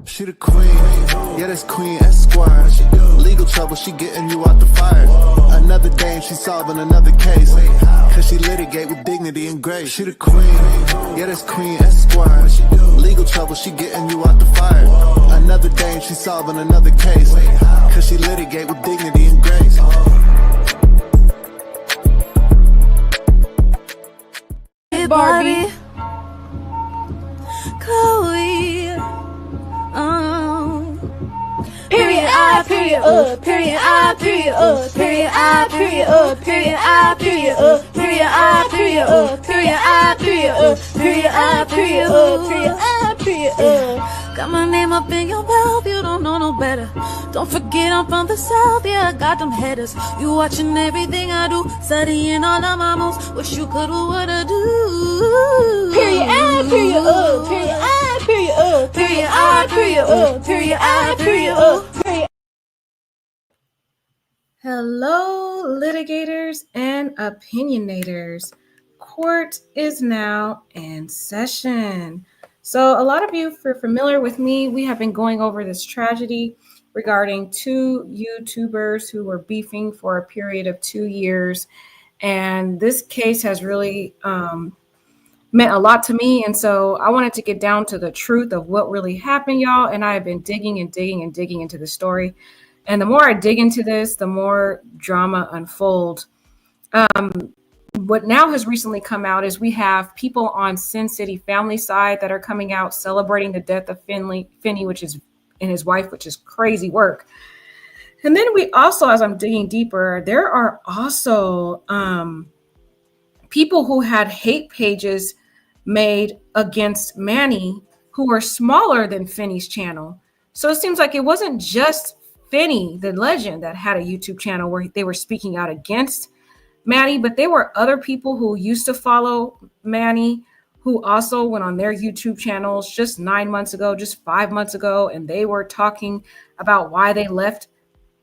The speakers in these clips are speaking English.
She the queen, yeah, that's Queen Esquire. Legal trouble, she getting you out the fire. Another dame, she solving another case. Cause she litigate with dignity and grace. She the queen, yeah, that's Queen Esquire. Legal trouble, she getting you out the fire. Another dame, she solving another case. Cause she litigate with dignity and grace. Hey Barbie, Chloe, period I, period period I, period period I, period period I, period period I, period period I, period period I, period period got my name up in your mouth, you don't know no better. Don't forget I'm from the south, yeah, I got them headers. You watching everything I do, studying all of my moves. Wish you could do what I do. Period I, period period I, period period I, period period I, period. Hello, litigators and opinionators. Court is now in session. So a lot of you, if you're familiar with me, we have been going over this tragedy regarding two YouTubers who were beefing for a period of 2 years. And this case has really meant a lot to me. And so I wanted to get down to the truth of what really happened, y'all. And I have been digging and digging and digging into the story. And the more I dig into this, the more drama unfolds. What now has recently come out is we have people on Sin City family side that are coming out celebrating the death of Finny, which is and his wife, which is crazy work. And then we also, as I'm digging deeper, there are also people who had hate pages made against Manny who are smaller than Finny's channel. So it seems like it wasn't just Finny, the legend, that had a YouTube channel where they were speaking out against Manny, but there were other people who used to follow Manny who also went on their YouTube channels just 9 months ago, just 5 months ago, and they were talking about why they left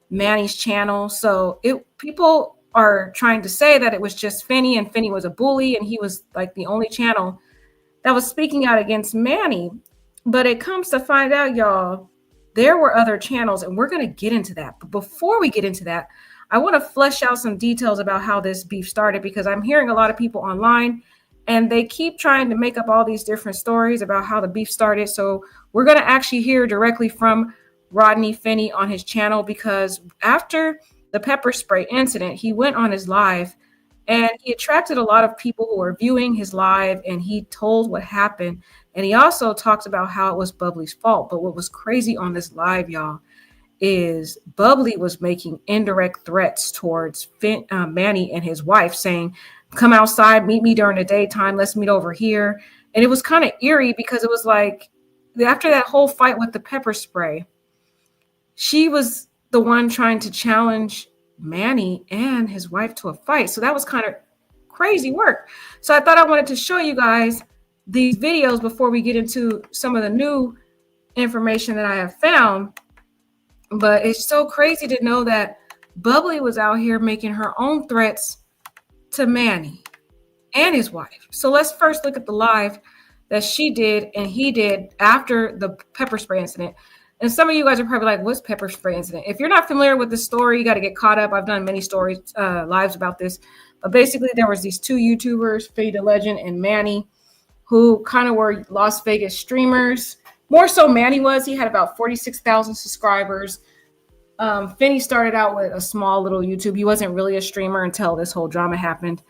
Manny's channel. So people are trying to say that it was just Finny, and Finny was a bully, and he was like the only channel that was speaking out against Manny. But it comes to find out, y'all, there were other channels, and we're going to get into that. But before we get into that, I want to flesh out some details about how this beef started, because I'm hearing a lot of people online and they keep trying to make up all these different stories about how the beef started. So we're going to actually hear directly from Rodney Finny on his channel, because after the pepper spray incident, he went on his live and he attracted a lot of people who were viewing his live, and he told what happened. And he also talked about how it was Bubbly's fault. But what was crazy on this live, y'all, is Bubbly was making indirect threats towards Manny and his wife, saying, come outside, meet me during the daytime, let's meet over here. And it was kind of eerie, because it was like, after that whole fight with the pepper spray, she was the one trying to challenge Manny and his wife to a fight. So that was kind of crazy work. So I thought I wanted to show you guys these videos before we get into some of the new information that I have found. But it's so crazy to know that Bubbly was out here making her own threats to Manny and his wife. So let's first look at the live that she did and he did after the pepper spray incident. And some of you guys are probably like, what's pepper spray incident? If you're not familiar with the story, you got to get caught up. I've done many stories, lives about this. But basically, there was these two YouTubers, Finny the Legend and Manny, who kind of were Las Vegas streamers. More so Manny was. He had about 46,000 subscribers. Finny started out with a small little YouTube. He wasn't really a streamer until this whole drama happened.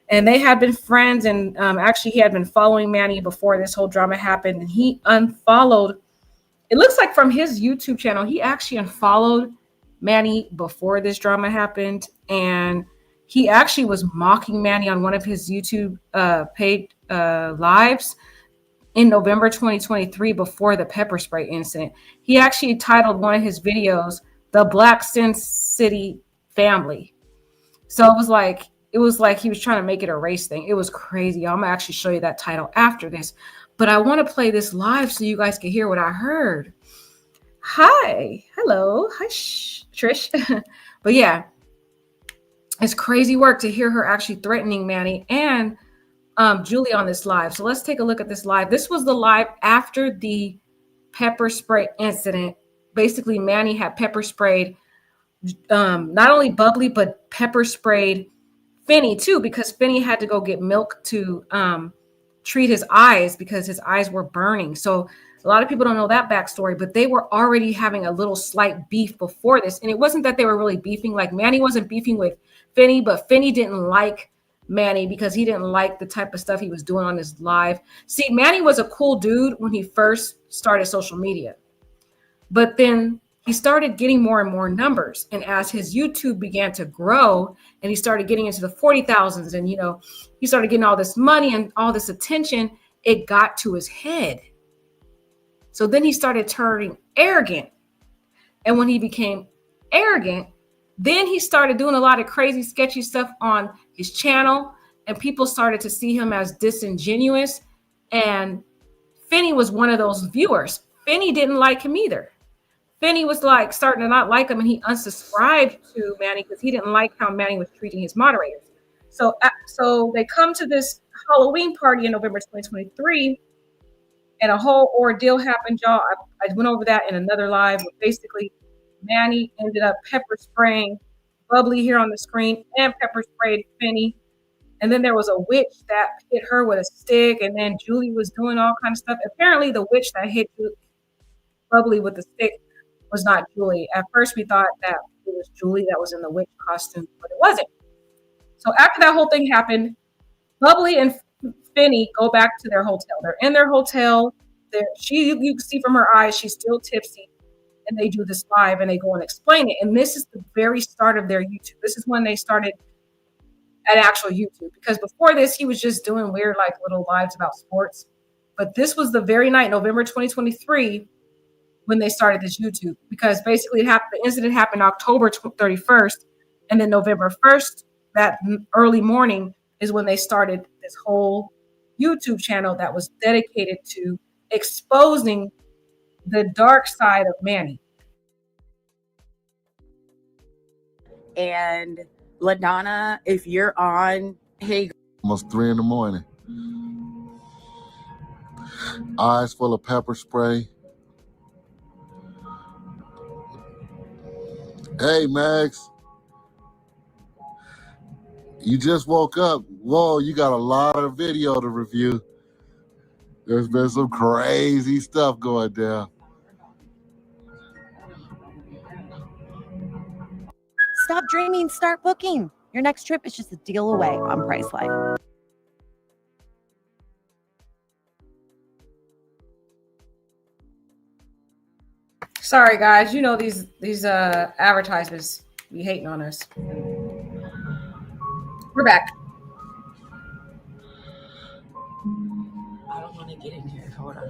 And they had been friends. And actually, he had been following Manny before this whole drama happened. And he unfollowed. It looks like from his YouTube channel, he actually unfollowed Manny before this drama happened. And he actually was mocking Manny on one of his YouTube paid lives in November 2023 before the pepper spray incident. He actually titled one of his videos, The Black Sin City Family. So it was like he was trying to make it a race thing. It was crazy. I'm going to actually show you that title after this. But I want to play this live so you guys can hear what I heard. Hi. Hello. Hi, Trish. But yeah, it's crazy work to hear her actually threatening Manny and Julie on this live. So let's take a look at this live. This was the live after the pepper spray incident. Basically, Manny had pepper sprayed not only Bubbly, but pepper sprayed Finny too, because Finny had to go get milk to treat his eyes because his eyes were burning. So a lot of people don't know that backstory, but they were already having a little slight beef before this. And it wasn't that they were really beefing. Like Manny wasn't beefing with Finny, but Finny didn't like Manny because he didn't like the type of stuff he was doing on his live. See, Manny was a cool dude when he first started social media, but then he started getting more and more numbers. And as his YouTube began to grow and he started getting into the 40,000s and, he started getting all this money and all this attention, it got to his head. So then he started turning arrogant. And when he became arrogant, then he started doing a lot of crazy, sketchy stuff on his channel. And people started to see him as disingenuous. And Finny was one of those viewers. Finny didn't like him either. Finny was like starting to not like him, and he unsubscribed to Manny because he didn't like how Manny was treating his moderators. So they come to this Halloween party in November 2023, and a whole ordeal happened, y'all. I went over that in another live. But basically, Manny ended up pepper spraying Bubbly here on the screen and pepper sprayed Finny. And then there was a witch that hit her with a stick, and then Julie was doing all kinds of stuff. Apparently, the witch that hit Bubbly with the stick was not Julie. At first, we thought that it was Julie that was in the witch costume, but it wasn't. So after that whole thing happened, Bubbly and Finny go back to their hotel. They're in their hotel. You can see from her eyes, she's still tipsy. And they do this live and they go and explain it. And this is the very start of their YouTube. This is when they started at actual YouTube. Because before this, he was just doing weird, like little lives about sports. But this was the very night, November 2023, when they started this YouTube, because basically the incident happened October 31st, and then November 1st, that early morning, is when they started this whole YouTube channel that was dedicated to exposing the dark side of Manny. And LaDonna, if you're on, hey. Almost 3 a.m. Eyes full of pepper spray. Hey, Max. You just woke up. Whoa, you got a lot of video to review. There's been some crazy stuff going down. Stop dreaming, start booking. Your next trip is just a deal away on Priceline. Sorry, guys. These advertisements be hating on us. We're back. I don't want to get in here. Hold on.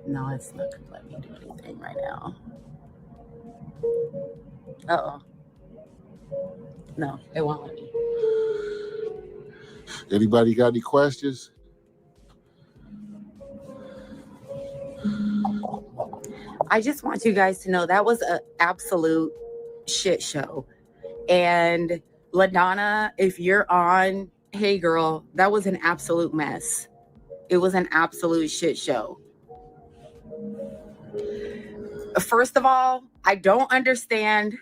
No, it's not going to let me do anything right now. Uh-oh. No, it won't let me. Anybody got any questions? I just want you guys to know that was an absolute shit show. And LaDonna, if you're on, hey girl, that was an absolute mess. It was an absolute shit show. First of all, I don't understand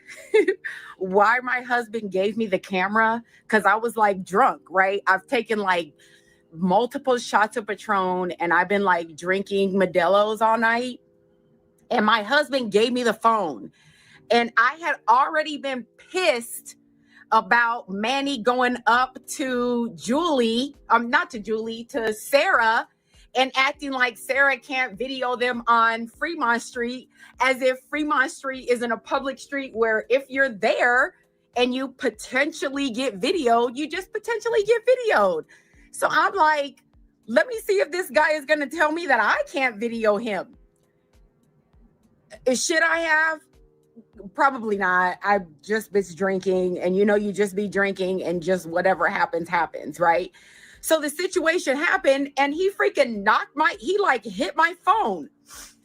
why my husband gave me the camera, because I was like drunk, right? I've taken like multiple shots of Patron and I've been like drinking Modelo's all night. And my husband gave me the phone. And I had already been pissed about Manny going up to Julie, to Sarah, and acting like Sarah can't video them on Fremont Street, as if Fremont Street isn't a public street where if you're there and you potentially get videoed, you just potentially get videoed. So I'm like, let me see if this guy is going to tell me that I can't video him. Should I have? Probably not. I just been drinking, and you just be drinking and just whatever happens, right? So the situation happened and he freaking hit my phone.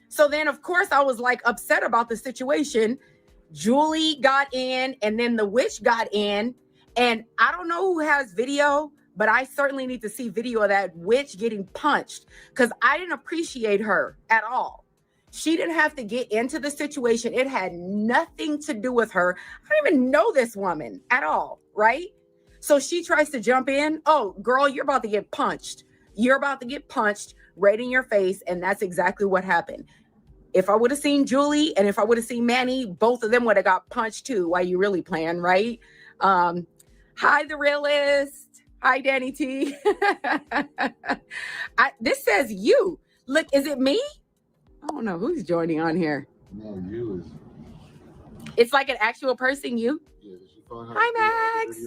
So then of course I was like upset about the situation. Julie got in and then the witch got in, and I don't know who has video, but I certainly need to see video of that witch getting punched, because I didn't appreciate her at all. She didn't have to get into the situation. It had nothing to do with her. I don't even know this woman at all, right? So she tries to jump in. Oh, girl, you're about to get punched. You're about to get punched right in your face. And that's exactly what happened. If I would have seen Julie and if I would have seen Manny, both of them would have got punched too. Why you really playing, right? Hi, The Realist. Hi, Danny T. This says you. Look, is it me? I don't know who's joining on here. No, you is. It's like an actual person, you? Yeah, did you find out Hi, Max.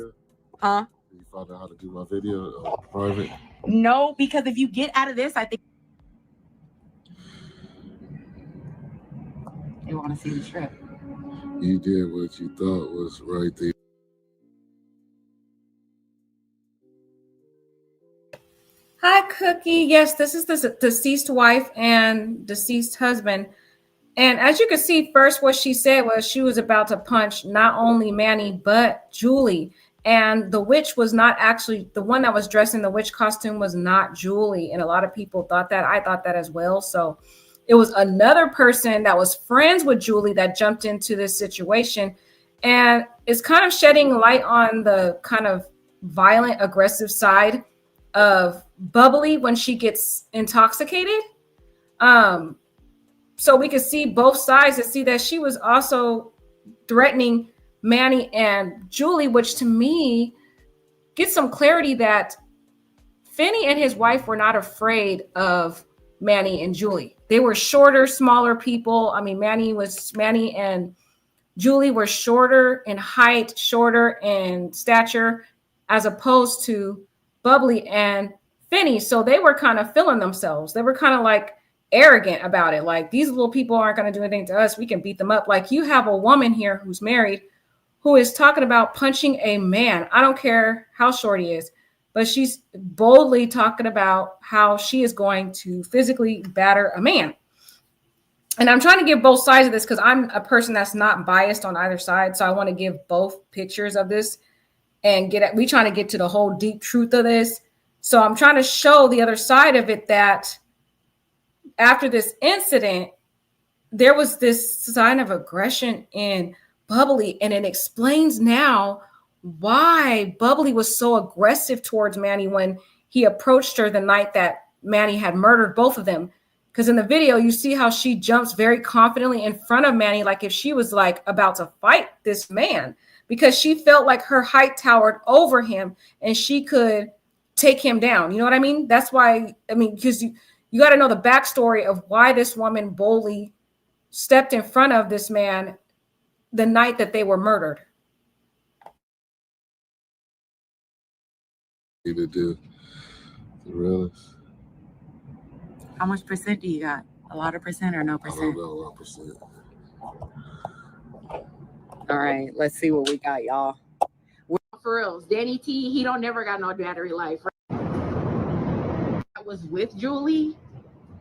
Huh? Did you find out how to do my video private? No, because if you get out of this, I think they want to see the trip. You did what you thought was right there. Hi, Cookie. Yes, this is the deceased wife and deceased husband. And as you can see, first what she said was she was about to punch not only Manny, but Julie. And the witch was not actually the one that was dressed in the witch costume was not Julie. And a lot of people thought that. I thought that as well. So it was another person that was friends with Julie that jumped into this situation. And it's kind of shedding light on the kind of violent, aggressive side of Bubbly when she gets intoxicated. So we could see both sides and see that she was also threatening Manny and Julie, which to me gets some clarity that Finny and his wife were not afraid of Manny and Julie. They were shorter, smaller people. I mean, Manny and Julie were shorter in height, shorter in stature, as opposed to Bubbly and Finny. So they were kind of feeling themselves. They were kind of like arrogant about it. Like, these little people aren't going to do anything to us. We can beat them up. Like, you have a woman here who's married who is talking about punching a man. I don't care how short he is, but she's boldly talking about how she is going to physically batter a man. And I'm trying to give both sides of this because I'm a person that's not biased on either side. So I want to give both pictures of this and we trying to get to the whole deep truth of this. So I'm trying to show the other side of it, that after this incident, there was this sign of aggression in Bubbly, and it explains now why Bubbly was so aggressive towards Manny when he approached her the night that Manny had murdered both of them. Because in the video, you see how she jumps very confidently in front of Manny, like if she was like about to fight this man, because she felt like her height towered over him and she could take him down. You know what I mean? That's why, I mean, because you got to know the backstory of why this woman boldly stepped in front of this man the night that they were murdered. To do the realest. How much percent do you got? A lot of percent or no I percent? don't know 1%. All right, let's see what we got, y'all. For reals, Danny T, he don't never got no battery life. Right? I was with Julie,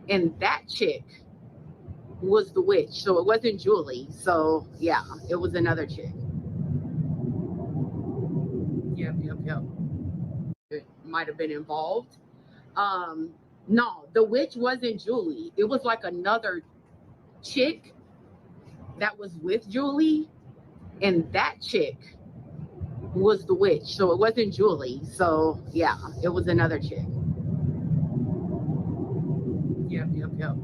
and that chick was the witch. So it wasn't Julie. So yeah, it was another chick. Yep. It might have been involved. No, the witch wasn't Julie. It was like another chick that was with Julie, and that chick was the witch. So it wasn't Julie. So yeah, it was another chick. Yep.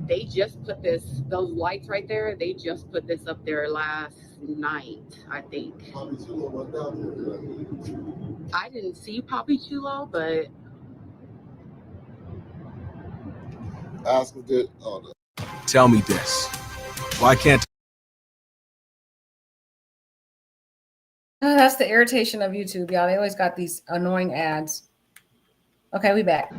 They just put those lights right there, they just put this up there last night, I think. I didn't see Poppy Chulo, but Ask him that. Oh, no. Tell me this. Why can't That's the irritation of YouTube, y'all. They always got these annoying ads. Okay, we back.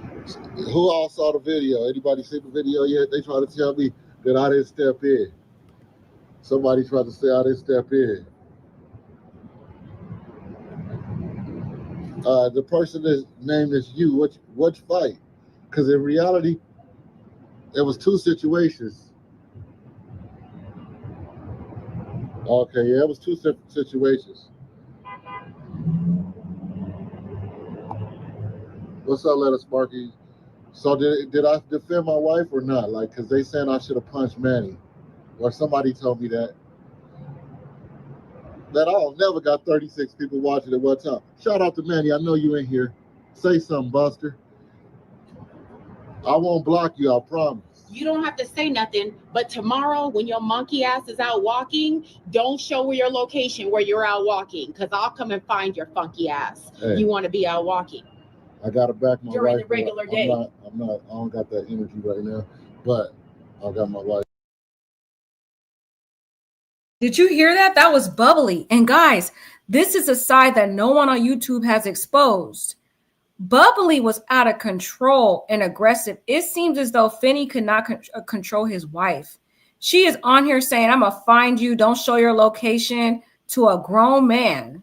Who all saw the video? Anybody see the video yet? They try to tell me that I didn't step in. Somebody tried to say I didn't step in. The person's name is you. Which fight? Because in reality, there was two situations. Okay, yeah, it was two separate situations. What's up, Letter Sparky? So did I defend my wife or not? Like, cause they saying I should have punched Manny, or somebody told me that. That I never got 36 people watching at one time. Shout out to Manny. I know you in here. Say something, Buster. I won't block you. I promise. You don't have to say nothing, but tomorrow when your monkey ass is out walking, don't show where your location where you're out walking, because I'll come and find your funky ass. Hey. You want to be out walking. I gotta back my during wife. The regular day. I'm not. I don't got that energy right now, but I got my wife. Did you hear that? That was bubbly. And guys, this is a side that no one on YouTube has exposed. Bubbly was out of control and aggressive. It seems as though Finny could not control his wife. She is on here saying, I'm going to find you. Don't show your location, to a grown man.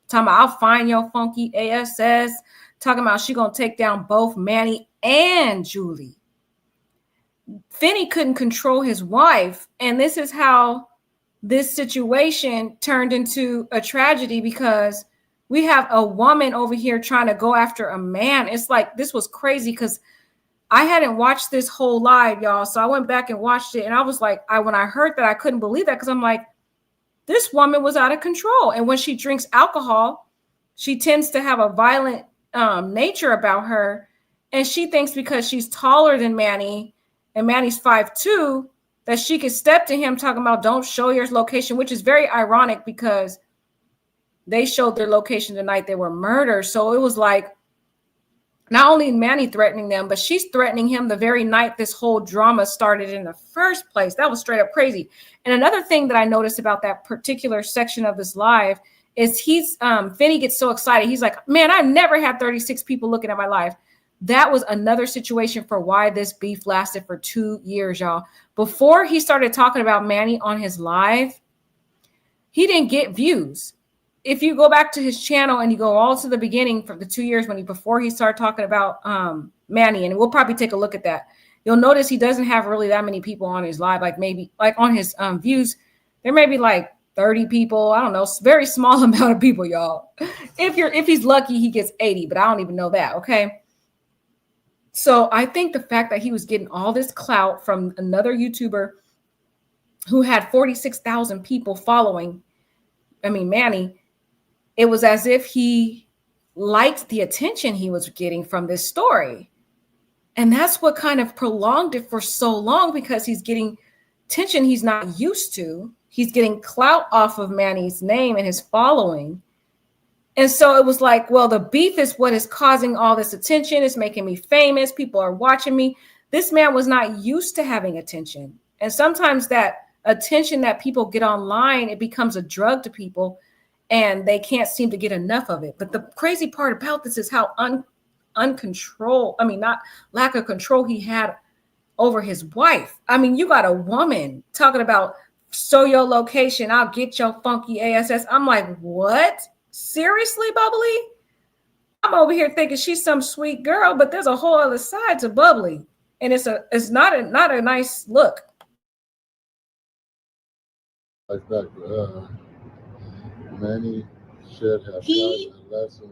Talking about, I'll find your funky ASS. Talking about she going to take down both Manny and Julie. Finny couldn't control his wife. And this is how this situation turned into a tragedy, because we have a woman over here trying to go after a man. It's like, this was crazy, because I hadn't watched this whole live, y'all. So I went back and watched it. And I was like, when I heard that, I couldn't believe that, because I'm like, this woman was out of control. And when she drinks alcohol, she tends to have a violent nature about her. And she thinks because she's taller than Manny, and Manny's 5'2", that she could step to him talking about don't show your location, which is very ironic because they showed their location the night they were murdered. So it was like, not only Manny threatening them, but she's threatening him the very night this whole drama started in the first place. That was straight up crazy. And another thing that I noticed about that particular section of this live is Finny gets so excited. He's like, man, I never had 36 people looking at my live. That was another situation for why this beef lasted for 2 years, y'all. Before he started talking about Manny on his live, he didn't get views. If you go back to his channel and you go all to the beginning for the 2 years before he started talking about Manny, and we'll probably take a look at that, you'll notice he doesn't have really that many people on his live. Like maybe like on his views, there may be like 30 people. I don't know, very small amount of people, y'all. If he's lucky, he gets 80, but I don't even know that. Okay. So I think the fact that he was getting all this clout from another YouTuber who had 46,000 people following, Manny, it was as if he liked the attention he was getting from this story. And that's what kind of prolonged it for so long, because he's getting attention he's not used to. He's getting clout off of Manny's name and his following. And so it was like, well, the beef is what is causing all this attention. It's making me famous. People are watching me. This man was not used to having attention. And sometimes that attention that people get online, it becomes a drug to people and they can't seem to get enough of it. But the crazy part about this is how uncontrolled, not lack of control he had over his wife. You got a woman talking about show your location, I'll get your funky ASS. I'm like, what? Seriously, Bubbly? I'm over here thinking she's some sweet girl, but there's a whole other side to Bubbly, and it's not a nice look. Manny should have. He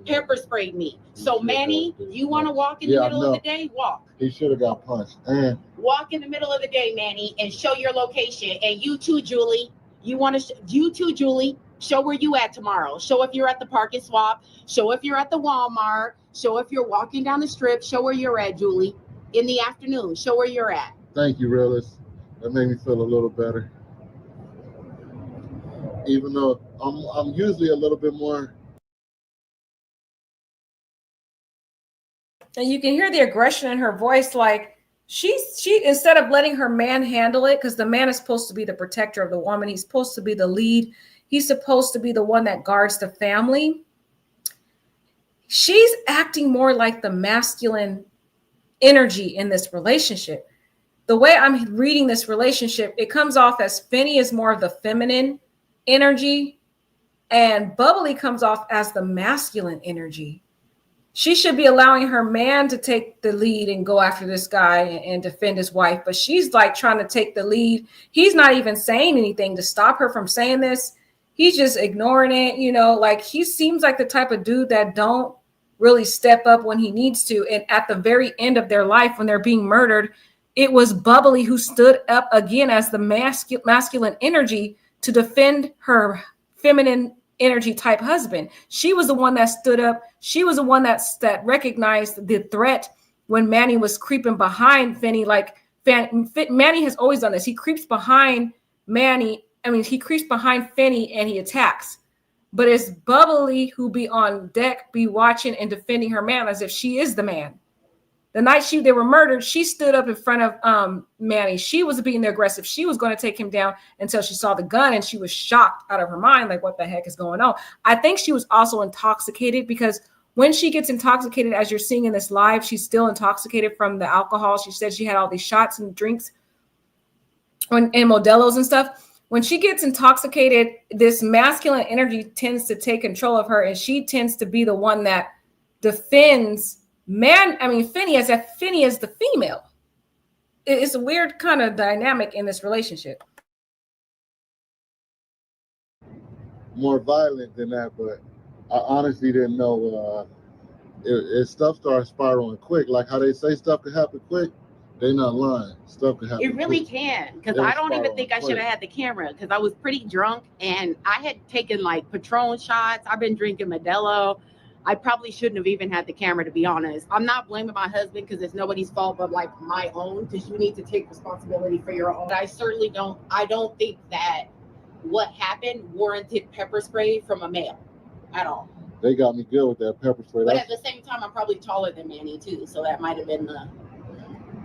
pepper sprayed me. So Manny, you want to walk in the middle of the day? Walk. He should have got punched. And walk in the middle of the day, Manny, and show your location. And you too, Julie. You too, Julie. Show where you at tomorrow. Show if you're at the Park and Swap. Show if you're at the Walmart. Show if you're walking down the strip. Show where you're at, Julie. In the afternoon, show where you're at. Thank you, Realist. That made me feel a little better. Even though I'm usually a little bit more. And you can hear the aggression in her voice, like she instead of letting her man handle it, because the man is supposed to be the protector of the woman. He's supposed to be the lead. He's supposed to be the one that guards the family. She's acting more like the masculine energy in this relationship. The way I'm reading this relationship, it comes off as Finny is more of the feminine energy and Bubbly comes off as the masculine energy. She should be allowing her man to take the lead and go after this guy and defend his wife, but she's like trying to take the lead. He's not even saying anything to stop her from saying this. He's just ignoring it, like he seems like the type of dude that don't really step up when he needs to. And at the very end of their life, when they're being murdered, it was Bubbly who stood up again as the masculine energy to defend her feminine energy type husband. She was the one that stood up. She was the one that recognized the threat when Manny was creeping behind Finny. Like Manny has always done this. He creeps behind he creeps behind Finny and he attacks. But it's Bubbly who be on deck, be watching and defending her man as if she is the man. The night they were murdered, she stood up in front of Manny. She was being aggressive. She was going to take him down until she saw the gun, and she was shocked out of her mind, like, what the heck is going on? I think she was also intoxicated, because when she gets intoxicated, as you're seeing in this live, she's still intoxicated from the alcohol. She said she had all these shots and drinks and Modelo's and stuff. When she gets intoxicated, this masculine energy tends to take control of her, and she tends to be the one that defends Finny as the female. It's a weird kind of dynamic in this relationship. More violent than that, but I honestly didn't know if stuff starts spiraling quick. Like how they say stuff can happen quick, they're not lying. Stuff can happen. It really quick. Can, because I don't even think I should have had the camera, because I was pretty drunk and I had taken like Patron shots. I've been drinking Modelo. I probably shouldn't have even had the camera, to be honest. I'm not blaming my husband, because it's nobody's fault but like my own, because you need to take responsibility for your own. I certainly don't. I don't think that what happened warranted pepper spray from a male at all. They got me good with that pepper spray. But at the same time, I'm probably taller than Manny too, so that might have been the.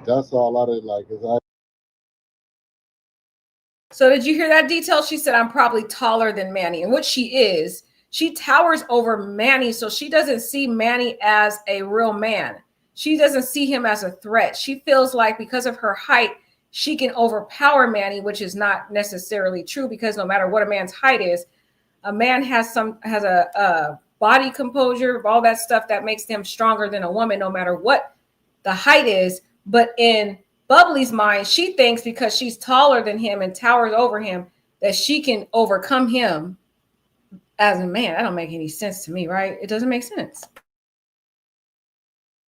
That's all I did like. So did you hear that detail? She said, I'm probably taller than Manny, and what she is. She towers over Manny, so she doesn't see Manny as a real man. She doesn't see him as a threat. She feels like because of her height, she can overpower Manny, which is not necessarily true, because no matter what a man's height is, a man has a body composure, all that stuff that makes them stronger than a woman, no matter what the height is. But in Bubbly's mind, she thinks because she's taller than him and towers over him, that she can overcome him as a man. That don't make any sense to me, right? It doesn't make sense.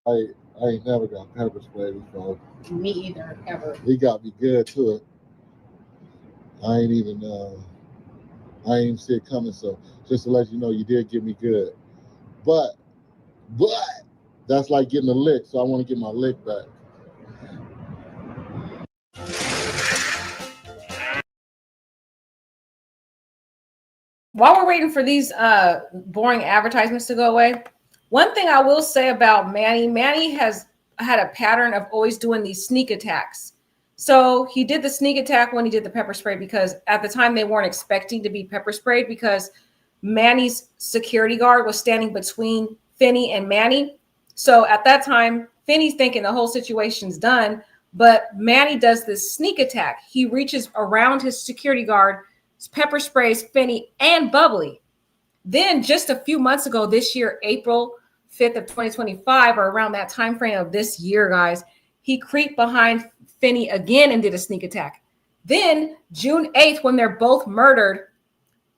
I ain't never got pepper spray before. Me either, ever. He got me good to it. I ain't even see it coming. So just to let you know, you did get me good. But that's like getting a lick. So I want to get my lick back. While we're waiting for these boring advertisements to go away, one thing I will say about Manny has had a pattern of always doing these sneak attacks. So he did the sneak attack when he did the pepper spray, because at the time they weren't expecting to be pepper sprayed, because Manny's security guard was standing between Finny and Manny. So at that time, Finny's thinking the whole situation's done, but Manny does this sneak attack. He reaches around his security guard, pepper sprays Finny and Bubbly. Then just a few months ago, this year, April 5th of 2025, or around that time frame of this year, guys, he creeped behind Finny again and did a sneak attack. Then June 8th, when they're both murdered,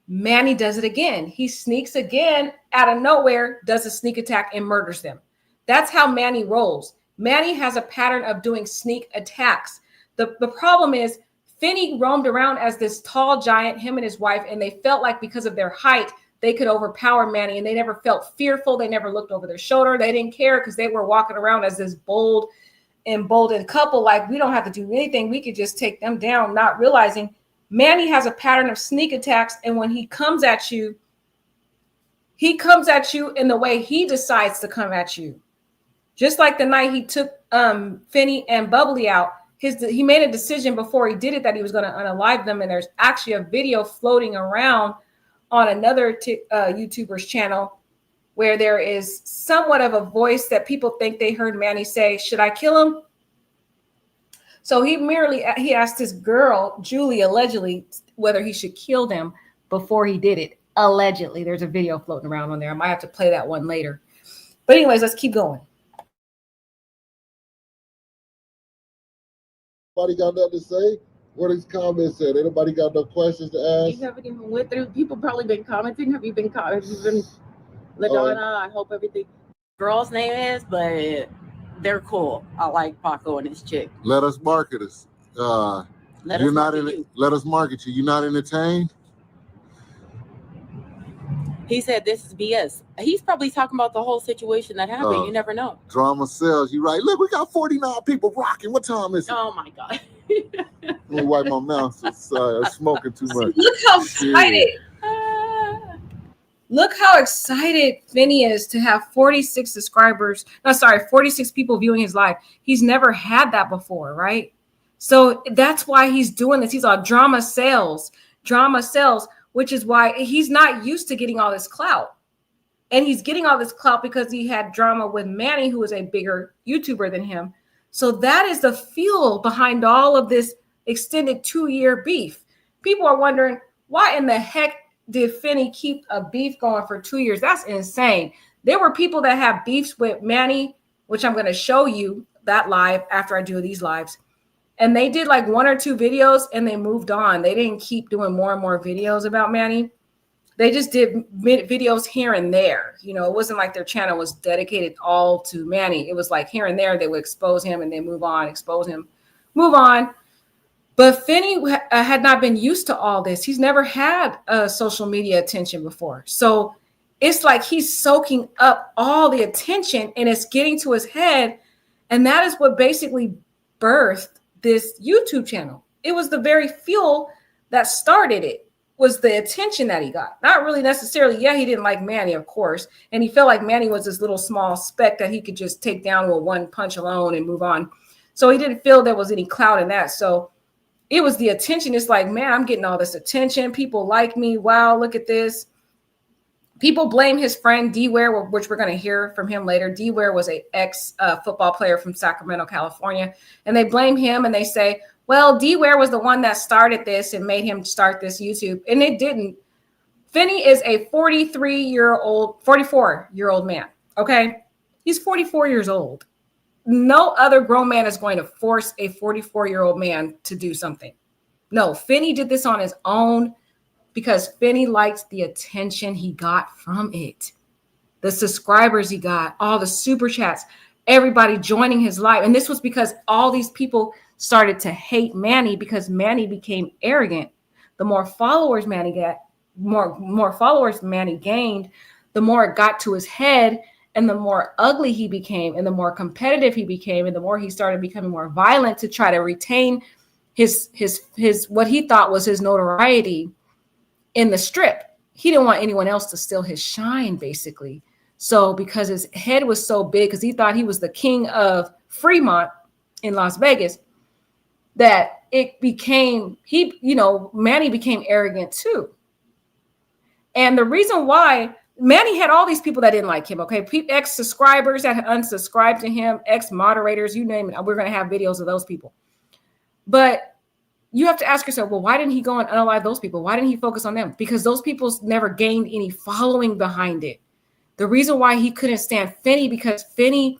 Manny does it again. He sneaks again out of nowhere, does a sneak attack and murders them. That's how Manny rolls. Manny has a pattern of doing sneak attacks. The problem is, Finny roamed around as this tall giant, him and his wife, and they felt like because of their height, they could overpower Manny, and they never felt fearful. They never looked over their shoulder. They didn't care, because they were walking around as this bold, emboldened couple. Like, we don't have to do anything. We could just take them down, not realizing Manny has a pattern of sneak attacks. And when he comes at you in the way he decides to come at you. Just like the night he took Finny and Bubbly out, he made a decision before he did it that he was going to unalive them. And there's actually a video floating around on another YouTuber's channel where there is somewhat of a voice that people think they heard Manny say, should I kill him? So he asked his girl, Julie, allegedly, whether he should kill them before he did it. Allegedly. There's a video floating around on there. I might have to play that one later. But anyways, let's keep going. Nobody got nothing to say? What is comments said? Anybody got no questions to ask? You haven't even went through. People probably been commenting. Have you been LaDonna? I hope everything. girl's name is, but they're cool. I like Paco and his chick. Let us market us. Let You're us not market in. you. Let us market you. You're not entertained. He said this is BS. He's probably talking about the whole situation that happened. You never know. Drama sells. You right. Look, we got 49 people rocking. What time is it? Oh my God. Let me wipe my mouth. It's smoking too much. Look how excited. Look how excited Finny is to have 46 subscribers. No, sorry, 46 people viewing his live. He's never had that before, right? So that's why he's doing this. He's on drama sales, which is why he's not used to getting all this clout. And he's getting all this clout because he had drama with Manny, who is a bigger YouTuber than him. So that is the fuel behind all of this extended 2-year beef. People are wondering, why in the heck did Finny keep a beef going for 2 years? That's insane. There were people that have beefs with Manny, which I'm going to show you that live after I do these lives. And they did like 1 or 2 videos and they moved on. They didn't keep doing more and more videos about Manny. They just did videos here and there. You know, it wasn't like their channel was dedicated all to Manny. It was like here and there they would expose him and then move on, expose him, move on. But Finny had not been used to all this. He's never had social media attention before. So it's like he's soaking up all the attention and it's getting to his head. And that is what basically birthed this YouTube channel. It was the very fuel that started it, was the attention that he got. Not really necessarily, yeah, he didn't like Manny, of course. And he felt like Manny was this little small speck that he could just take down with one punch alone and move on. So he didn't feel there was any clout in that. So it was the attention. It's like, man, I'm getting all this attention. People like me. Wow, look at this. People blame his friend D-Ware, which we're going to hear from him later. D-Ware was an ex-football player from Sacramento, California. And they blame him and they say, well, D-Ware was the one that started this and made him start this YouTube. And it didn't. Finny is a 44-year-old man. Okay. He's 44 years old. No other grown man is going to force a 44-year-old man to do something. No, Finny did this on his own because Finny liked the attention he got from it. The subscribers he got, all the super chats, everybody joining his live. And this was because all these people started to hate Manny because Manny became arrogant. The more followers Manny got, more followers Manny gained, the more it got to his head and the more ugly he became and the more competitive he became and the more he started becoming more violent to try to retain his what he thought was his notoriety in the strip. He didn't want anyone else to steal his shine, basically. So because his head was so big, because he thought he was the king of Fremont in Las Vegas, that it became, Manny became arrogant too. And the reason why Manny had all these people that didn't like him, okay? Ex-subscribers that had unsubscribed to him, ex-moderators, you name it. We're going to have videos of those people. But you have to ask yourself, well, why didn't he go and unalive those people? Why didn't he focus on them? Because those people never gained any following behind it. The reason why he couldn't stand Finny, because Finny,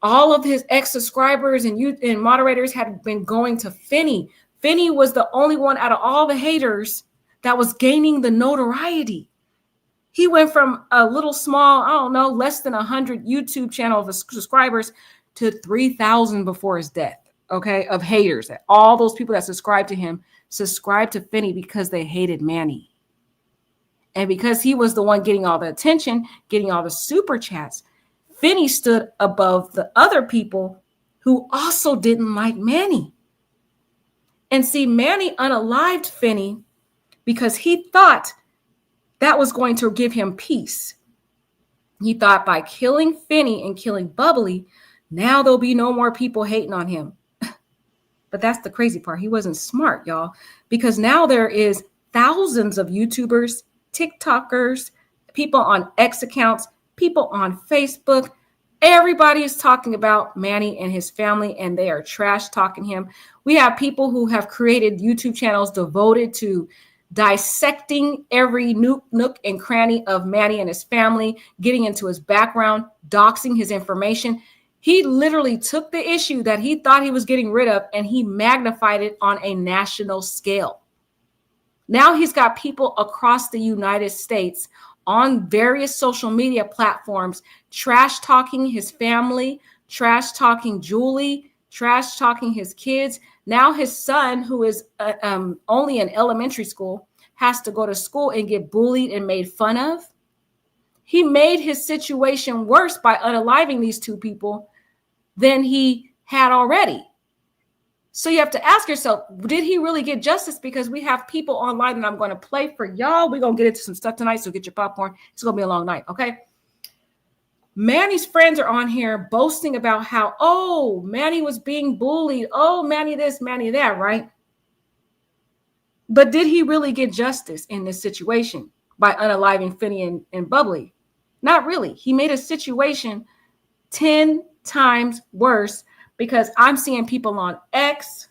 all of his ex-subscribers and moderators had been going to Finny. Finny was the only one out of all the haters that was gaining the notoriety. He went from a little small, I don't know, less than 100 YouTube channel of subscribers to 3,000 before his death, okay, of haters. All those people that subscribed to him subscribed to Finny because they hated Manny. And because he was the one getting all the attention, getting all the super chats, Finny stood above the other people who also didn't like Manny. And see, Manny unalived Finny because he thought that was going to give him peace. He thought by killing Finny and killing Bubbly, now there'll be no more people hating on him. But that's the crazy part. He wasn't smart, y'all, because now there is thousands of YouTubers, TikTokers, people on X accounts, people on Facebook. Everybody is talking about Manny and his family, and they are trash talking him. We have people who have created YouTube channels devoted to dissecting every nook and cranny of Manny and his family, getting into his background, doxing his information. He literally took the issue that he thought he was getting rid of and he magnified it on a national scale. Now he's got people across the United States on various social media platforms, trash talking his family, trash talking Julie, trash talking his kids. Now his son, who is only in elementary school, has to go to school and get bullied and made fun of. He made his situation worse by unaliving these two people than he had already. So you have to ask yourself, did he really get justice? Because we have people online that I'm going to play for y'all. We're going to get into some stuff tonight, so get your popcorn. It's going to be a long night, okay? Manny's friends are on here boasting about how, oh, Manny was being bullied. Oh, Manny this, Manny that, right? But did he really get justice in this situation by unaliving Finny and Bubbly? Not really. He made a situation 10 times worse, because I'm seeing people on X,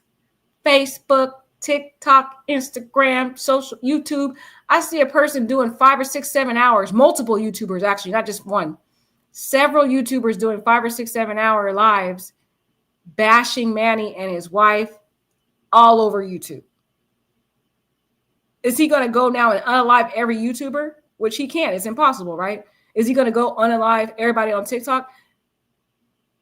Facebook, TikTok, Instagram, social, YouTube. I see a person doing 5 or 6, 7 hours, multiple YouTubers, actually, not just one. Several YouTubers doing 5 or 6, 7 hour lives, bashing Manny and his wife all over YouTube. Is he going to go now and unalive every YouTuber? Which he can't. It's impossible, right? Is he going to go unalive everybody on TikTok?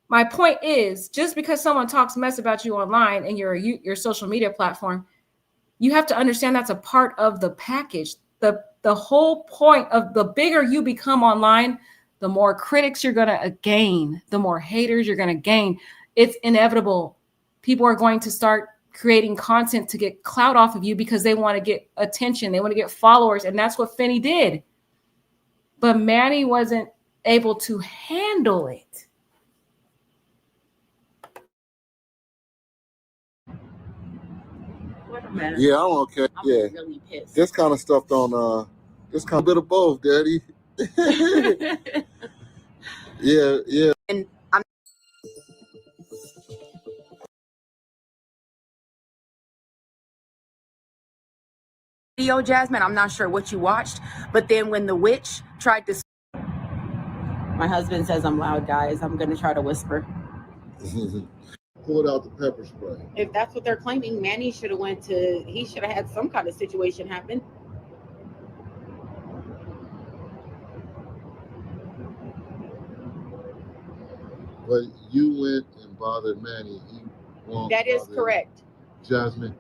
My point is, just because someone talks mess about you online and your social media platform, you have to understand that's a part of the package. The whole point of the bigger you become online, the more critics you're going to gain, the more haters you're going to gain. It's inevitable. People are going to start creating content to get clout off of you because they want to get attention. They want to get followers. And that's what Finny did. But Manny wasn't able to handle it. Yeah, I'm okay. I'm Yeah, really pissed. this kind of stuff don't. This kind of bit of both, Daddy. Yeah. And I'm video, Jasmine, I'm not sure what you watched, but then when the witch tried to, my husband says I'm loud, guys. I'm gonna try to whisper. Pulled out the pepper spray. If that's what they're claiming, Manny should have he should have had some kind of situation happen. But you went and bothered Manny. He won't. That is correct. Jasmine.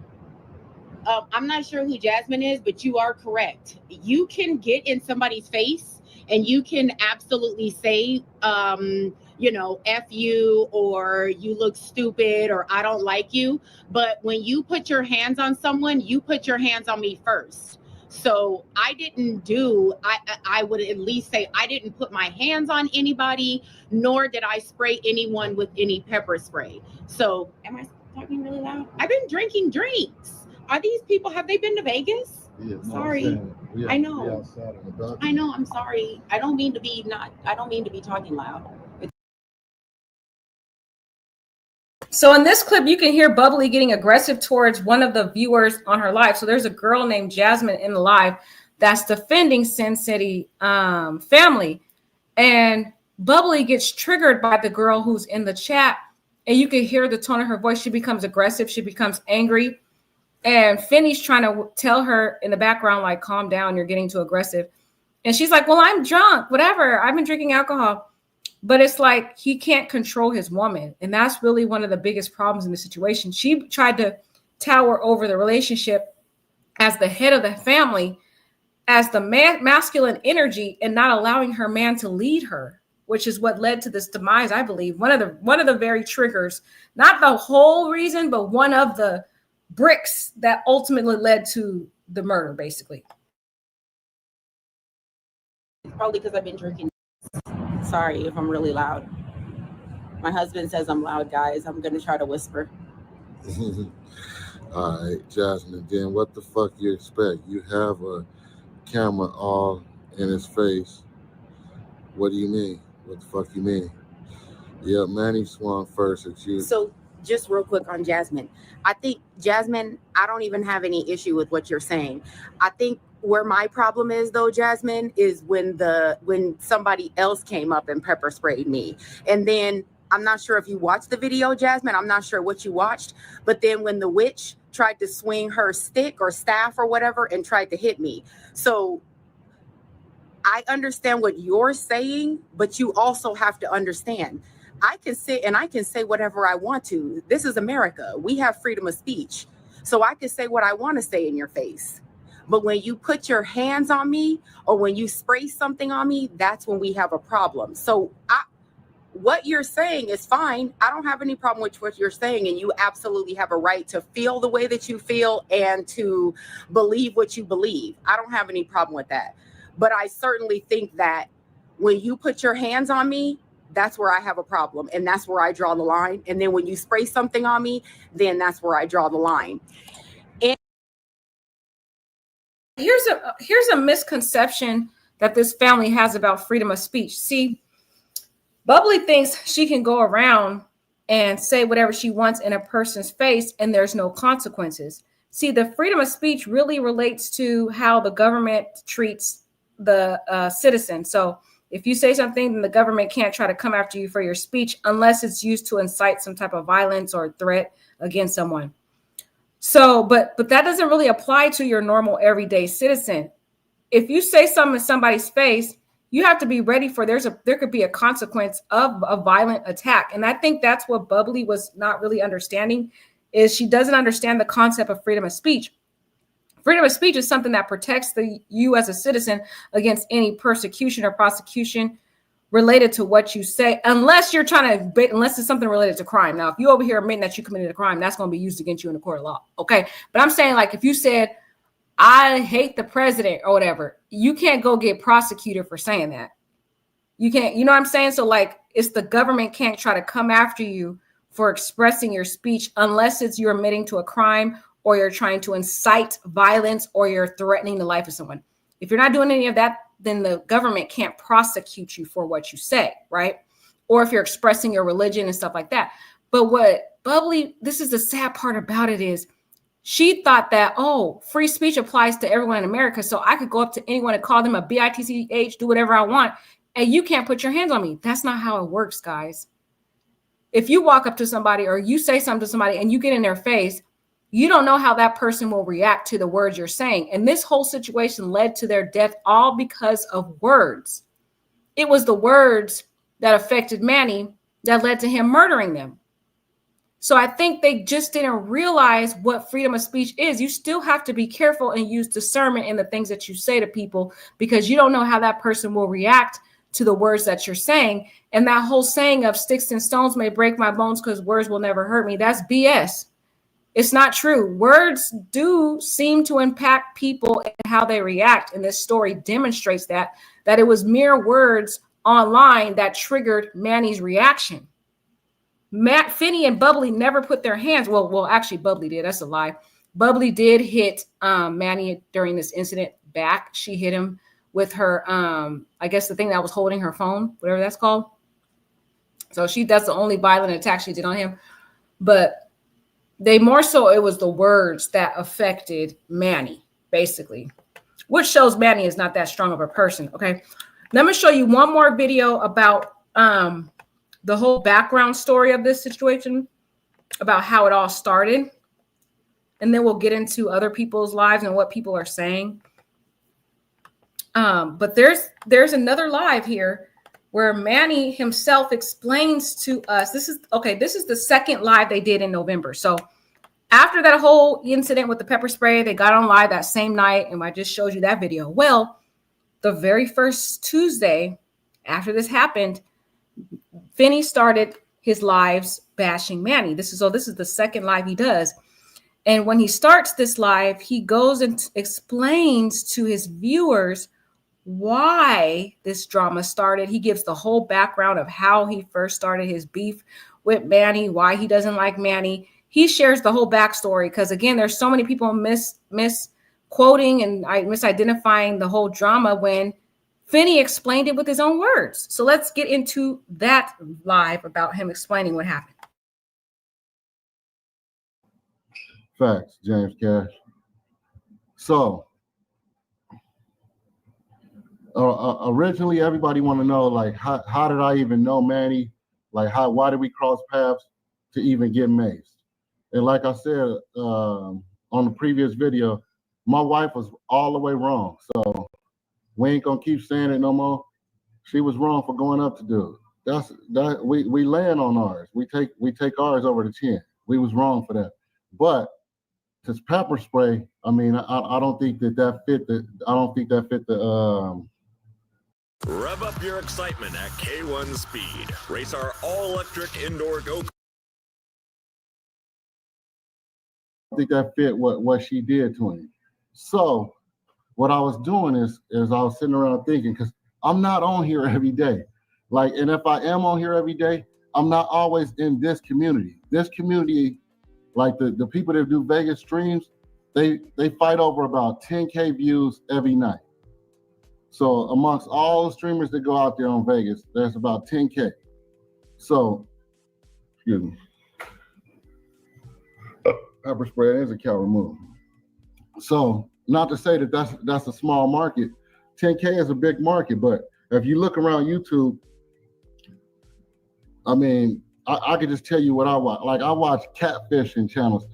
I'm not sure who Jasmine is, but you are correct. You can get in somebody's face and you can absolutely say, F you, or you look stupid, or I don't like you. But when you put your hands on someone, you put your hands on me first. So I would at least say I didn't put my hands on anybody, nor did I spray anyone with any pepper spray. So am I talking really loud? I've been drinking drinks. Are these people, have they been to Vegas? Yeah, sorry. I know. I know. I'm sorry. I don't mean to be talking loud. So in this clip, you can hear Bubbly getting aggressive towards one of the viewers on her live. So there's a girl named Jasmine in the live that's defending Sin City family. And Bubbly gets triggered by the girl who's in the chat. And you can hear the tone of her voice. She becomes aggressive. She becomes angry. And Finny's trying to tell her in the background, like, calm down, you're getting too aggressive. And she's like, well, I'm drunk, whatever. I've been drinking alcohol. But it's like he can't control his woman. And that's really one of the biggest problems in the situation. She tried to tower over the relationship as the head of the family, as the masculine energy, and not allowing her man to lead her, which is what led to this demise, I believe. One of the very triggers, not the whole reason, but one of the bricks that ultimately led to the murder, basically. Probably because I've been drinking. Sorry if I'm really loud. My husband says I'm loud, guys. I'm gonna try to whisper. All right, Jasmine, then what the fuck you expect? You have a camera all in his face. What do you mean? What the fuck you mean? Yeah, Manny swung first at you. So just real quick on Jasmine. I think, Jasmine, I don't even have any issue with what you're saying. I think where my problem is, though, Jasmine, is when somebody else came up and pepper sprayed me. And then I'm not sure if you watched the video, Jasmine. I'm not sure what you watched. But then when the witch tried to swing her stick or staff or whatever and tried to hit me. So I understand what you're saying, but you also have to understand. I can sit and I can say whatever I want to. This is America. We have freedom of speech. So I can say what I want to say in your face. But when you put your hands on me or when you spray something on me, that's when we have a problem. So what you're saying is fine. I don't have any problem with what you're saying. And you absolutely have a right to feel the way that you feel and to believe what you believe. I don't have any problem with that. But I certainly think that when you put your hands on me, that's where I have a problem. And that's where I draw the line. And then when you spray something on me, then that's where I draw the line. Here's a misconception that this family has about freedom of speech. See, Bubbly thinks she can go around and say whatever she wants in a person's face and there's no consequences. See, the freedom of speech really relates to how the government treats the citizen. So if you say something, then the government can't try to come after you for your speech unless it's used to incite some type of violence or threat against someone. So, but that doesn't really apply to your normal everyday citizen. If you say something in somebody's face, you have to be ready for there could be a consequence of a violent attack. And I think that's what Bubbly was not really understanding, is she doesn't understand the concept of freedom of speech. Freedom of speech is something that protects you as a citizen against any persecution or prosecution related to what you say, unless it's something related to crime. Now, if you over here admitting that you committed a crime, that's going to be used against you in the court of law. Okay. But I'm saying, like, if you said, I hate the president or whatever, you can't go get prosecuted for saying that. You can't, you know what I'm saying? So, like, it's the government can't try to come after you for expressing your speech unless it's you're admitting to a crime or you're trying to incite violence or you're threatening the life of someone. If you're not doing any of that, then the government can't prosecute you for what you say, right? Or if you're expressing your religion and stuff like that. But what Bubbly, this is the sad part about it, is she thought that, oh, free speech applies to everyone in America. So I could go up to anyone and call them a bitch, do whatever I want, and you can't put your hands on me. That's not how it works, guys. If you walk up to somebody or you say something to somebody and you get in their face, you don't know how that person will react to the words you're saying. And this whole situation led to their death all because of words. It was the words that affected Manny that led to him murdering them. So I think they just didn't realize what freedom of speech is. You still have to be careful and use discernment in the things that you say to people, because you don't know how that person will react to the words that you're saying. And that whole saying of sticks and stones may break my bones because words will never hurt me, that's BS. It's not true. Words do seem to impact people and how they react. And this story demonstrates that it was mere words online that triggered Manny's reaction. Finny and Bubbly never put their hands. Well, actually, Bubbly did. That's a lie. Bubbly did hit Manny during this incident back. She hit him with her, I guess the thing that was holding her phone, whatever that's called. So that's the only violent attack she did on him. But it was the words that affected Manny, basically, which shows Manny is not that strong of a person. Okay. Let me show you one more video about the whole background story of this situation, about how it all started. And then we'll get into other people's lives and what people are saying. But there's another live here where Manny himself explains to us. This is the second live they did in November. So after that whole incident with the pepper spray, they got on live that same night. And I just showed you that video. Well, the very first Tuesday after this happened, Finny started his lives bashing Manny. This is the second live he does. And when he starts this live, he goes and explains to his viewers why this drama started. He gives the whole background of how he first started his beef with Manny, why he doesn't like Manny. He shares the whole backstory because, again, there's so many people misquoting and misidentifying the whole drama when Finny explained it with his own words. So let's get into that live about him explaining what happened. Facts, James Cash. So, originally, everybody want to know, like, how did I even know Manny? Like, why did we cross paths to even get mazed? And like I said on the previous video, my wife was all the way wrong. So We ain't gonna keep saying it no more. She was wrong for going up to do it. We land on ours. We take ours over the chin. We was wrong for that. But this pepper spray, I mean, I don't think that fit the. I don't think that fit the. Rev up your excitement at K1 Speed. Race our all-electric indoor go. I think that fit what she did to him. So what I was doing is I was sitting around thinking, because I'm not on here every day. Like, and if I am on here every day, I'm not always in this community. This community, like the people that do Vegas streams, they fight over about 10K views every night. So amongst all the streamers that go out there on Vegas, there's about 10K. So, excuse me. Pepper spray is a cow remove. So not to say that that's a small market. 10K is a big market, but if you look around YouTube, I mean, I could just tell you what I watch. Like, I watch catfishing channels.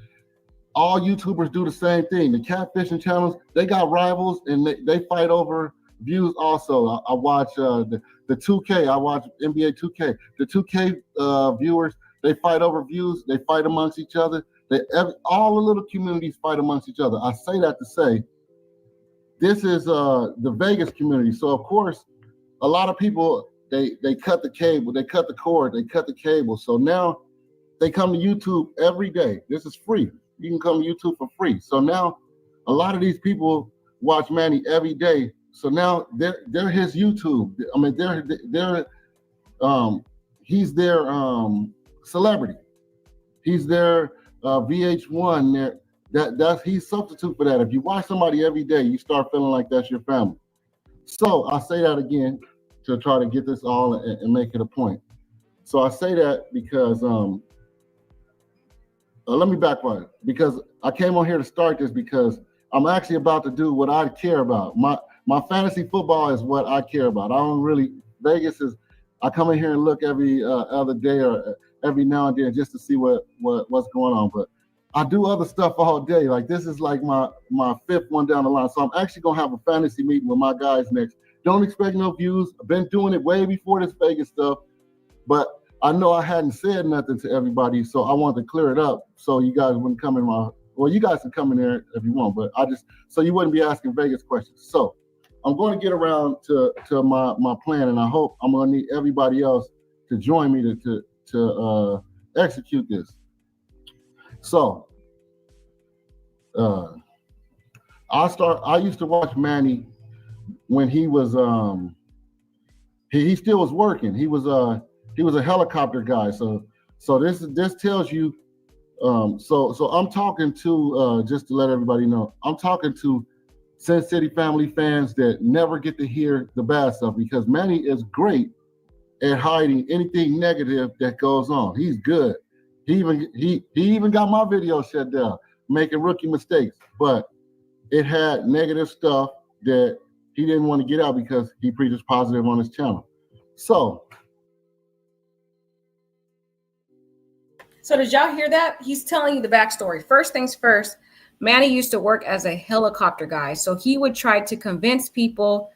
All YouTubers do the same thing. The catfishing channels, they got rivals and they fight over views also. I watch the 2K. I watch NBA 2K. The 2K viewers, they fight over views. They fight amongst each other. All the little communities fight amongst each other. I say that to say, this is the Vegas community. So of course, a lot of people, they cut the cable, they cut the cord, they cut the cable. So now they come to YouTube every day. This is free. You can come to YouTube for free. So now a lot of these people watch Manny every day. So now they're his YouTube. I mean, he's their celebrity. He's their VH1. He's substitute for that. If you watch somebody every day, you start feeling like that's your family. So I say that again to try to get this all and make it a point. So I say that because let me back on it, because I came on here to start this because I'm actually about to do what I care about. My fantasy football is what I care about. I don't really, Vegas is, I come in here and look every other day or every now and then just to see what's going on. But I do other stuff all day. Like, this is like my fifth one down the line. So I'm actually gonna have a fantasy meeting with my guys next. Don't expect no views. I've been doing it way before this Vegas stuff, but I know I hadn't said nothing to everybody, so I wanted to clear it up so you guys wouldn't come in you guys can come in there if you want, but so you wouldn't be asking Vegas questions. So I'm going to get around to my plan, and I hope I'm going to need everybody else to join me to execute this. So I used to watch Manny when he was he still was working. He was a helicopter guy. So this tells you. So I'm talking to just to let everybody know, I'm talking to Sin City family fans that never get to hear the bad stuff, because Manny is great at hiding anything negative that goes on. He's good. He even got my video shut down, making rookie mistakes, but it had negative stuff that he didn't want to get out because he preaches positive on his channel. So did y'all hear that? He's telling you the backstory. First things first, Manny used to work as a helicopter guy. So he would try to convince people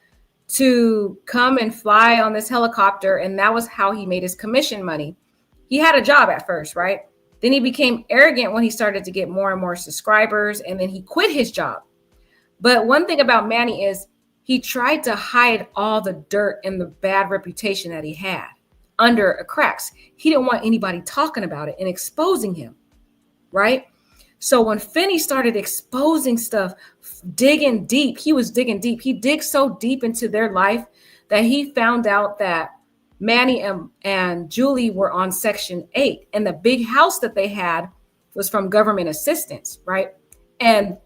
to come and fly on this helicopter, and that was how he made his commission money. He had a job at first, right? Then he became arrogant when he started to get more and more subscribers, and then he quit his job. But one thing about Manny is he tried to hide all the dirt and the bad reputation that he had under a cracks. He didn't want anybody talking about it and exposing him, right? So when Finny started exposing stuff, digging deep, he was digging deep. He digged so deep into their life that he found out that Manny and Julie were on Section 8, and the big house that they had was from government assistance, right? And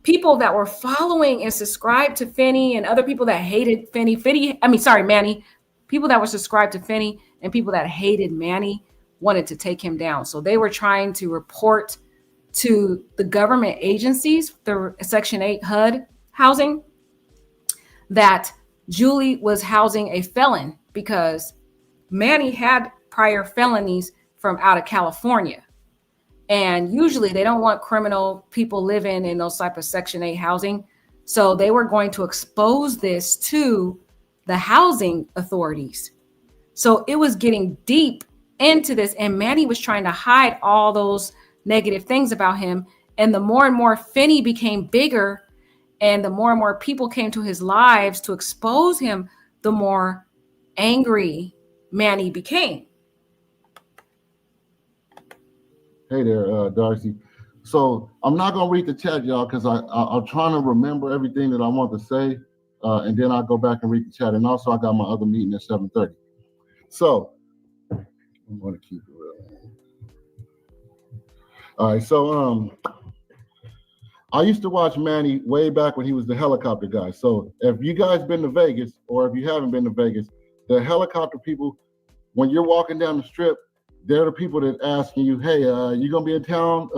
people that were following and subscribed to Finny and other people that hated Manny, people that were subscribed to Finny and people that hated Manny wanted to take him down. So they were trying to report to the government agencies, the Section 8 HUD housing, that Julie was housing a felon because Manny had prior felonies from out of California. And usually they don't want criminal people living in those type of Section 8 housing. So they were going to expose this to the housing authorities. So it was getting deep into this, and Manny was trying to hide all those negative things about him. And the more and more Finny became bigger, and the more and more people came to his lives to expose him, the more angry Manny became. Hey there, Darcy. So I'm not gonna read the chat, y'all, because I'm trying to remember everything that I want to say, and then I'll go back and read the chat. And also, I got my other meeting at 7:30. So I'm gonna keep it real. All right. So I used to watch Manny way back when he was the helicopter guy. So if you guys been to Vegas, or if you haven't been to Vegas, the helicopter people, when you're walking down the strip, they're the people that asking you, hey, you gonna be in town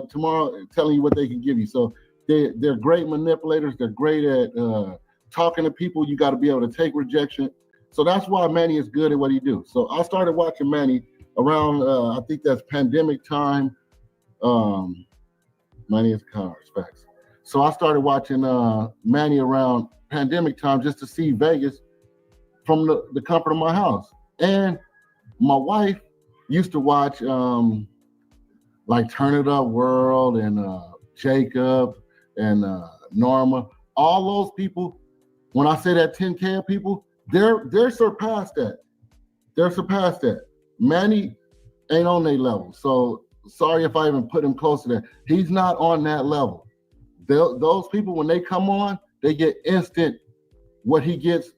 tomorrow, telling you what they can give you. So they're great manipulators. They're great at talking to people. You got to be able to take rejection. So that's why Manny is good at what he do. So I started watching Manny around, I think that's pandemic time. Manny is cars, facts. So I started watching Manny around pandemic time just to see Vegas from the comfort of my house. And my wife used to watch like Turn It Up World and Jacob and Norma. All those people, when I say that 10K of people, they're surpassed that. They're surpassed that. Manny ain't on their level. So sorry if I even put him close to that. He's not on that level. Those people, when they come on, they get instant what he gets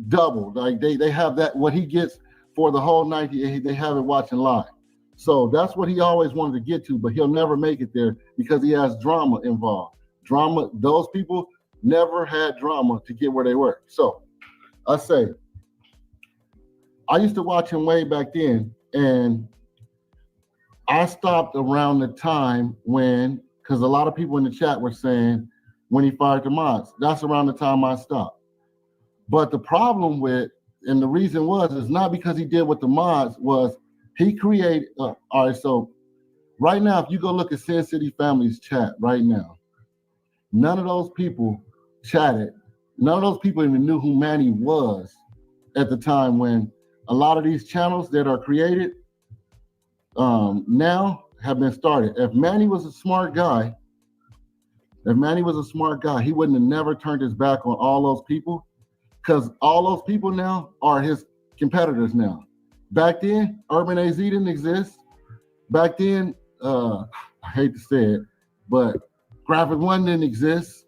doubled. Like they have that, what he gets for the whole night, they have it watching live. So that's what he always wanted to get to, but he'll never make it there because he has drama involved. Drama, those people never had drama to get where they were. So I say, I used to watch him way back then, and I stopped around the time when, because a lot of people in the chat were saying when he fired the mods, that's around the time I stopped. But the problem with, and the reason was, is not because he did with the mods, was he created, all right, so right now, if you go look at Sin City Family's chat right now, none of those people chatted, none of those people even knew who Manny was at the time when a lot of these channels that are created now have been started. If Manny was a smart guy, he wouldn't have never turned his back on all those people, because all those people now are his competitors now. Back then, Urban AZ didn't exist. Back then, I hate to say it, but Graphic One didn't exist.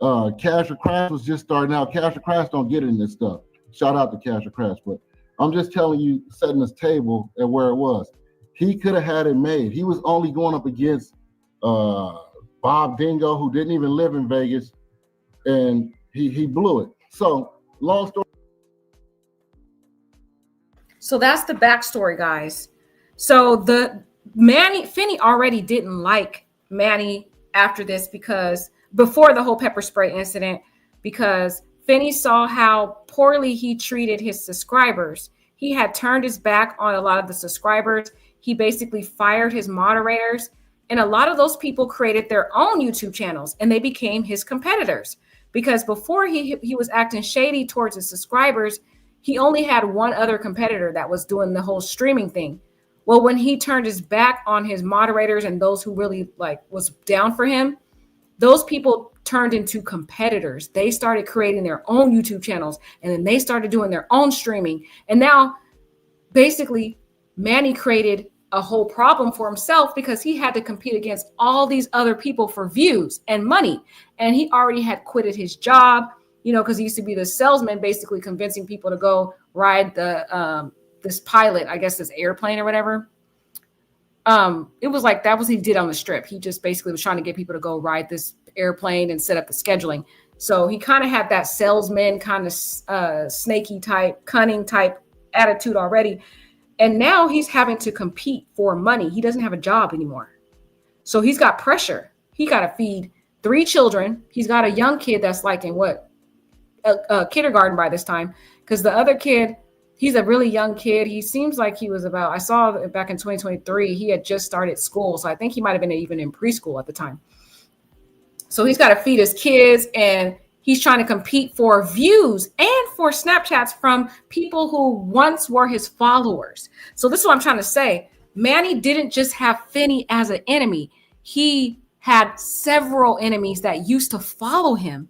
Cash or Crash was just starting out. Cash or Crash don't get in this stuff. Shout out to Cash or Crash, but I'm just telling you, setting this table at where it was. He could have had it made. He was only going up against Bob Dingo, who didn't even live in Vegas, and he blew it. So long story. So that's the backstory, guys. So Finny already didn't like Manny after this, because before the whole pepper spray incident, because Finny saw how poorly he treated his subscribers. He had turned his back on a lot of the subscribers. He basically fired his moderators, and a lot of those people created their own YouTube channels, and they became his competitors. Because before he was acting shady towards his subscribers, he only had one other competitor that was doing the whole streaming thing. Well, when he turned his back on his moderators and those who really was down for him, those people turned into competitors. They started creating their own YouTube channels, and then they started doing their own streaming. And now basically Manny created a whole problem for himself, because he had to compete against all these other people for views and money. And he already had quitted his job, because he used to be the salesman, basically convincing people to go ride this pilot, I guess this airplane or whatever. It was like, that was what he did on the strip. He just basically was trying to get people to go ride this airplane and set up the scheduling. So he kind of had that salesman kind of snaky type, cunning type attitude already. And now he's having to compete for money. He doesn't have a job anymore. So he's got pressure. He got to feed 3 children. He's got a young kid that's like in kindergarten by this time, because the other kid, he's a really young kid. He seems like he was I saw back in 2023, he had just started school. So I think he might've been even in preschool at the time. So he's got to feed his kids, and He's trying to compete for views and for Snapchats from people who once were his followers. So this is what I'm trying to say. Manny didn't just have Finny as an enemy. He had several enemies that used to follow him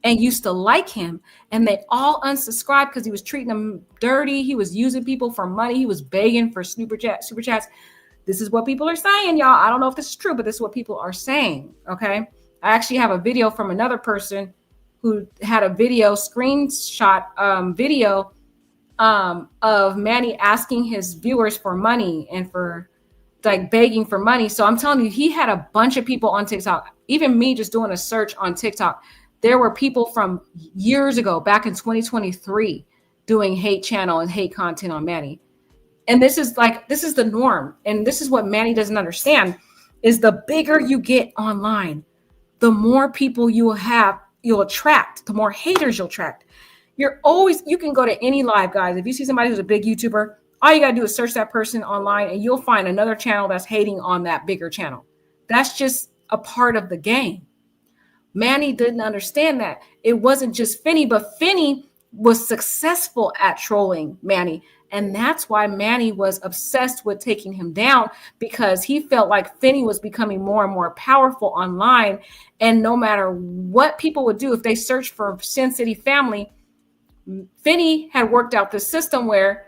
and used to like him, and they all unsubscribed because he was treating them dirty. He was using people for money. He was begging for super chats. This is what people are saying, y'all. I don't know if this is true, but this is what people are saying. Okay. I actually have a video from another person who had a video screenshot video of Manny asking his viewers for money and for like begging for money. So I'm telling you, he had a bunch of people on TikTok. Even me just doing a search on TikTok, there were people from years ago, back in 2023, doing hate channel and hate content on Manny. And this is the norm. And this is what Manny doesn't understand is the bigger you get online, the more people you'll attract, the more haters you'll attract. You can go to any live, guys. If you see somebody who's a big YouTuber, all you got to do is search that person online and you'll find another channel that's hating on that bigger channel. That's just a part of the game. Manny didn't understand that. It wasn't just Finny, but Finny was successful at trolling Manny. And that's why Manny was obsessed with taking him down, because he felt like Finny was becoming more and more powerful online. And no matter what people would do, if they searched for Sin City Family, Finny had worked out the system where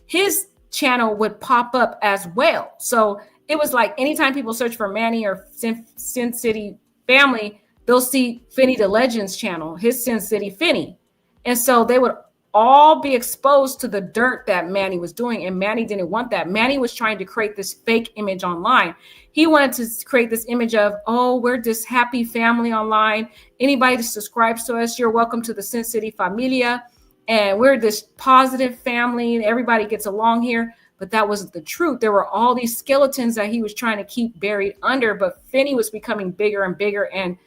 his channel would pop up as well. So it was like anytime people search for Manny or Sin City Family, they'll see Finny the Legends channel, his Sin City Finny. And so they would all be exposed to the dirt that Manny was doing. And Manny didn't want that. Manny was trying to create this fake image online. He wanted to create this image of, oh, we're this happy family online. Anybody that subscribes to us, you're welcome to the Sin City Familia. And we're this positive family and everybody gets along here. But that wasn't the truth. There were all these skeletons that he was trying to keep buried under. But Finny was becoming bigger and bigger. And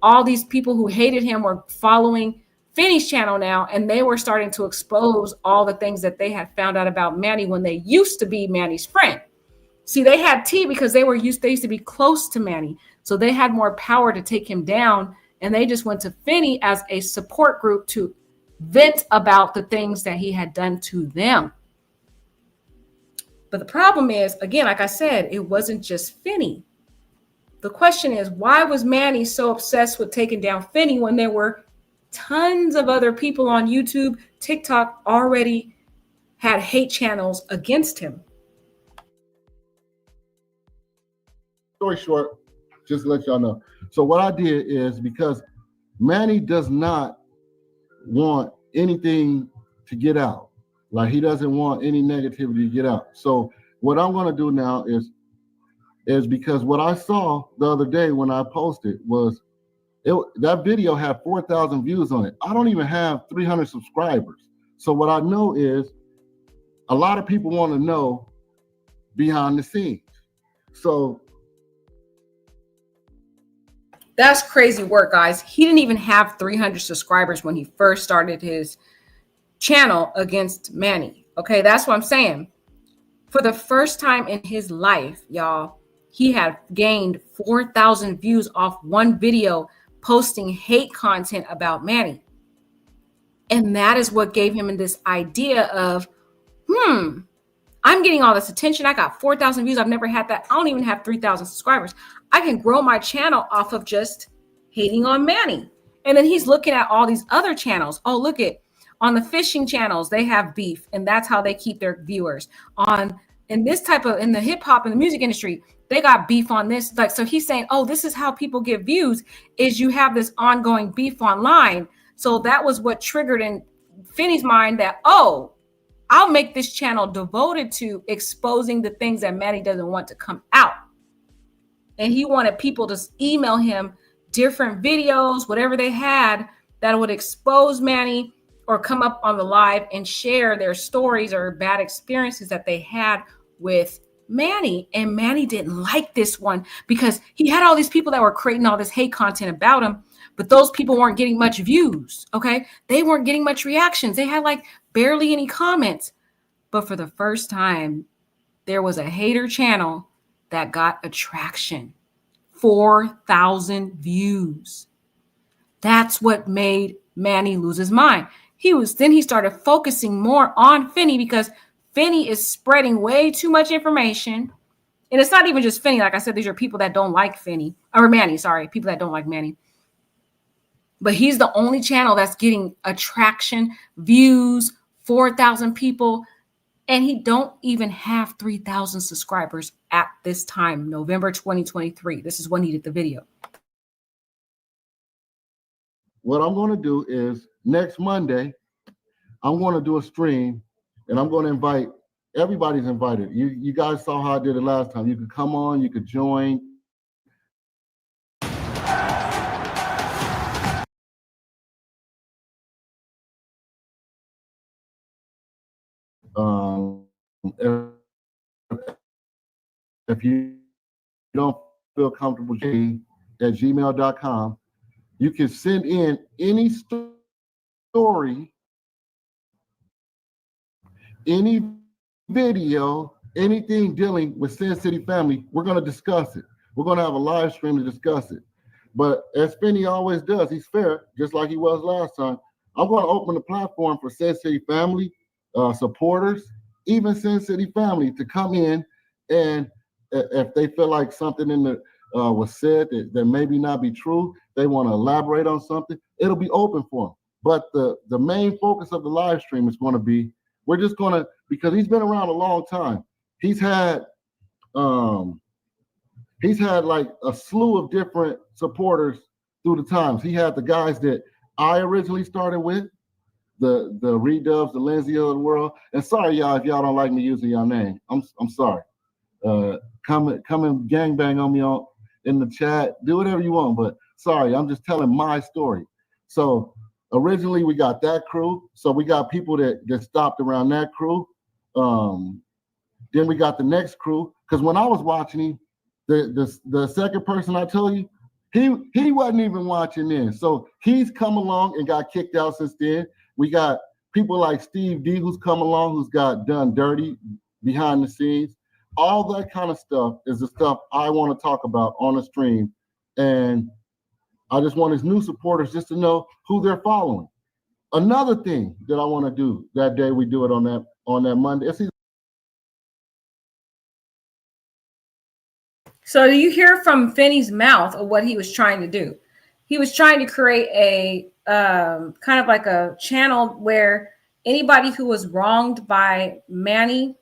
all these people who hated him were following Finny's channel now, and they were starting to expose all the things that they had found out about Manny when they used to be Manny's friend. See, they had tea because they used to be close to Manny. So they had more power to take him down. And they just went to Finny as a support group to vent about the things that he had done to them. But the problem is, again, like I said, it wasn't just Finny. The question is, why was Manny so obsessed with taking down Finny when there were tons of other people on YouTube, TikTok already had hate channels against him? Story short, just to let y'all know. So what I did is, because Manny does not want anything to get out. Like, he doesn't want any negativity to get out. So what I'm going to do now is because what I saw the other day when I posted was that video had 4,000 views on it. I don't even have 300 subscribers. So what I know is a lot of people want to know behind the scenes. So that's crazy work, guys. He didn't even have 300 subscribers when he first started his channel against Manny. Okay, that's what I'm saying. For the first time in his life, y'all, he had gained 4,000 views off one video posting hate content about Manny. And that is what gave him this idea of, I'm getting all this attention. I got 4,000 views. I've never had that. I don't even have 3,000 subscribers. I can grow my channel off of just hating on Manny. And then he's looking at all these other channels. Oh, look at on the fishing channels, they have beef, and that's how they keep their viewers. In the hip hop and the music industry, they got beef on this. Like, so he's saying, oh, this is how people get views, is you have this ongoing beef online. So that was what triggered in Finny's mind that, oh, I'll make this channel devoted to exposing the things that Manny doesn't want to come out. And he wanted people to email him different videos, whatever they had that would expose Manny or come up on the live and share their stories or bad experiences that they had with Manny. And Manny didn't like this one because he had all these people that were creating all this hate content about him, but those people weren't getting much views. Okay. They weren't getting much reactions. They had like barely any comments. But for the first time, there was a hater channel that got attraction. 4,000 views. That's what made Manny lose his mind. He started focusing more on Finny because Finny is spreading way too much information. And it's not even just Finny. Like I said, these are people that don't like Finny or Manny. Sorry, people that don't like Manny. But he's the only channel that's getting attraction, views, 4,000 people. And he don't even have 3,000 subscribers at this time, November 2023. This is when he did the video. What I'm going to do is next Monday, I'm going to do a stream, and I'm going to invite, everybody's invited. You guys saw how I did it last time. You could come on, you could join. If you don't feel comfortable at gmail.com, you can send in any story, any video, anything dealing with Sin City family. We're going to discuss it. We're going to have a live stream to discuss it. But as Finny always does, he's fair, just like he was last time. I'm going to open the platform for Sin City family, supporters, even Sin City family to come in, and if they feel like something in the was said that maybe not be true, they want to elaborate on something, it'll be open for them. But the main focus of the live stream is going to be, we're just going to, because he's been around a long time. He's had like a slew of different supporters through the times. He had the guys that I originally started with, the Redubs, the Lindsay of the world. And sorry, y'all, if y'all don't like me using your name. I'm sorry. Come and gangbang on me in the chat. Do whatever you want, but sorry, I'm just telling my story. So originally we got that crew. So we got people that stopped around that crew. Then we got the next crew. Because when I was watching him, the second person I told you, he wasn't even watching then. So he's come along and got kicked out since then. We got people like Steve D who's come along, who's got done dirty behind the scenes. All that kind of stuff is the stuff I want to talk about on the stream. And I just want his new supporters just to know who they're following. Another thing that I want to do that day, we do it on that Monday. So do you hear from Finny's mouth of what he was trying to do? He was trying to create a kind of like a channel where anybody who was wronged by Manny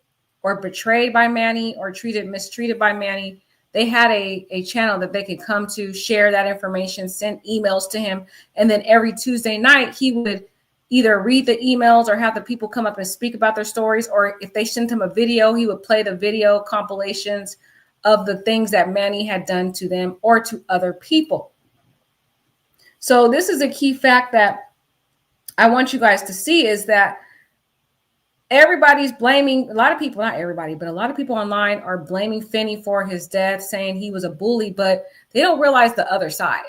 or betrayed by Manny or mistreated by Manny, they had a channel that they could come to, share that information, send emails to him. And then every Tuesday night, he would either read the emails or have the people come up and speak about their stories. Or if they sent him a video, he would play the video compilations of the things that Manny had done to them or to other people. So this is a key fact that I want you guys to see, is that everybody's blaming, a lot of people, not everybody, but a lot of people online are blaming Finny for his death, saying he was a bully, but they don't realize the other side,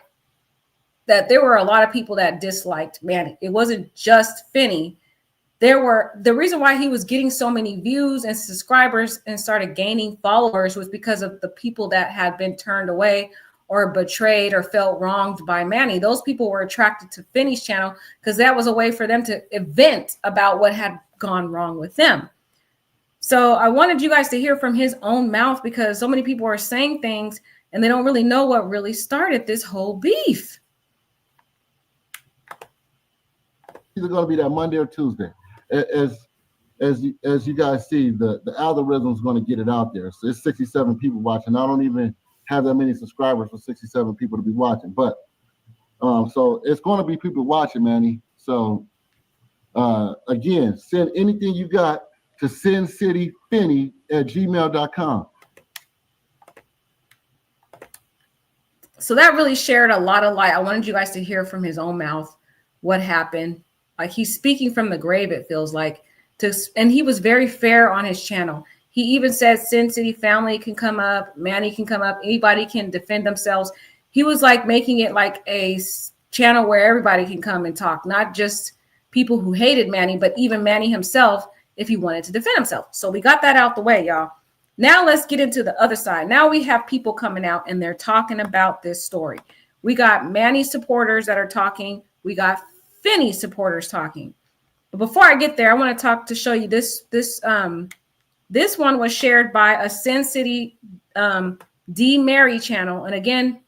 that there were a lot of people that disliked Manny. It wasn't just Finny. The reason why he was getting so many views and subscribers and started gaining followers was because of the people that had been turned away or betrayed or felt wronged by Manny. Those people were attracted to Finny's channel because that was a way for them to vent about what had gone wrong with them. So I wanted you guys to hear from his own mouth, because so many people are saying things and they don't really know what really started this whole beef. Either going to be that Monday or Tuesday. As you guys see, the algorithm is going to get it out there. So it's 67 people watching. I don't even have that many subscribers for 67 people to be watching. But so it's going to be people watching, Manny. So again, send anything you got to sincityfinny@gmail.com. So that really shared a lot of light. I wanted you guys to hear from his own mouth what happened. Like, he's speaking from the grave, it feels like. And he was very fair on his channel. He even said Sin City family can come up, Manny can come up, anybody can defend themselves. He was like making it like a channel where everybody can come and talk, not just people who hated Manny, but even Manny himself if he wanted to defend himself. So we got that out the way, y'all. Now let's get into the other side. Now we have people coming out and they're talking about this story. We got Manny supporters that are talking. We got Finny supporters talking. But before I get there, I want to show you this. This one was shared by a Sin City D Mary channel. And again,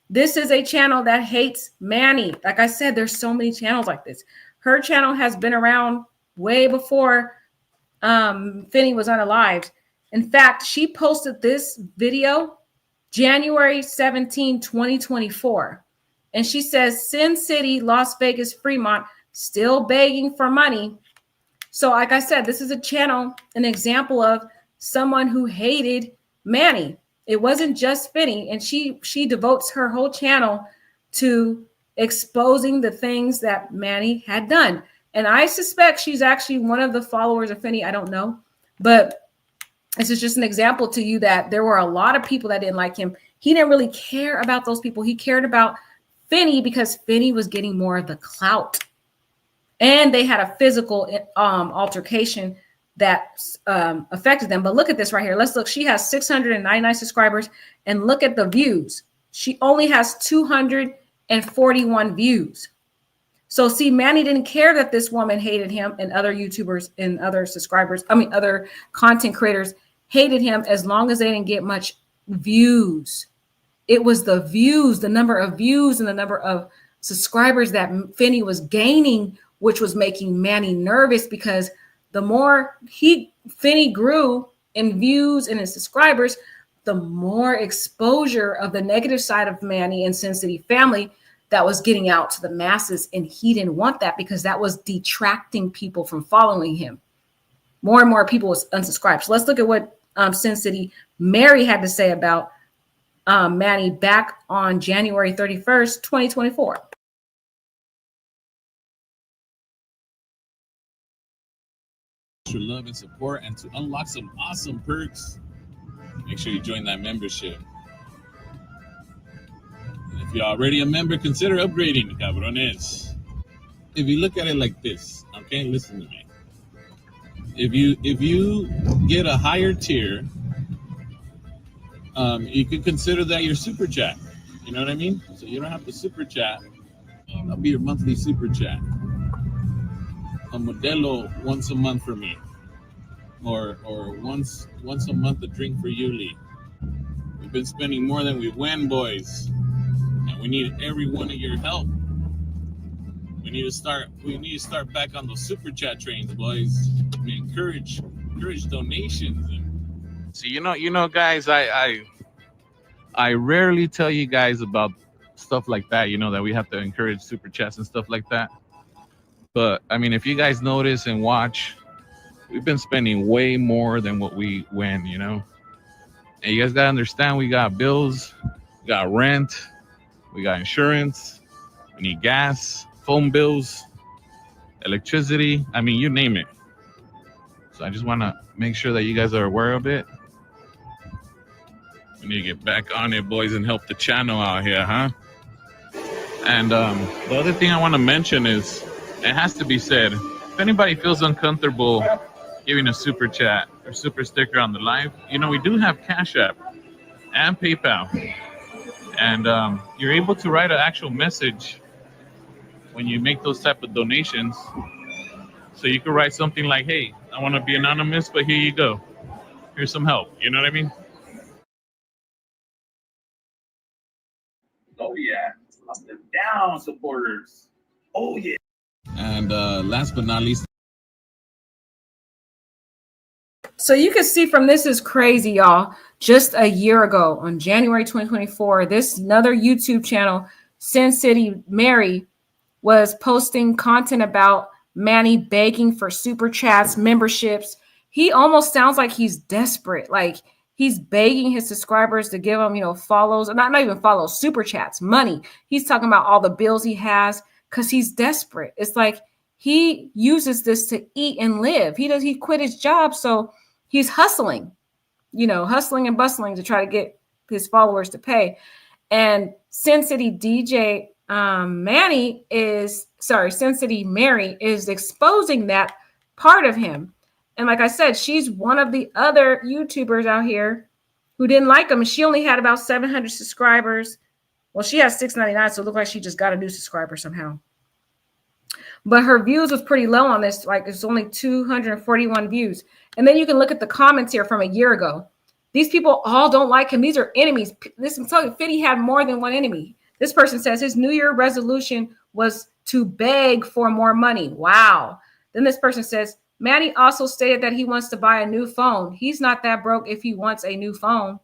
this is a channel that hates Manny. Like I said, there's so many channels like this. Her channel has been around way before Finny was unalived. In fact, she posted this video January 17, 2024. And she says, Sin City, Las Vegas, Fremont, still begging for money. So like I said, this is a channel, an example of someone who hated Manny. It wasn't just Finny. And she devotes her whole channel to exposing the things that Manny had done. And I suspect she's actually one of the followers of Finny. I don't know. But this is just an example to you that there were a lot of people that didn't like him. He didn't really care about those people. He cared about Finny because Finny was getting more of the clout. And they had a physical altercation that affected them. But look at this right here. Let's look. She has 699 subscribers. And look at the views. She only has 241 views. So see, Manny didn't care that this woman hated him and other YouTubers and other subscribers. I mean, other content creators hated him as long as they didn't get much views. It was the views, the number of views and the number of subscribers that Finny was gaining, which was making Manny nervous, because the more Finny grew in views and in subscribers, the more exposure of the negative side of Manny and Sin City family that was getting out to the masses. And he didn't want that because that was detracting people from following him. More and more people was unsubscribed. So let's look at what Sin City Mary had to say about Manny back on January 31st, 2024. Your love and support, and to unlock some awesome perks, make sure you join that membership. And if you're already a member, consider upgrading, cabrones. If you look at it like this, okay, listen to me. If you get a higher tier, you could consider that your super chat. You know what I mean? So you don't have to super chat. That'll be your monthly super chat. A Modelo once a month for me, or once a month a drink for Yuli. We've been spending more than we win, boys, and we need every one of your help. We need to start back on those super chat trains, boys. We encourage donations. And see, you know, guys, I rarely tell you guys about stuff like that. You know, that we have to encourage super chats and stuff like that. But I mean, if you guys notice and watch, we've been spending way more than what we win, you know. And you guys gotta understand, we got bills, we got rent, we got insurance, we need gas, phone bills, electricity. I mean, you name it. So I just want to make sure that you guys are aware of it. We need to get back on it, boys, and help the channel out here, huh? And the other thing I want to mention is, it has to be said, if anybody feels uncomfortable giving a super chat or super sticker on the live, you know, we do have Cash App and PayPal. And you're able to write an actual message when you make those type of donations. So you could write something like, hey, I want to be anonymous, but here you go. Here's some help. You know what I mean? Oh, yeah. Lock them down, supporters. Oh, yeah. And last but not least. So you can see from this is crazy, y'all. Just a year ago on January 2024, this another YouTube channel, Sin City Mary, was posting content about Manny begging for super chats, memberships. He almost sounds like he's desperate. Like he's begging his subscribers to give him, you know, follows, not even follows, super chats, money. He's talking about all the bills he has because he's desperate. It's like he uses this to eat and live. He quit his job, so he's hustling, you know, hustling and bustling to try to get his followers to pay. And Sin City Sin City Mary is exposing that part of him. And like I said, she's one of the other YouTubers out here who didn't like him. She only had about 700 subscribers Well, she has 699, so it looked like she just got a new subscriber somehow. But her views was pretty low on this. Like it's only 241 views. And then you can look at the comments here from a year ago. These people all don't like him. These are enemies. This, I'm telling you, Finny had more than one enemy. This person says his New Year resolution was to beg for more money. Wow. Then this person says, Manny also stated that he wants to buy a new phone. He's not that broke if he wants a new phone.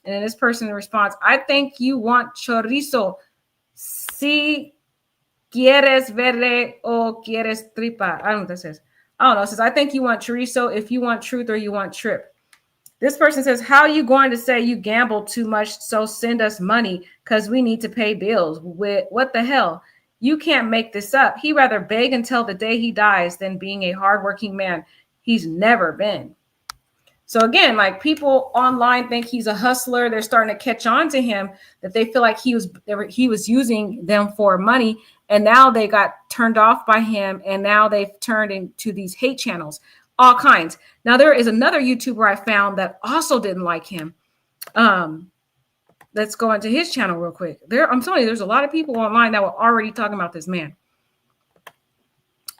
And then this person responds, I think you want chorizo. Si quieres verde o quieres tripa. I don't know what that says. I don't know. It says, I think you want chorizo if you want truth or you want trip. This person says, how are you going to say you gambled too much, so send us money because we need to pay bills? With what the hell? You can't make this up. He'd rather beg until the day he dies than being a hardworking man he's never been. So again, like people online think he's a hustler. They're starting to catch on to him that they feel like he was using them for money. And now they got turned off by him. And now they've turned into these hate channels. All kinds. Now, there is another YouTuber I found that also didn't like him. Let's go into his channel real quick. I'm telling you, there's a lot of people online that were already talking about this man.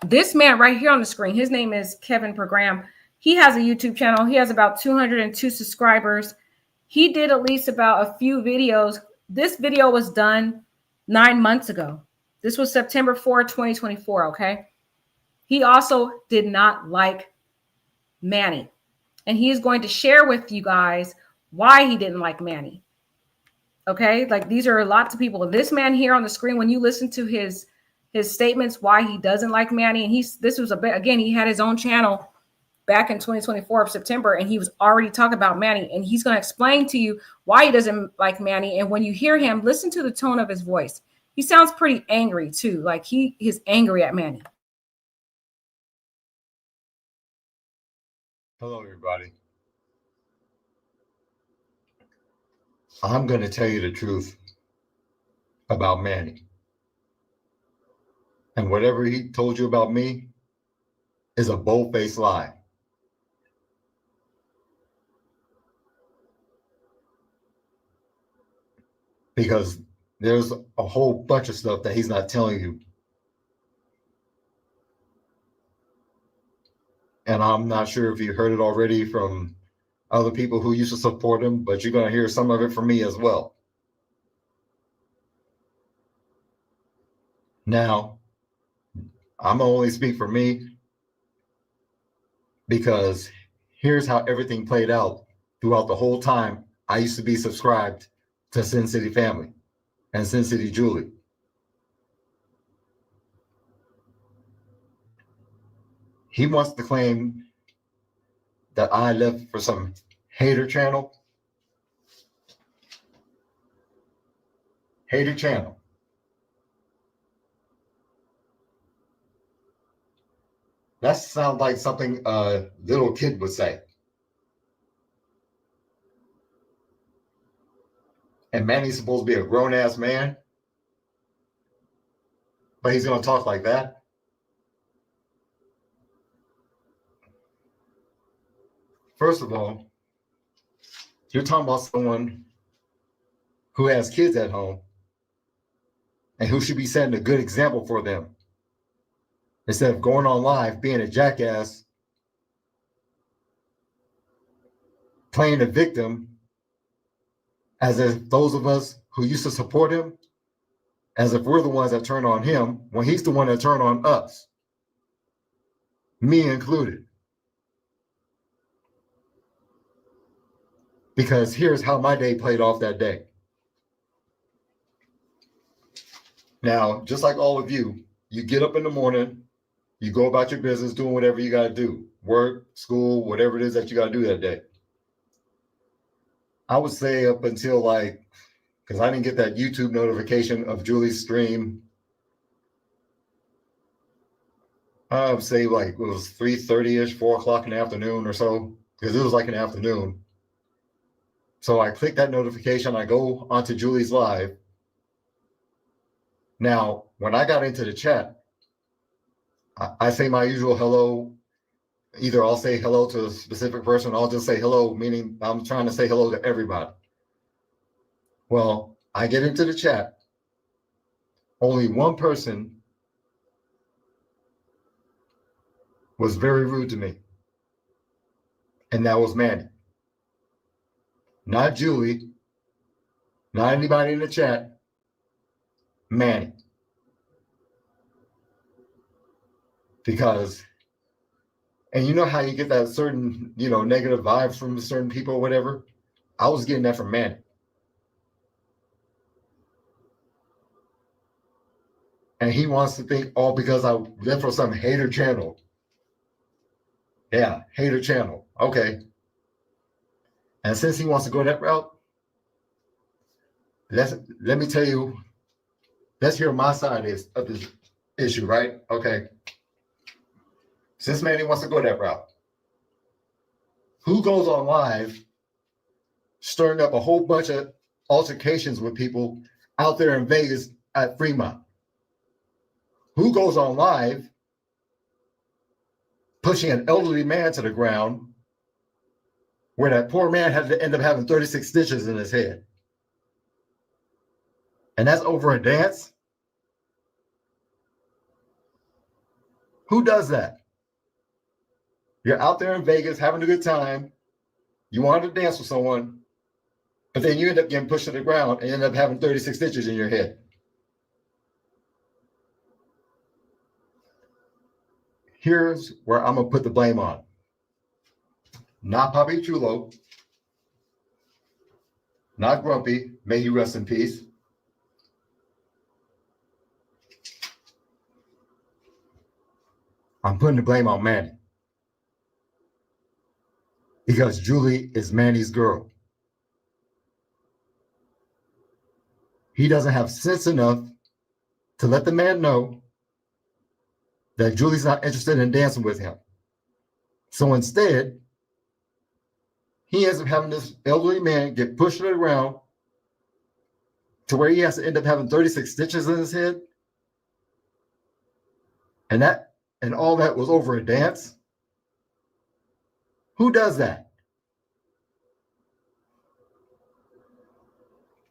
This man right here on the screen, his name is Kevin Program. He has a YouTube channel. He has about 202 subscribers. He did at least about a few videos. This video was done 9 months ago. This was September 4, 2024, okay? He also did not like Manny. And he is going to share with you guys why he didn't like Manny. Okay, like these are lots of people. This man here on the screen, when you listen to his statements, why he doesn't like Manny, and this was again, he had his own channel back in 2024 of September, and he was already talking about Manny, and he's going to explain to you why he doesn't like Manny. And when you hear him, listen to the tone of his voice. He sounds pretty angry too, like he is angry at Manny. Hello, everybody. I'm going to tell you the truth about Manny. And whatever he told you about me is a bold-faced lie. Because there's a whole bunch of stuff that he's not telling you. And I'm not sure if you heard it already from other people who used to support him, but you're going to hear some of it from me as well. Now, I'm going to only speak for me because here's how everything played out throughout the whole time I used to be subscribed to Sin City Family and Sin City Julie. He wants to claim that I left for some hater channel. Hater channel. That sounds like something a little kid would say. And Manny's supposed to be a grown-ass man, but he's going to talk like that. First of all, you're talking about someone who has kids at home and who should be setting a good example for them. Instead of going on live, being a jackass, playing a victim, as if those of us who used to support him, as if we're the ones that turn on him, when he's the one that turned on us, me included. Because here's how my day played off that day. Now, just like all of you, you get up in the morning, you go about your business doing whatever you got to do, work, school, whatever it is that you got to do that day. I would say up until because I didn't get that YouTube notification of Julie's stream. I would say it was 3:30-ish, 4 o'clock in the afternoon or so, because it was like an afternoon. So I click that notification, I go onto Julie's live. Now, when I got into the chat, I say my usual hello. Either I'll say hello to a specific person, or I'll just say hello, meaning I'm trying to say hello to everybody. Well, I get into the chat. Only one person was very rude to me, and that was Manny. Not Julie, not anybody in the chat, Manny. Because, and you know how you get that certain, negative vibes from certain people or whatever? I was getting that from Manny. And he wants to think, oh, because I live for some hater channel. Yeah, hater channel. Okay. And since he wants to go that route, let me tell you, let's hear my side of this issue, right? Okay. Since Manny wants to go that route, who goes on live stirring up a whole bunch of altercations with people out there in Vegas at Fremont? Who goes on live pushing an elderly man to the ground where that poor man had to end up having 36 stitches in his head? And that's over a dance? Who does that? You're out there in Vegas having a good time. You wanted to dance with someone, but then you end up getting pushed to the ground and end up having 36 stitches in your head. Here's where I'm going to put the blame on. Not Papi Chulo, not Grumpy, may he rest in peace. I'm putting the blame on Manny. Because Julie is Manny's girl. He doesn't have sense enough to let the man know that Julie's not interested in dancing with him. So instead, he ends up having this elderly man get pushed to the ground to where he has to end up having 36 stitches in his head. And all that was over a dance? Who does that?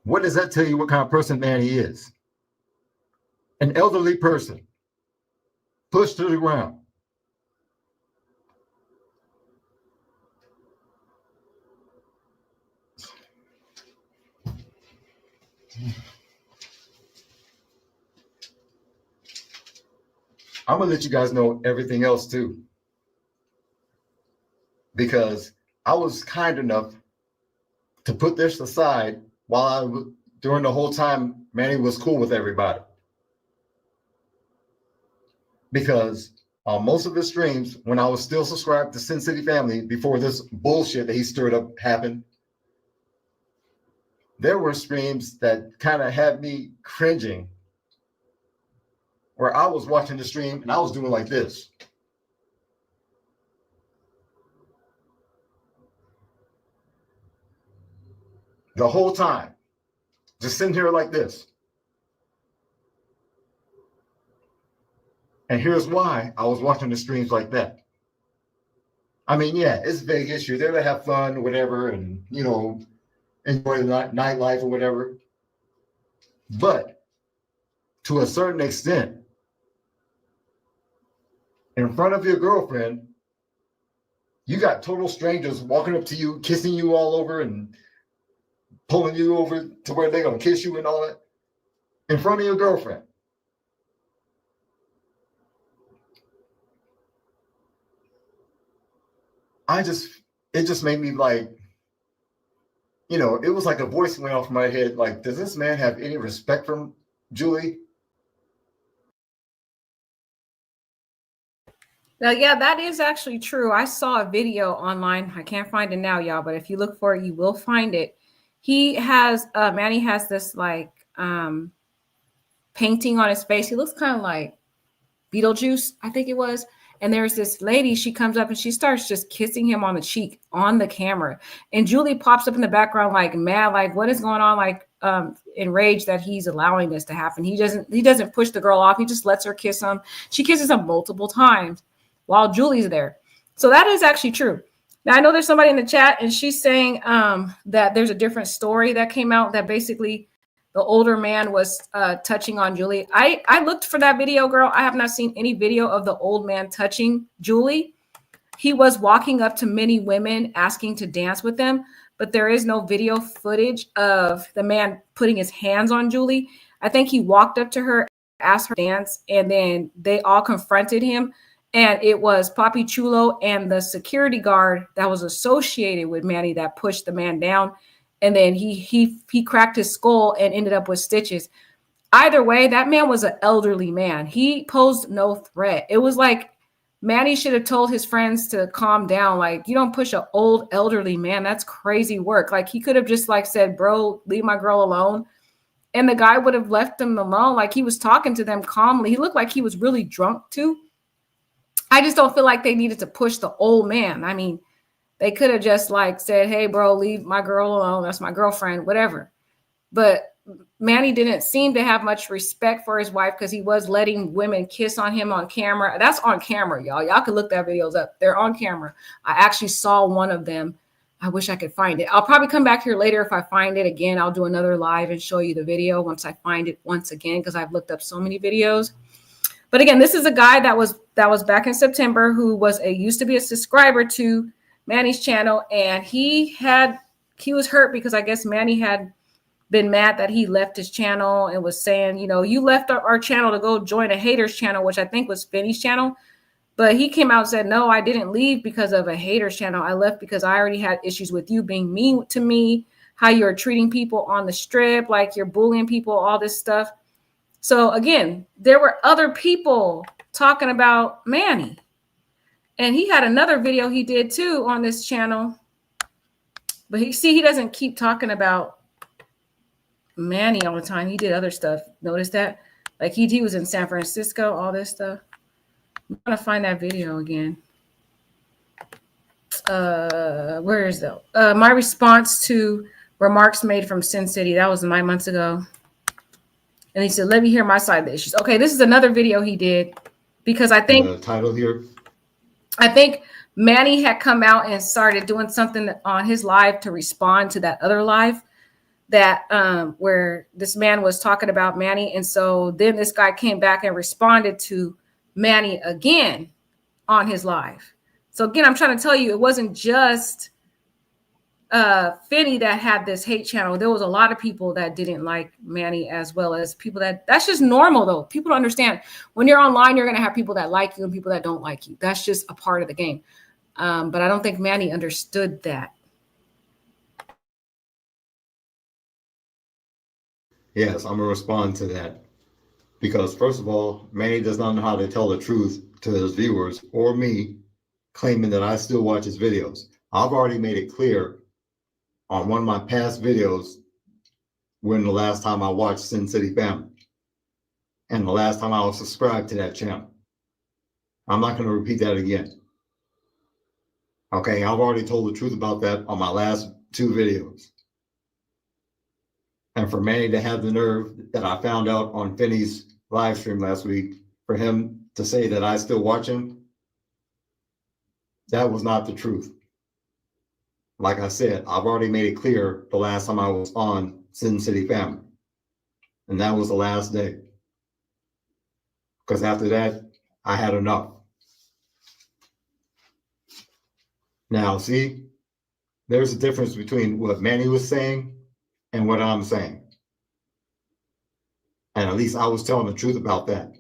What does that tell you what kind of person Manny is? An elderly person pushed to the ground. I'm going to let you guys know everything else too. Because I was kind enough to put this aside during the whole time Manny was cool with everybody. Because on most of his streams, when I was still subscribed to Sin City Family before this bullshit that he stirred up happened, there were streams that kind of had me cringing, where I was watching the stream and I was doing like this. The whole time, just sitting here like this. And here's why I was watching the streams like that. I mean, yeah, it's Vegas. You're there to have fun, whatever, and, enjoy the nightlife or whatever. But to a certain extent, in front of your girlfriend, you got total strangers walking up to you, kissing you all over and pulling you over to where they're going to kiss you and all that in front of your girlfriend. It just made me like, it was like a voice went off in my head. Like, does this man have any respect for Julie? Now, yeah, that is actually true. I saw a video online. I can't find it now, y'all, but if you look for it, you will find it. Manny has this like painting on his face. He looks kind of like Beetlejuice, I think it was. And there's this lady, she comes up and she starts just kissing him on the cheek on the camera. And Julie pops up in the background like mad, like what is going on? Like enraged that he's allowing this to happen. He doesn't push the girl off. He just lets her kiss him. She kisses him multiple times while Julie's there. So that is actually true. Now I know there's somebody in the chat and she's saying that there's a different story that came out that basically the older man was touching on Julie. I looked for that video, girl. I have not seen any video of the old man touching Julie. He was walking up to many women asking to dance with them, but there is no video footage of the man putting his hands on Julie. I think he walked up to her, asked her to dance, and then they all confronted him. And it was Papi Chulo and the security guard that was associated with Manny that pushed the man down. And then he cracked his skull and ended up with stitches. Either way, that man was an elderly man. He posed no threat. It was like Manny should have told his friends to calm down. Like, you don't push an old elderly man. That's crazy work. Like, he could have just like said, bro, leave my girl alone. And the guy would have left them alone. Like, he was talking to them calmly. He looked like he was really drunk too. I just don't feel like they needed to push the old man. I mean, they could have just like said, hey, bro, leave my girl alone. That's my girlfriend, whatever. But Manny didn't seem to have much respect for his wife because he was letting women kiss on him on camera. That's on camera, y'all. Y'all can look that videos up. They're on camera. I actually saw one of them. I wish I could find it. I'll probably come back here later if I find it again. I'll do another live and show you the video once I find it once again because I've looked up so many videos. But again, this is a guy that was back in September who used to be a subscriber to Manny's channel, and he was hurt because I guess Manny had been mad that he left his channel and was saying, you know, you left our channel to go join a hater's channel, which I think was Finny's channel. But he came out and said, no, I didn't leave because of a hater's channel. I left because I already had issues with you being mean to me, how you're treating people on the strip, like you're bullying people, all this stuff. So again, there were other people talking about Manny. And he had another video he did too on this channel. But he doesn't keep talking about Manny all the time. He did other stuff. Notice that? Like he was in San Francisco, all this stuff. I'm gonna find that video again. Where is that? My response to remarks made from Sin City. That was 9 months ago. And he said, let me hear my side of the issues. Okay, this is another video he did because I think the title here. I think Manny had come out and started doing something on his live to respond to that other live that where this man was talking about Manny. And so then this guy came back and responded to Manny again on his live. So again, I'm trying to tell you, it wasn't just Finny that had this hate channel. There was a lot of people that didn't like Manny, as well as people that's just normal though. People don't understand when you're online, you're going to have people that like you and people that don't like you. That's just a part of the game. But I don't think Manny understood that. Yes, I'm gonna respond to that because first of all, Manny does not know how to tell the truth to his viewers or me, claiming that I still watch his videos. I've already made it clear on one of my past videos when the last time I watched Sin City Family and the last time I was subscribed to that channel. I'm not going to repeat that again. Okay, I've already told the truth about that on my last 2 videos. And for Manny to have the nerve that I found out on Finny's live stream last week, for him to say that I still watch him, that was not the truth. Like I said, I've already made it clear the last time I was on Sin City Family. And that was the last day. Because after that, I had enough. Now, see, there's a difference between what Manny was saying and what I'm saying. And at least I was telling the truth about that.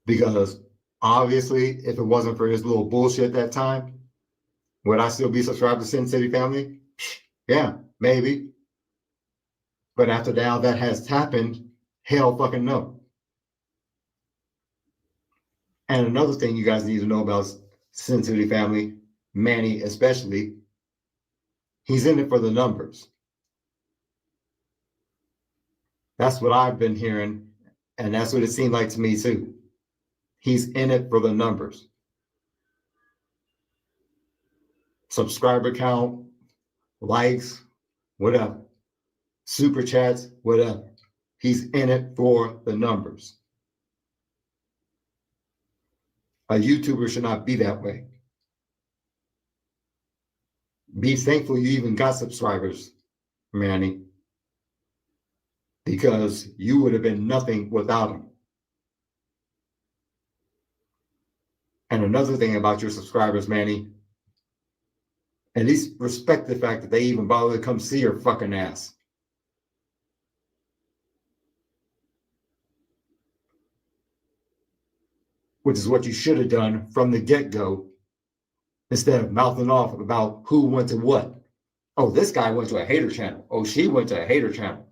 Because obviously, if it wasn't for his little bullshit that time, would I still be subscribed to Sin City Family? Yeah, maybe. But after now that has happened, hell fucking no. And another thing you guys need to know about Sin City Family, Manny especially, he's in it for the numbers. That's what I've been hearing, and that's what it seemed like to me too. He's in it for the numbers. Subscriber count, likes, whatever. Super chats, whatever. He's in it for the numbers. A YouTuber should not be that way. Be thankful you even got subscribers, Manny. because you would have been nothing without him. And another thing about your subscribers, Manny, at least respect the fact that they even bother to come see your fucking ass. Which is what you should have done from the get-go, instead of mouthing off about who went to what. Oh, this guy went to a hater channel. Oh, she went to a hater channel.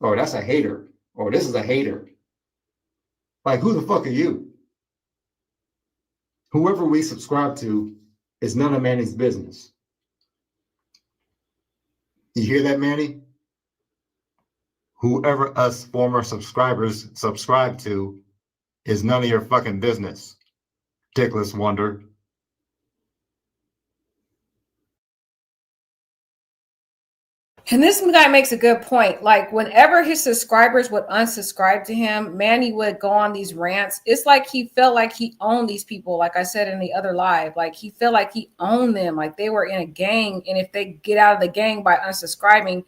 Oh, that's a hater. Or this is a hater. Like, who the fuck are you? Whoever we subscribe to is none of Manny's business. You hear that, Manny? Whoever us former subscribers subscribe to is none of your fucking business. Dickless wonder. And this guy makes a good point. Like, whenever his subscribers would unsubscribe to him, Manny would go on these rants. It's like he felt like he owned these people. Like I said in the other live, like he felt like he owned them, like they were in a gang. And if they get out of the gang by unsubscribing,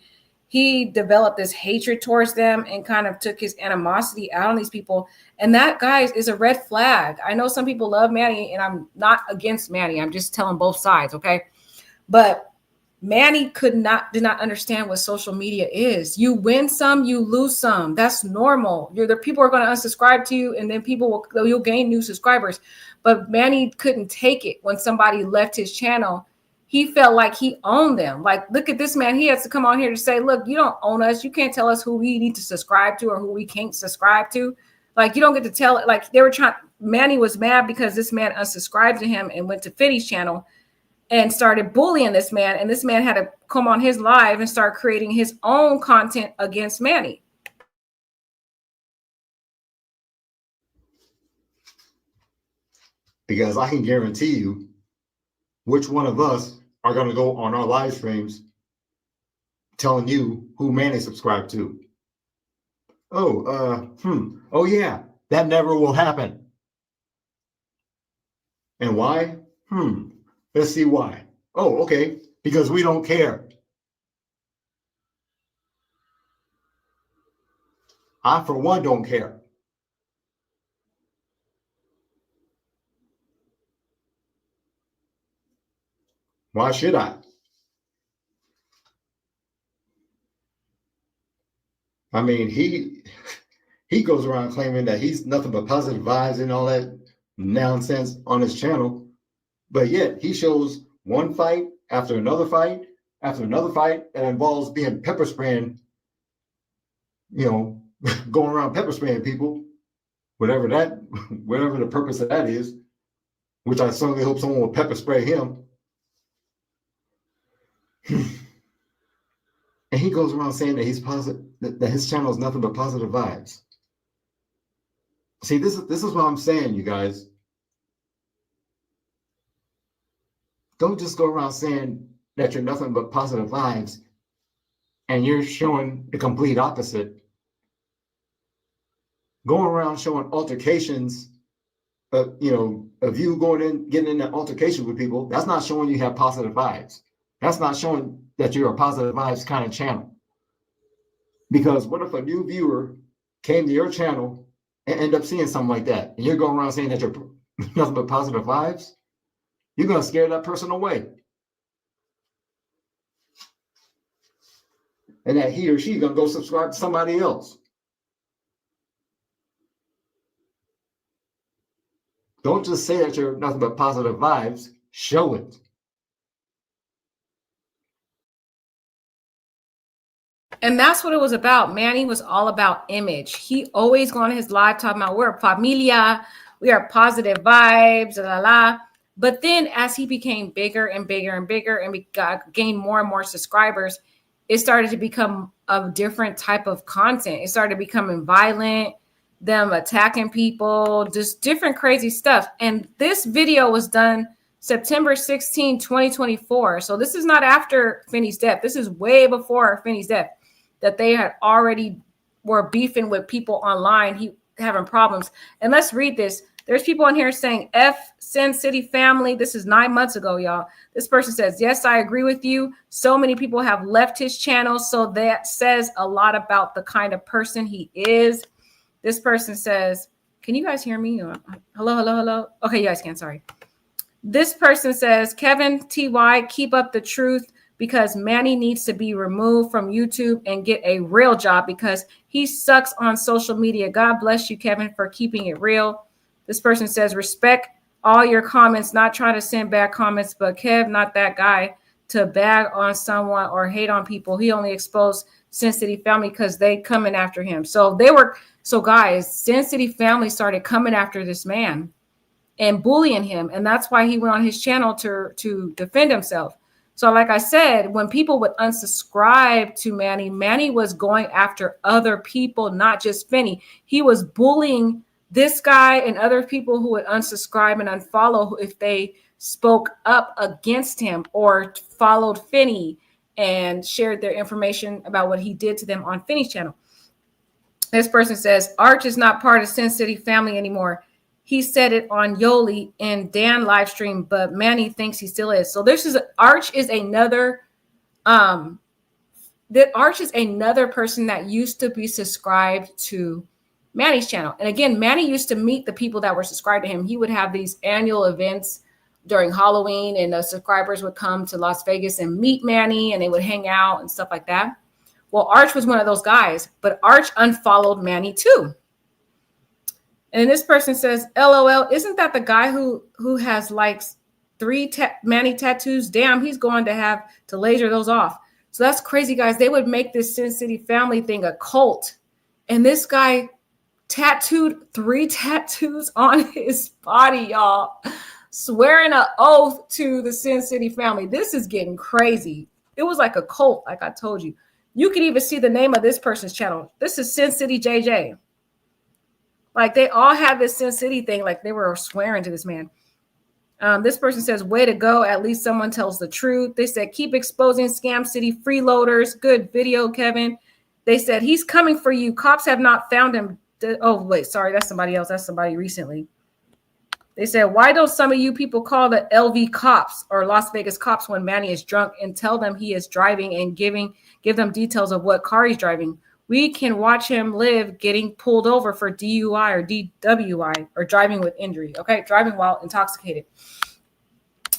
he developed this hatred towards them and kind of took his animosity out on these people. And that, guys, is a red flag. I know some people love Manny, and I'm not against Manny. I'm just telling both sides, okay? But Manny did not understand what social media is. You win some, you lose some. That's normal. The people are going to unsubscribe to you, and then you'll gain new subscribers. But Manny couldn't take it when somebody left his channel. He felt like he owned them. Like, look at this man. He has to come on here to say, look, you don't own us. You can't tell us who we need to subscribe to or who we can't subscribe to. Like, you don't get to tell it. Like, Manny was mad because this man unsubscribed to him and went to Finny's channel and started bullying this man. And this man had to come on his live and start creating his own content against Manny. Because I can guarantee you which one of us are going to go on our live streams telling you who Manny subscribed to. Oh yeah, that never will happen. And why? Let's see why. Oh, okay, because we don't care. I, for one, don't care. Why should I? I mean, he goes around claiming that he's nothing but positive vibes and all that nonsense on his channel, but yet he shows one fight after another fight after another fight that involves being pepper spraying, going around pepper spraying people, whatever the purpose of that is, which I certainly hope someone will pepper spray him. And he goes around saying that he's positive, that his channel is nothing but positive vibes. See, this is what I'm saying, you guys. Don't just go around saying that you're nothing but positive vibes and you're showing the complete opposite. Going around showing altercations, of you going in, getting in an altercation with people, that's not showing you have positive vibes. That's not showing that you're a positive vibes kind of channel. Because what if a new viewer came to your channel and end up seeing something like that, and you're going around saying that you're nothing but positive vibes? You're going to scare that person away. And that he or she going to go subscribe to somebody else. Don't just say that you're nothing but positive vibes. Show it. And that's what it was about. Manny was all about image. He always go on his live talking about we're a familia, we are positive vibes, la la. But then as he became bigger and bigger and bigger and we gained more and more subscribers, it started to become a different type of content. It started becoming violent, them attacking people, just different crazy stuff. And this video was done September 16, 2024. So this is not after Finny's death. This is way before Finny's death, that they had already were beefing with people online, he having problems. And let's read this. There's people on here saying F Sin City family. This is 9 months ago, y'all. This person says, yes, I agree with you. So many people have left his channel. So that says a lot about the kind of person he is. This person says, can you guys hear me? Hello, hello, hello. Okay, you guys can. Sorry. This person says, Kevin TY, keep up the truth because Manny needs to be removed from YouTube and get a real job because he sucks on social media. God bless you, Kevin, for keeping it real. This person says, respect all your comments, not try to send bad comments, but Kev, not that guy to bag on someone or hate on people. He only exposed Sin City family because they coming after him. So guys, Sin City family started coming after this man and bullying him. And that's why he went on his channel to defend himself. So like I said, when people would unsubscribe to Manny, Manny was going after other people, not just Finny. He was bullying this guy and other people who would unsubscribe and unfollow if they spoke up against him or followed Finny and shared their information about what he did to them on Finny's channel. This person says, Arch is not part of Sin City family anymore. He said it on Yoli and Dan live stream, but Manny thinks he still is. So this is Arch is another person that used to be subscribed to Manny's channel. And again, Manny used to meet the people that were subscribed to him. He would have these annual events during Halloween, and the subscribers would come to Las Vegas and meet Manny, and they would hang out and stuff like that. Well, Arch was one of those guys, but Arch unfollowed Manny too. And this person says, LOL, isn't that the guy who has like 3 Manny tattoos? Damn, he's going to have to laser those off. So that's crazy, guys. They would make this Sin City family thing a cult. And this guy tattooed 3 tattoos on his body, y'all, swearing an oath to the Sin City family. This is getting crazy. It was like a cult, like I told you. You can even see the name of this person's channel. This is Sin City JJ. Like they all have this Sin City thing, like they were swearing to this man. This person says, way to go. At least someone tells the truth. They said, keep exposing Scam City freeloaders. Good video, Kevin. They said, he's coming for you. Cops have not found him. Oh, wait, sorry. That's somebody else. That's somebody recently. They said, why don't some of you people call the LV cops or Las Vegas cops when Manny is drunk and tell them he is driving and give them details of what car he's driving? We can watch him live getting pulled over for DUI or DWI or driving with injury. Okay, driving while intoxicated.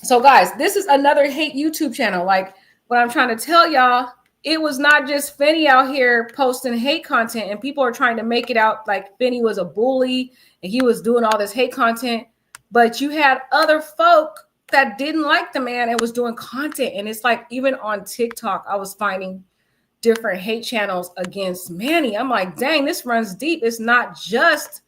So guys, this is another hate YouTube channel. Like what I'm trying to tell y'all, it was not just Finny out here posting hate content and people are trying to make it out like Finny was a bully and he was doing all this hate content. But you had other folk that didn't like the man and was doing content. And it's like, even on TikTok, I was finding different hate channels against Manny. I'm like, dang, this runs deep. It's not just.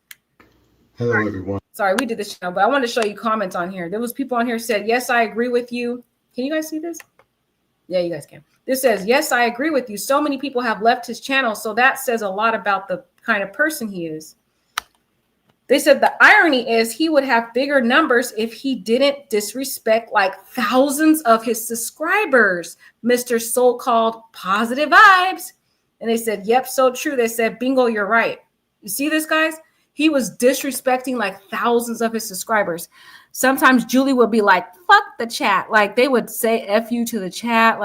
Hello, everyone. Sorry, we did this channel, but I wanted to show you comments on here. There was people on here said, yes, I agree with you. Can you guys see this? Yeah, you guys can. This says, yes, I agree with you. So many people have left his channel. So that says a lot about the kind of person he is. They said the irony is he would have bigger numbers if he didn't disrespect like thousands of his subscribers, Mr. So-called positive vibes. And they said, yep, so true. They said, bingo, you're right. You see this, guys? He was disrespecting like thousands of his subscribers. Sometimes Julie would be like, fuck the chat. Like they would say F you to the chat.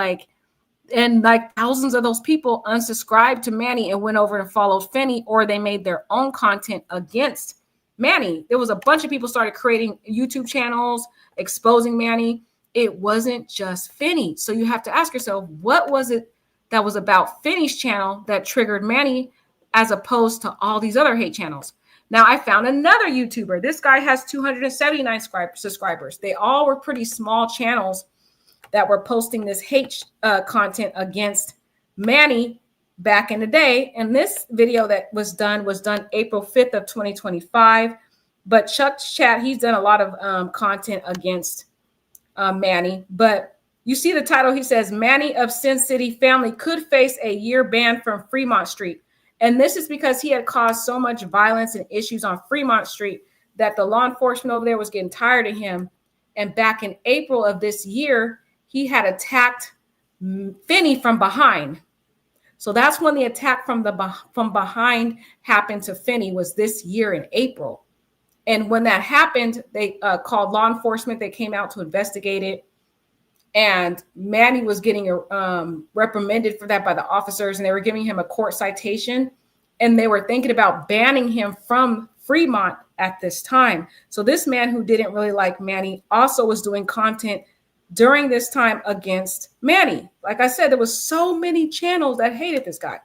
And like thousands of those people unsubscribed to Manny and went over and followed Finny, or they made their own content against Manny. There was a bunch of people started creating YouTube channels, exposing Manny. It wasn't just Finny. So you have to ask yourself, what was it that was about Finny's channel that triggered Manny as opposed to all these other hate channels? Now I found another YouTuber. This guy has 279 subscribers. They all were pretty small channels that were posting this hate content against Manny back in the day. And this video that was done April 5th of 2025. But Chuck's chat, he's done a lot of content against Manny. But you see the title, he says, Manny of Sin City family could face a year ban from Fremont Street. And this is because he had caused so much violence and issues on Fremont Street that the law enforcement over there was getting tired of him. And back in April of this year, he had attacked Finny from behind. So that's when the attack from behind happened to Finny, was this year in April. And when that happened, they called law enforcement. They came out to investigate it. And Manny was getting reprimanded for that by the officers, and they were giving him a court citation. And they were thinking about banning him from Fremont at this time. So this man who didn't really like Manny also was doing content during this time against Manny. Like I said, there was so many channels that hated this guy.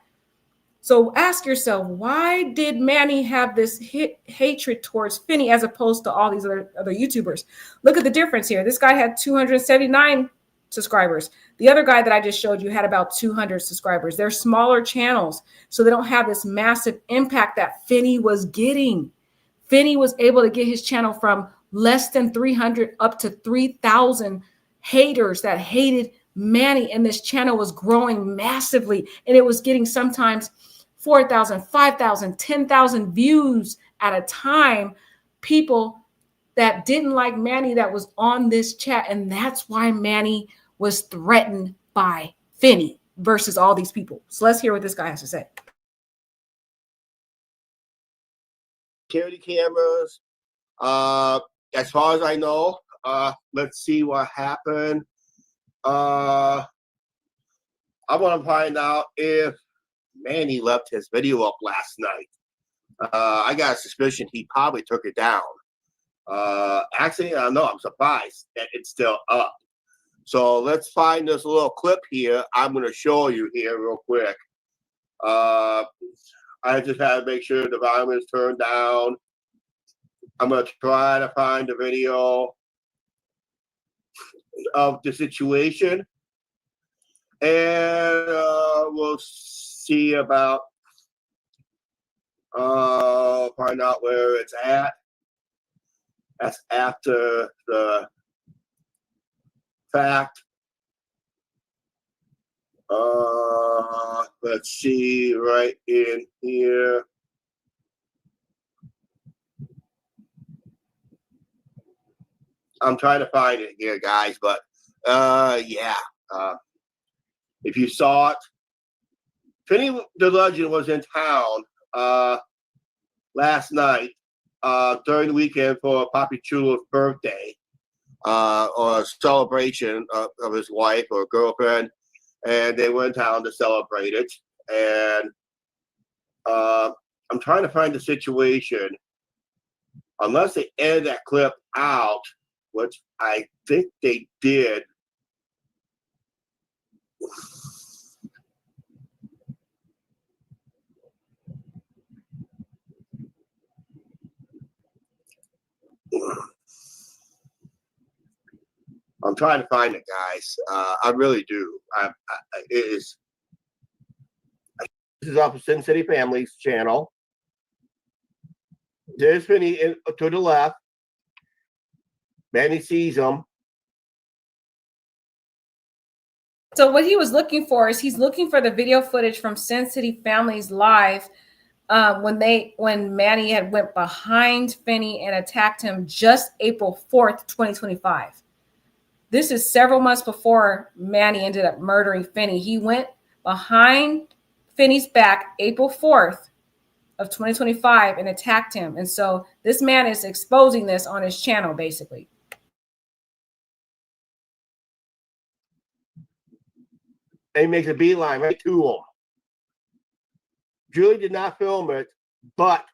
So ask yourself, why did Manny have this hatred towards Finny as opposed to all these other YouTubers? Look at the difference here. This guy had 279 subscribers. The other guy that I just showed you had about 200 subscribers. They're smaller channels, so they don't have this massive impact that Finny was getting. Finny was able to get his channel from less than 300 up to 3,000 haters that hated Manny, and this channel was growing massively, and it was getting sometimes 4,000, 5,000, 10,000 views at a time. People that didn't like Manny that was on this chat, and that's why Manny was threatened by Finny versus all these people. So let's hear what this guy has to say. Security cameras. As far as I know, let's see what happened. I want to find out if Manny left his video up last night. I got a suspicion he probably took it down. Actually, I don't know. I'm surprised that it's still up. So let's find this little clip here. I'm going to show you here real quick. I just had to make sure the volume is turned down. I'm going to try to find the video of the situation. And we'll see about, find out where it's at. That's after the fact. Let's see right in here. I'm trying to find it here, guys, but yeah. If you saw it, Finny the Legend was in town last night during the weekend for Papi Chulo's birthday or a celebration of his wife or girlfriend, and they went in town to celebrate it. And I'm trying to find the situation. Unless they edited that clip out, which I think they did. I'm trying to find it, guys. I really do. This is off of Sin City Family's channel. There's Finny to the left. Manny sees him. So what he was looking for is he's looking for the video footage from Sin City Family's live when Manny had went behind Finny and attacked him just April 4th, 2025. This is several months before Manny ended up murdering Finny. He went behind Finny's back April 4th of 2025 and attacked him. And so this man is exposing this on his channel, basically. And he makes a beeline right to him. Julie did not film it, but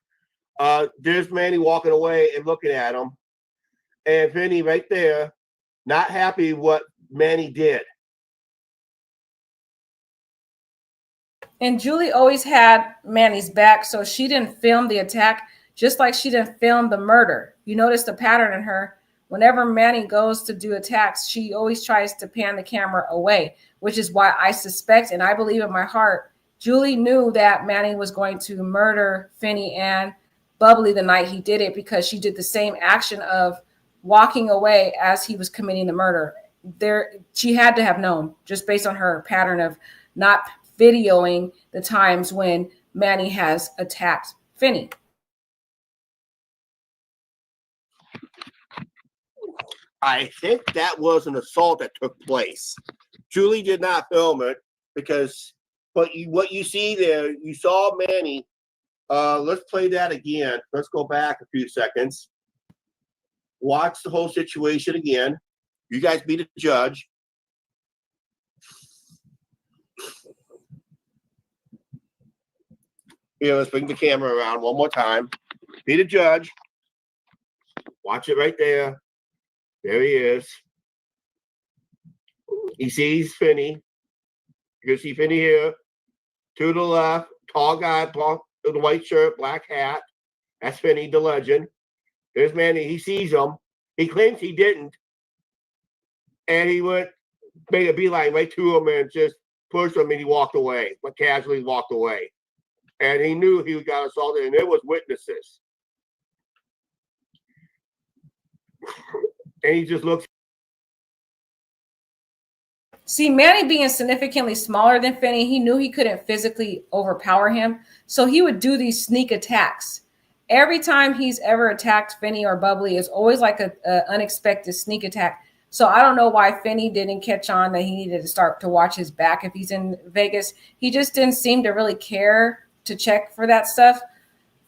there's Manny walking away and looking at him. And Finny right there, not happy what Manny did. And Julie always had Manny's back, so she didn't film the attack, just like she didn't film the murder. You notice the pattern in her. Whenever Manny goes to do attacks, she always tries to pan the camera away, which is why I suspect, and I believe in my heart, Julie knew that Manny was going to murder Finny and Bubbly the night he did it, because she did the same action of walking away as he was committing the murder. She had to have known, just based on her pattern of not videoing the times when Manny has attacked Finny. I think that was an assault that took place. Julie did not film it because what you see there, you saw Manny. Let's play that again. Let's go back a few seconds. watch the whole situation again. You guys be the judge. Here, let's bring the camera around one more time. Be the judge. Watch it right there. There he is. He sees Finny. You can see Finny here. To the left, tall guy, with a white shirt, black hat. That's Finny, the legend. There's Manny. He sees him. He claims he didn't. And he made a beeline right to him and just pushed him, and he walked away. But casually walked away. And he knew he got assaulted, and there was witnesses. And he just looks. See, Manny being significantly smaller than Finny, he knew he couldn't physically overpower him. So he would do these sneak attacks. Every time he's ever attacked Finny or Bubbly, it's always like a unexpected sneak attack. So I don't know why Finny didn't catch on that he needed to start to watch his back if he's in Vegas. He just didn't seem to really care to check for that stuff.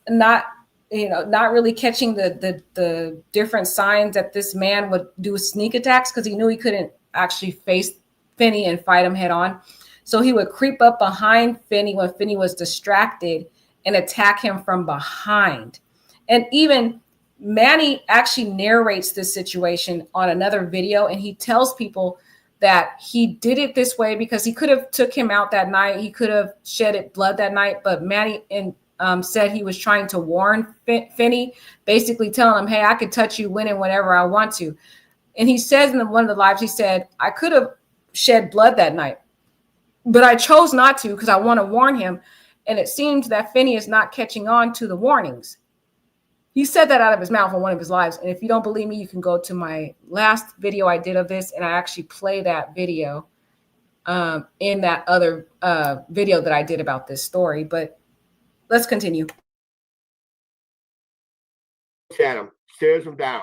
Not really catching the different signs that this man would do sneak attacks, because he knew he couldn't actually face Finny and fight him head on. So he would creep up behind Finny when Finny was distracted and attack him from behind. And even Manny actually narrates this situation on another video, and he tells people that he did it this way because he could have took him out that night. He could have shedded blood that night, but Manny said he was trying to warn Finny, basically telling him, hey, I could touch you when and whenever I want to. And he says in one of the lives, he said, I could have shed blood that night, but I chose not to because I want to warn him. And it seems that Finny is not catching on to the warnings. He said that out of his mouth on one of his lives. And if you don't believe me, you can go to my last video I did of this, and I actually play that video in that other video that I did about this story. But let's continue. At him, stares him down.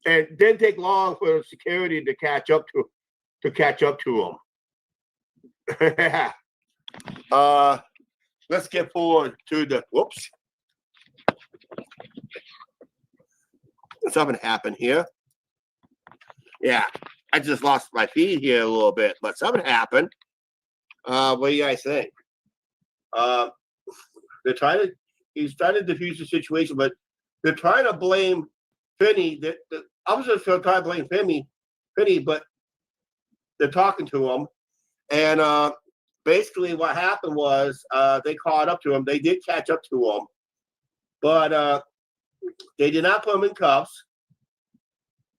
And it didn't take long for security to catch up to him. Let's get forward to the whoops. Something happened here. Yeah, I just lost my feed here a little bit, but something happened. What do you guys think? He's trying to defuse the situation, but they're trying to blame Finny. I was just going to try to blame Finny, but they're talking to him. And basically what happened was they caught up to him. They did catch up to him, but they did not put him in cuffs.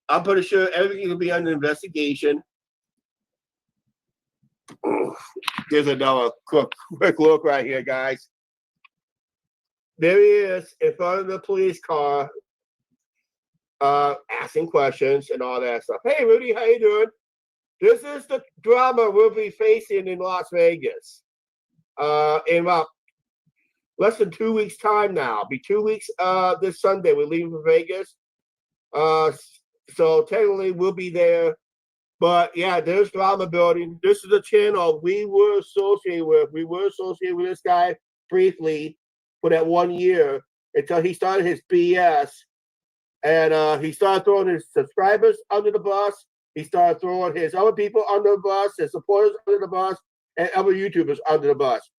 I'm pretty sure everything will be under investigation. There's another quick look right here, guys. There he is in front of the police car, asking questions and all that stuff. Hey, Rudy, how you doing? This is the drama we'll be facing in Las Vegas. In about less than 2 weeks' time now. Be 2 weeks this Sunday. We're leaving for Vegas. So technically we'll be there. But yeah, there's drama building. This is a channel we were associated with. We were associated with this guy briefly for that 1 year until he started his BS. And he started throwing his subscribers under the bus. He started throwing his other people under the bus, his supporters under the bus, and other YouTubers under the bus.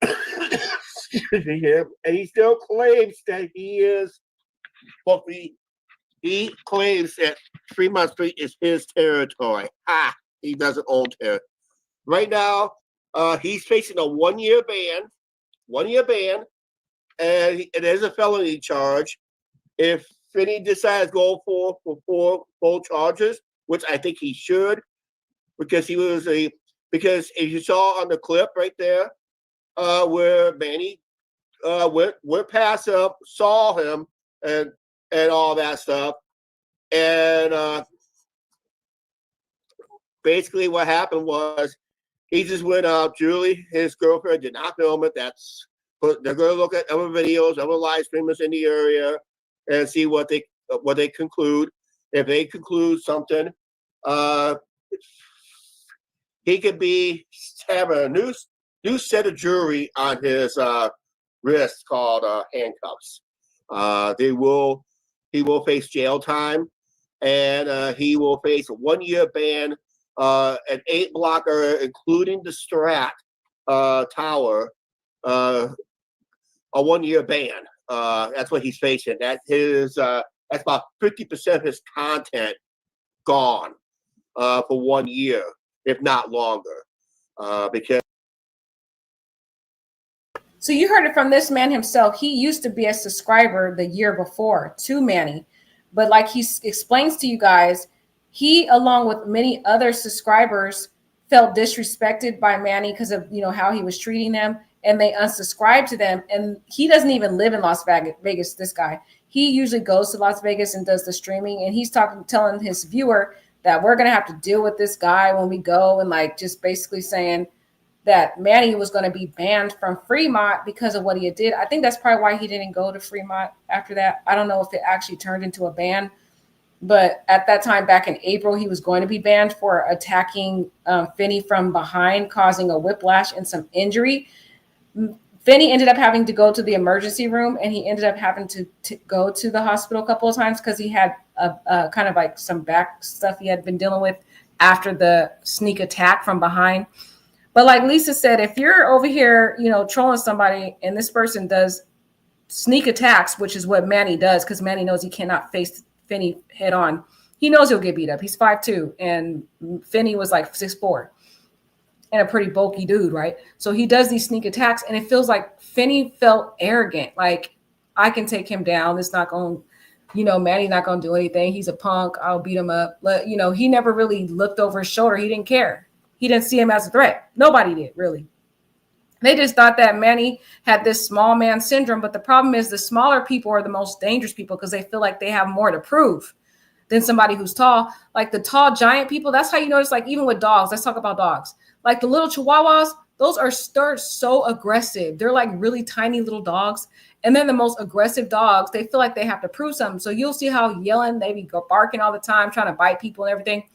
Excuse me, and he still claims that he is Buffy. He claims that Fremont Street is his territory. He doesn't own territory. Right now, he's facing a 1 year ban. 1 year ban, and there's a felony charge. If Finny decides to go for full charges, which I think he should, because because if you saw on the clip right there, where Manny went past him, saw him, and all that stuff, and basically what happened was he just went out. Julie, his girlfriend, did not film it. But they're going to look at other videos, other live streamers in the area, and see what they conclude. If they conclude something, he could have a new set of jewelry on his wrist called handcuffs. He will face jail time, and he will face a 1-year ban, an 8-blocker, including the Strat Tower, a 1-year ban. That's what he's facing. That's about 50% of his content gone for 1 year, if not longer, because. So you heard it from this man himself. He used to be a subscriber the year before to Manny, but like he explains to you guys, he, along with many other subscribers, felt disrespected by Manny because of how he was treating them, and they unsubscribed to them. And he doesn't even live in Las Vegas. This guy, he usually goes to Las Vegas and does the streaming, and he's telling his viewer that we're gonna have to deal with this guy when we go, and like just basically saying that Manny was going to be banned from Fremont because of what he did. I think that's probably why he didn't go to Fremont after that. I don't know if it actually turned into a ban, but at that time, back in April, he was going to be banned for attacking Finny from behind, causing a whiplash and some injury. Finny ended up having to go to the emergency room, and he ended up having to go to the hospital a couple of times because he had a kind of like some back stuff he had been dealing with after the sneak attack from behind. But like Lisa said, if you're over here, trolling somebody and this person does sneak attacks, which is what Manny does, because Manny knows he cannot face Finny head on. He knows he'll get beat up. He's 5'2", and Finny was like 6'4", and a pretty bulky dude, right? So he does these sneak attacks, and it feels like Finny felt arrogant. Like, I can take him down. It's not going, Manny's not going to do anything. He's a punk. I'll beat him up. But, he never really looked over his shoulder. He didn't care. He didn't see him as a threat. Nobody did, really. They just thought that Manny had this small man syndrome. But the problem is the smaller people are the most dangerous people because they feel like they have more to prove than somebody who's tall. Like the tall giant people, that's how you notice, like even with dogs, let's talk about dogs. Like the little Chihuahuas, those are so aggressive. They're like really tiny little dogs. And then the most aggressive dogs, they feel like they have to prove something. So you'll see how yelling, they be barking all the time, trying to bite people and everything.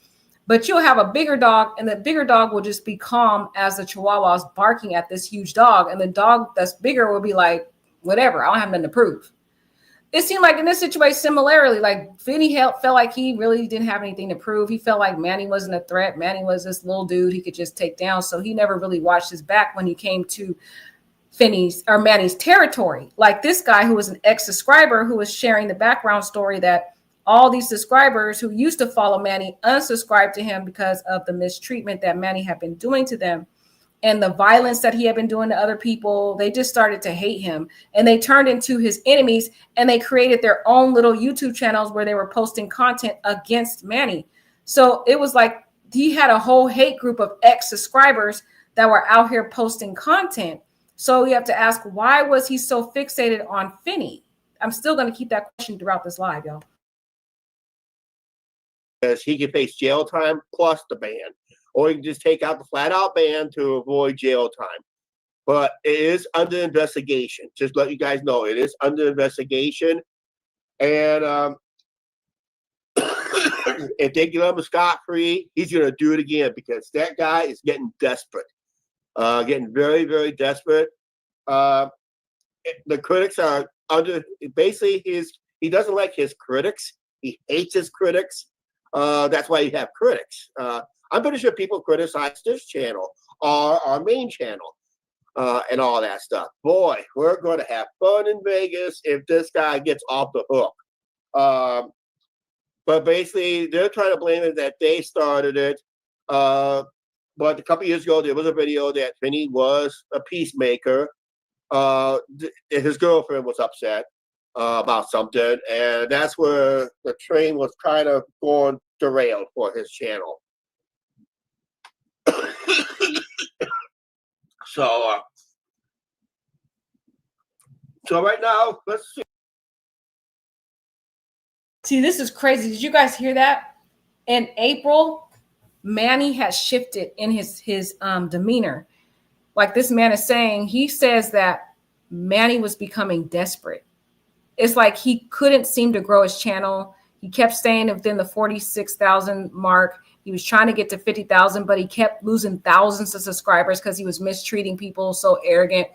But you'll have a bigger dog, and the bigger dog will just be calm as the Chihuahua is barking at this huge dog. And the dog that's bigger will be like, whatever, I don't have nothing to prove. It seemed like in this situation, similarly, like Finny felt like he really didn't have anything to prove. He felt like Manny wasn't a threat. Manny was this little dude he could just take down. So he never really watched his back when he came to Manny's territory. Like this guy who was an ex-subscriber who was sharing the background story that all these subscribers who used to follow Manny unsubscribed to him because of the mistreatment that Manny had been doing to them and the violence that he had been doing to other people. They just started to hate him, and they turned into his enemies, and they created their own little YouTube channels where they were posting content against Manny. So it was like he had a whole hate group of ex-subscribers that were out here posting content. So you have to ask, why was he so fixated on Finny? I'm still going to keep that question throughout this live, y'all. Because he can face jail time plus the ban, or he can just take out the flat-out ban to avoid jail time. But it is under investigation. Just let you guys know, it is under investigation. And if they get him scot-free, he's going to do it again because that guy is getting desperate, getting very, very desperate. The critics are under, basically, he doesn't like his critics. He hates his critics. That's why you have critics. I'm pretty sure people criticize this channel or our main channel and all that stuff. Boy, we're going to have fun in Vegas if this guy gets off the hook. But basically, they're trying to blame it that they started it. But a couple years ago, there was a video that Finny was a peacemaker. His girlfriend was upset about something, and that's where the train was kind of going derailed for his channel. So right now, let's see. See, this is crazy. Did you guys hear that? In April, Manny has shifted in his demeanor. Like this man is saying, he says that Manny was becoming desperate. It's like he couldn't seem to grow his channel. He kept staying within the 46,000 mark. He was trying to get to 50,000, but he kept losing thousands of subscribers because he was mistreating people, so arrogant.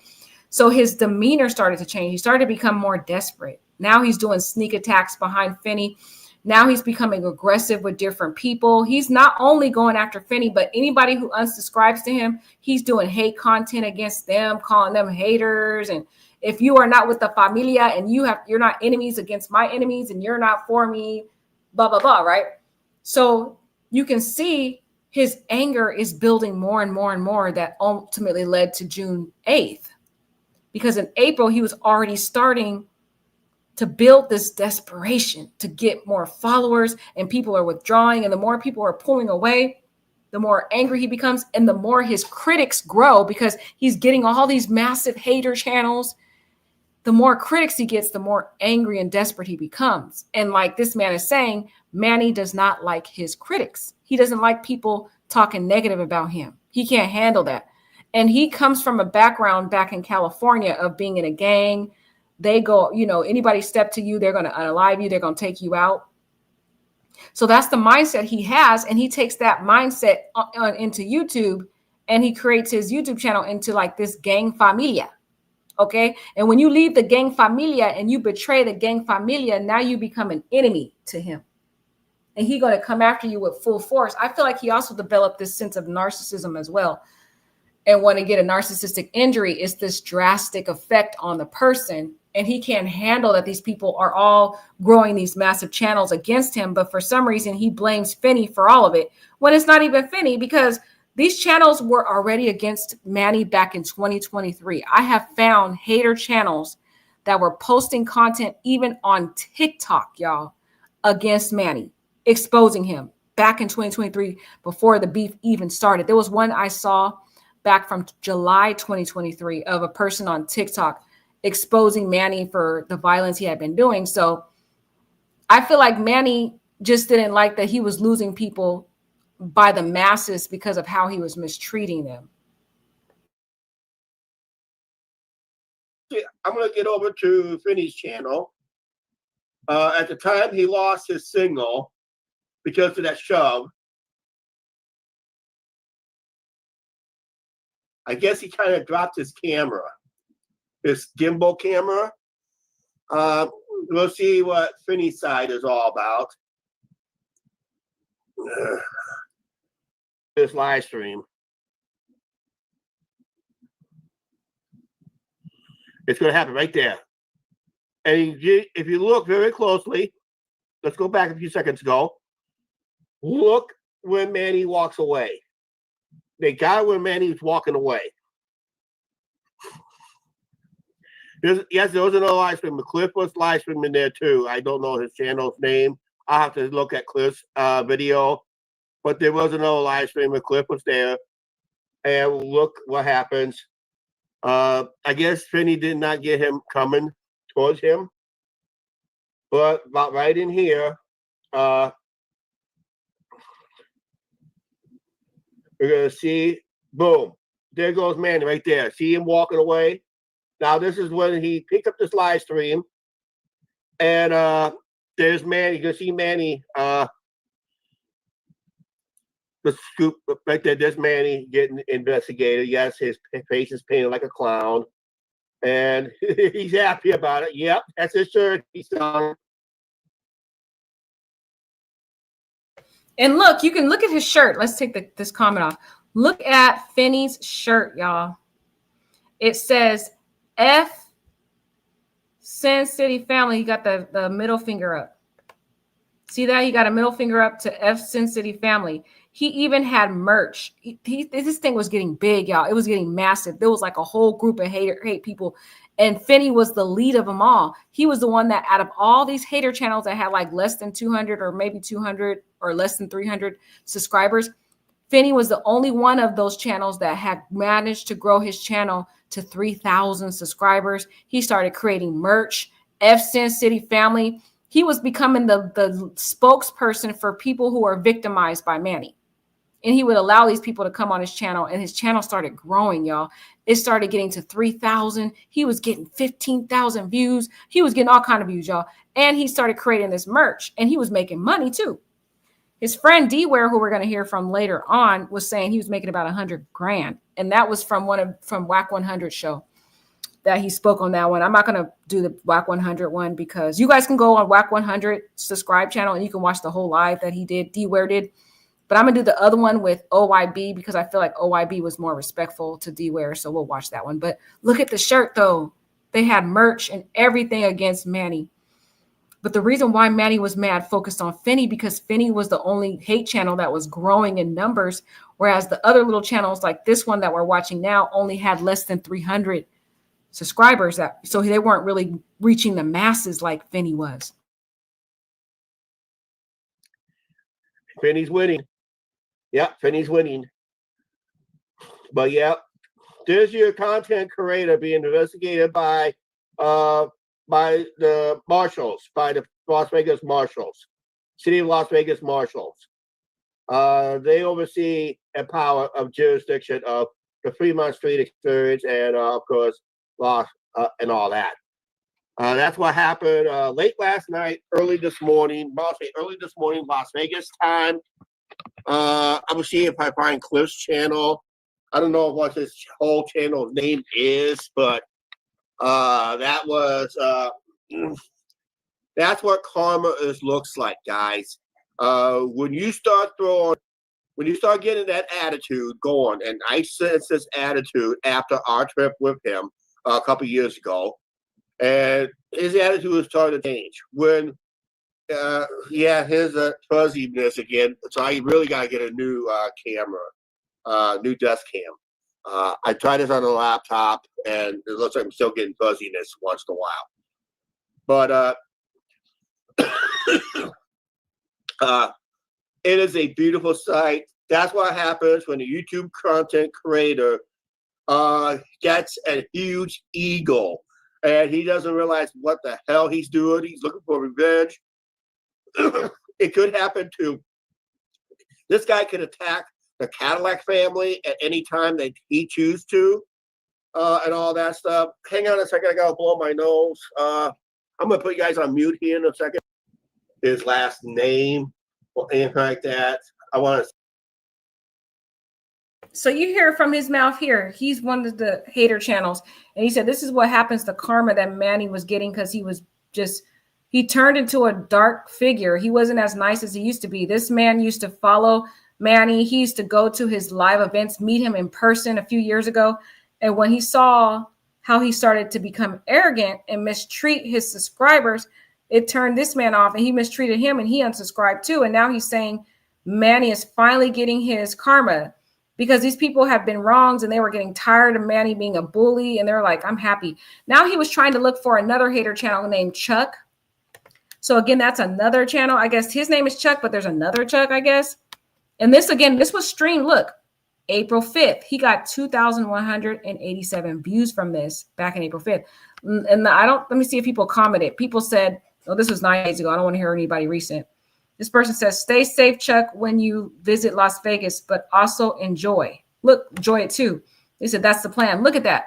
So his demeanor started to change. He started to become more desperate. Now he's doing sneak attacks behind Finny. Now he's becoming aggressive with different people. He's not only going after Finny, but anybody who unsubscribes to him, he's doing hate content against them, calling them haters. And if you are not with the familia and you're not enemies against my enemies and you're not for me, blah, blah, blah, right? So you can see his anger is building more and more and more. That ultimately led to June 8th. Because in April, he was already starting to build this desperation to get more followers, and people are withdrawing. And the more people are pulling away, the more angry he becomes, and the more his critics grow because he's getting all these massive hater channels. The more critics he gets, the more angry and desperate he becomes. And like this man is saying, Manny does not like his critics. He doesn't like people talking negative about him. He can't handle that. And he comes from a background back in California of being in a gang. They go, anybody step to you, they're going to unalive you. They're going to take you out. So that's the mindset he has. And he takes that mindset into YouTube, and he creates his YouTube channel into like this gang familia. Okay. And when you leave the gang familia and you betray the gang familia, now you become an enemy to him. And he's going to come after you with full force. I feel like he also developed this sense of narcissism as well. And when you get a narcissistic injury, it's this drastic effect on the person. And he can't handle that these people are all growing these massive channels against him. But for some reason, he blames Finny for all of it when it's not even Finny, because these channels were already against Manny back in 2023. I have found hater channels that were posting content even on TikTok, y'all, against Manny, exposing him back in 2023 before the beef even started. There was one I saw back from July 2023 of a person on TikTok exposing Manny for the violence he had been doing. So I feel like Manny just didn't like that he was losing people by the masses because of how he was mistreating them. I'm going to get over to Finny's channel. At the time, he lost his signal because of that shove. I guess he kind of dropped his camera, his gimbal camera. We'll see what Finny's side is all about. This live stream. It's going to happen right there. And if you look very closely, let's go back a few seconds ago. Look when Manny walks away. They got it when Manny's walking away. There was another live stream. Cliff was live streaming there too. I don't know his channel's name. I'll have to look at Cliff's video. But there was another live stream where Cliff was there. And look what happens. I guess Finny did not get him coming towards him. But about right in here, we're going to see, boom, there goes Manny right there. See him walking away? Now, this is when he picked up this live stream. And there's Manny. You can see Manny, the scoop right there. There's Manny getting investigated. Yes, his face is painted like a clown. And he's happy about it. Yep, that's his shirt. He's done. And look, you can look at his shirt. Let's take this comment off. Look at Finny's shirt, y'all. It says F Sin City Family. He got the middle finger up. See that? He got a middle finger up to F Sin City Family. He even had merch. This thing was getting big, y'all. It was getting massive. There was like a whole group of hate people. And Finny was the lead of them all. He was the one that out of all these hater channels that had like less than 200 or maybe 200 or less than 300 subscribers, Finny was the only one of those channels that had managed to grow his channel to 3,000 subscribers. He started creating merch. F Sin City Family. He was becoming the spokesperson for people who are victimized by Manny. And he would allow these people to come on his channel, and his channel started growing, y'all. It started getting to 3,000. He was getting 15,000 views. He was getting all kinds of views, y'all. And he started creating this merch, and he was making money too. His friend D-Ware, who we're going to hear from later on, was saying he was making about $100,000. And that was from from WAC 100 show. that he spoke on that one. I'm not going to do the WAC 100 one because you guys can go on WAC 100 subscribe channel and you can watch the whole live that he did, D-Ware did. But I'm going to do the other one with OYB because I feel like OYB was more respectful to D-Ware. So we'll watch that one. But look at the shirt, though. They had merch and everything against Manny. But the reason why Manny was mad focused on Finny because Finny was the only hate channel that was growing in numbers, whereas the other little channels like this one that we're watching now only had less than 300 subscribers. So they weren't really reaching the masses like Finny was. Finny's winning. Yeah, Finny's winning. But yeah, there's your content creator being investigated by the marshals, by the Las Vegas marshals, city of Las Vegas marshals. They oversee and power of jurisdiction of the Fremont Street experience and of course Las and all that. That's what happened late last night, early this morning, Las Vegas time. I will see if I find Cliff's channel. I don't know what his whole channel name is, but that's what karma looks like, guys. When you start getting that attitude going, and I sensed this attitude after our trip with him a couple years ago, and his attitude was starting to change. When his fuzziness again. So I really got to get a new camera, new desk cam. I tried this on a laptop, and it looks like I'm still getting fuzziness once in a while. But it is a beautiful sight. That's what happens when a YouTube content creator gets a huge ego, and he doesn't realize what the hell he's doing. He's looking for revenge. It could happen to this guy. Could attack the Cadillac family at any time that he chooses to, and all that stuff. Hang on a second, I gotta blow my nose. I'm gonna put you guys on mute here in a second. His last name or anything like that. I want to. So you hear from his mouth here. He's one of the hater channels, and he said this is what happens to karma that Manny was getting because he turned into a dark figure. He wasn't as nice as he used to be. This man used to follow Manny. He used to go to his live events, meet him in person a few years ago. And when he saw how he started to become arrogant and mistreat his subscribers, it turned this man off and he mistreated him and he unsubscribed too. And now he's saying Manny is finally getting his karma because these people have been wronged and they were getting tired of Manny being a bully. And they're like, I'm happy. Now he was trying to look for another hater channel named Chuck. So again, that's another channel. I guess his name is Chuck, but there's another Chuck, I guess. And this was streamed, look, April 5th. He got 2,187 views from this back in April 5th. And let me see if people commented. People said, oh, this was 9 days ago. I don't want to hear anybody recent. This person says, stay safe, Chuck, when you visit Las Vegas, but also enjoy. Look, enjoy it too. They said, that's the plan. Look at that.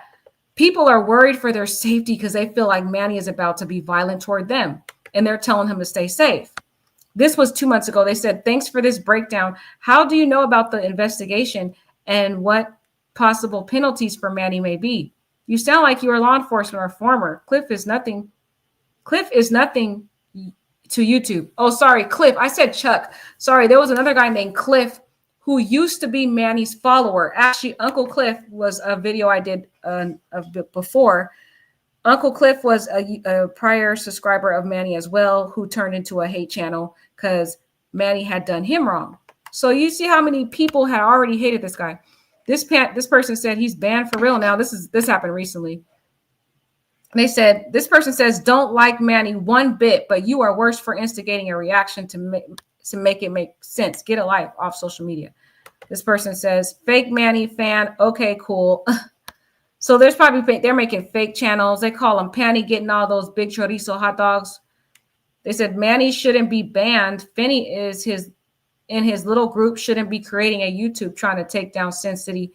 People are worried for their safety because they feel like Manny is about to be violent toward them. And they're telling him to stay safe. This was 2 months ago. They said, thanks for this breakdown. How do you know about the investigation and what possible penalties for Manny may be? You sound like you are law enforcement or former. Cliff is nothing to YouTube. Oh, sorry, Cliff. I said Chuck. Sorry, there was another guy named Cliff who used to be Manny's follower. Actually, Uncle Cliff was a video I did before. Uncle Cliff was a prior subscriber of Manny as well, who turned into a hate channel because Manny had done him wrong. So you see how many people had already hated this guy. This person said he's banned for real now. This happened recently. They said, this person says, don't like Manny one bit, but you are worse for instigating a reaction to make it make sense. Get a life off social media. This person says, fake Manny fan. Okay, cool. So they're making fake channels. They call them Panty getting all those big chorizo hot dogs. They said Manny shouldn't be banned. Finny in his little group shouldn't be creating a YouTube trying to take down Sin City.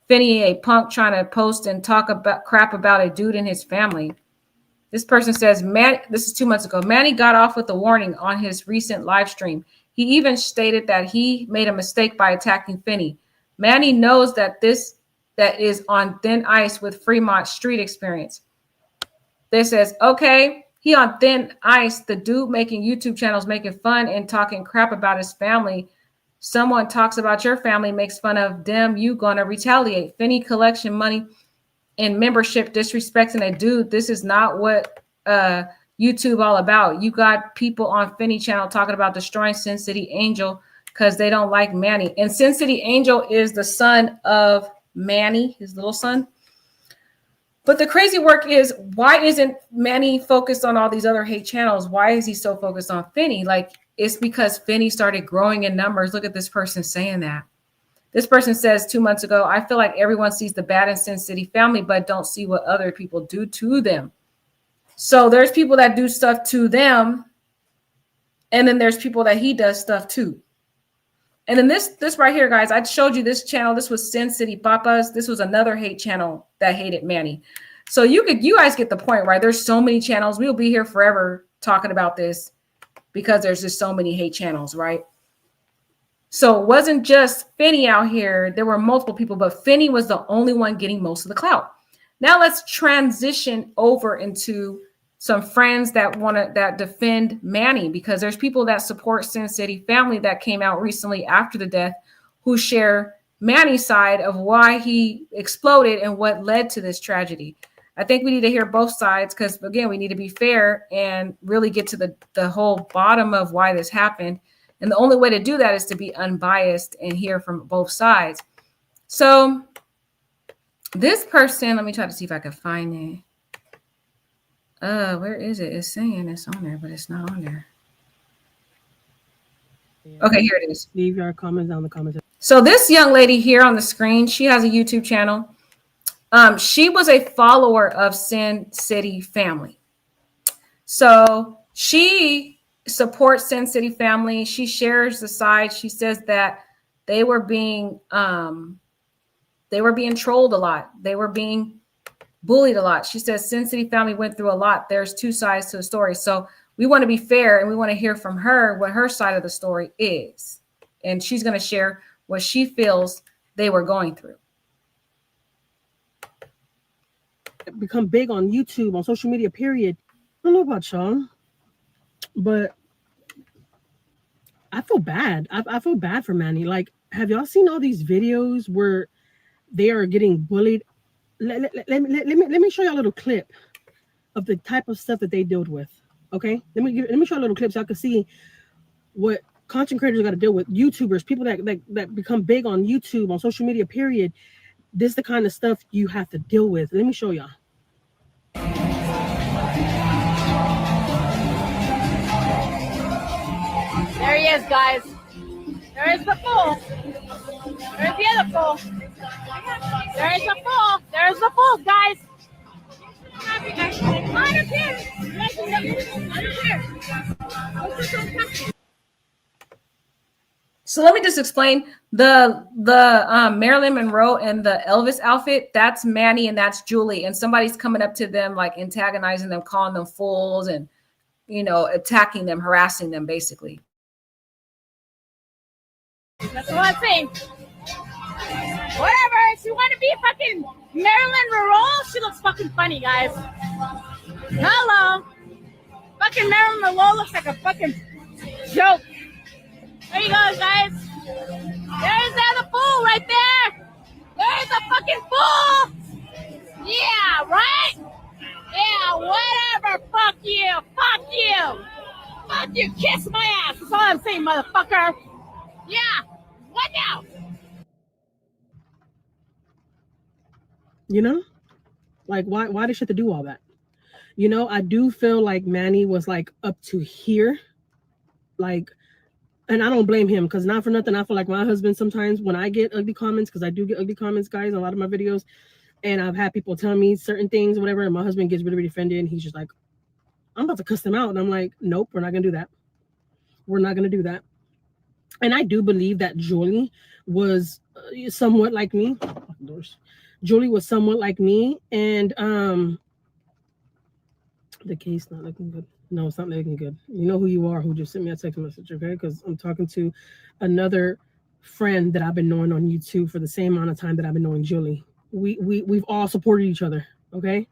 Finny a punk trying to post and talk about crap about a dude in his family. This person says, this is 2 months ago. Manny got off with a warning on his recent live stream. He even stated that he made a mistake by attacking Finny. Manny knows that this that is on thin ice with Fremont street experience. This says, okay, he on thin ice, the dude making YouTube channels, making fun and talking crap about his family. Someone talks about your family, makes fun of them, you gonna retaliate. Finny collection money and membership disrespecting a dude. This is not what YouTube all about. You got people on Finny channel talking about destroying Sin City Angel because they don't like Manny. And Sin City Angel is the son of Manny, his little son. But the crazy work is, why isn't Manny focused on all these other hate channels? Why is he so focused on Finny? Like, it's because Finny started growing in numbers. Look at this person saying that. This person says 2 months ago, I feel like everyone sees the bad in Sin City family, but don't see what other people do to them. So there's people that do stuff to them. And then there's people that he does stuff to. And then this right here, guys, I showed you this channel. This was Sin City Papas. This was another hate channel that hated Manny. So you guys get the point, right? There's so many channels. We'll be here forever talking about this because there's just so many hate channels, right? So it wasn't just Finny out here. There were multiple people, but Finny was the only one getting most of the clout. Now let's transition over into some friends that defend Manny, because there's people that support Sin City family that came out recently after the death who share Manny's side of why he exploded and what led to this tragedy. I think we need to hear both sides because, again, we need to be fair and really get to the whole bottom of why this happened. And the only way to do that is to be unbiased and hear from both sides. So this person, let me try to see if I can find it. Where is it? It's saying it's on there, but it's not on there. Okay, here it is. Leave your comments down in the comments. So this young lady here on the screen, she has a YouTube channel. She was a follower of Sin City family. So she supports Sin City family. She shares the side. She says that they were being trolled a lot. They were being bullied a lot. She says Sin City family went through a lot. There's two sides to the story. So we want to be fair and we want to hear from her what her side of the story is. And she's going to share what she feels they were going through. Become big on YouTube, on social media, period. I don't know about y'all, but I feel bad. I feel bad for Manny. Like, have y'all seen all these videos where they are getting bullied? Let me show you a little clip of the type of stuff that they dealt with. Okay, let me show you a little clip so y'all can see what content creators got to deal with. YouTubers, people that become big on YouTube, on social media, period. This is the kind of stuff you have to deal with. Let me show y'all. There he is, guys. There is the fool. There's the other fool. There is the fool. There's the fool, guys. I don't care. I don't care. So let me just explain the Marilyn Monroe and the Elvis outfit. That's Manny and that's Julie. And somebody's coming up to them, like antagonizing them, calling them fools and, attacking them, harassing them, basically. That's what I'm saying. Whatever. If you want to be fucking Marilyn Monroe, she looks fucking funny, guys. Hello. Fucking Marilyn Monroe looks like a fucking joke. There you go, guys. There's the other fool right there. There's a fucking fool. Yeah, right? Yeah, whatever. Fuck you. Fuck you. Fuck you. Kiss my ass. That's all I'm saying, motherfucker. Yeah. What now? Like why did she have to do all that? I do feel like Manny was like up to here, like, and I don't blame him because not for nothing, I feel like my husband sometimes when I get ugly comments, because I do get ugly comments, guys, in a lot of my videos, and I've had people tell me certain things, whatever, and my husband gets really, really offended, and he's just like, I'm about to cuss them out, and I'm like, nope, we're not gonna do that. We're not gonna do that. And I do believe that Julie was somewhat like me. Julie was somewhat like me, and the case not looking good. No, it's not looking good. You know who you are, who just sent me a text message, okay? Because I'm talking to another friend that I've been knowing on YouTube for the same amount of time that I've been knowing Julie. we've all supported each other. Okay.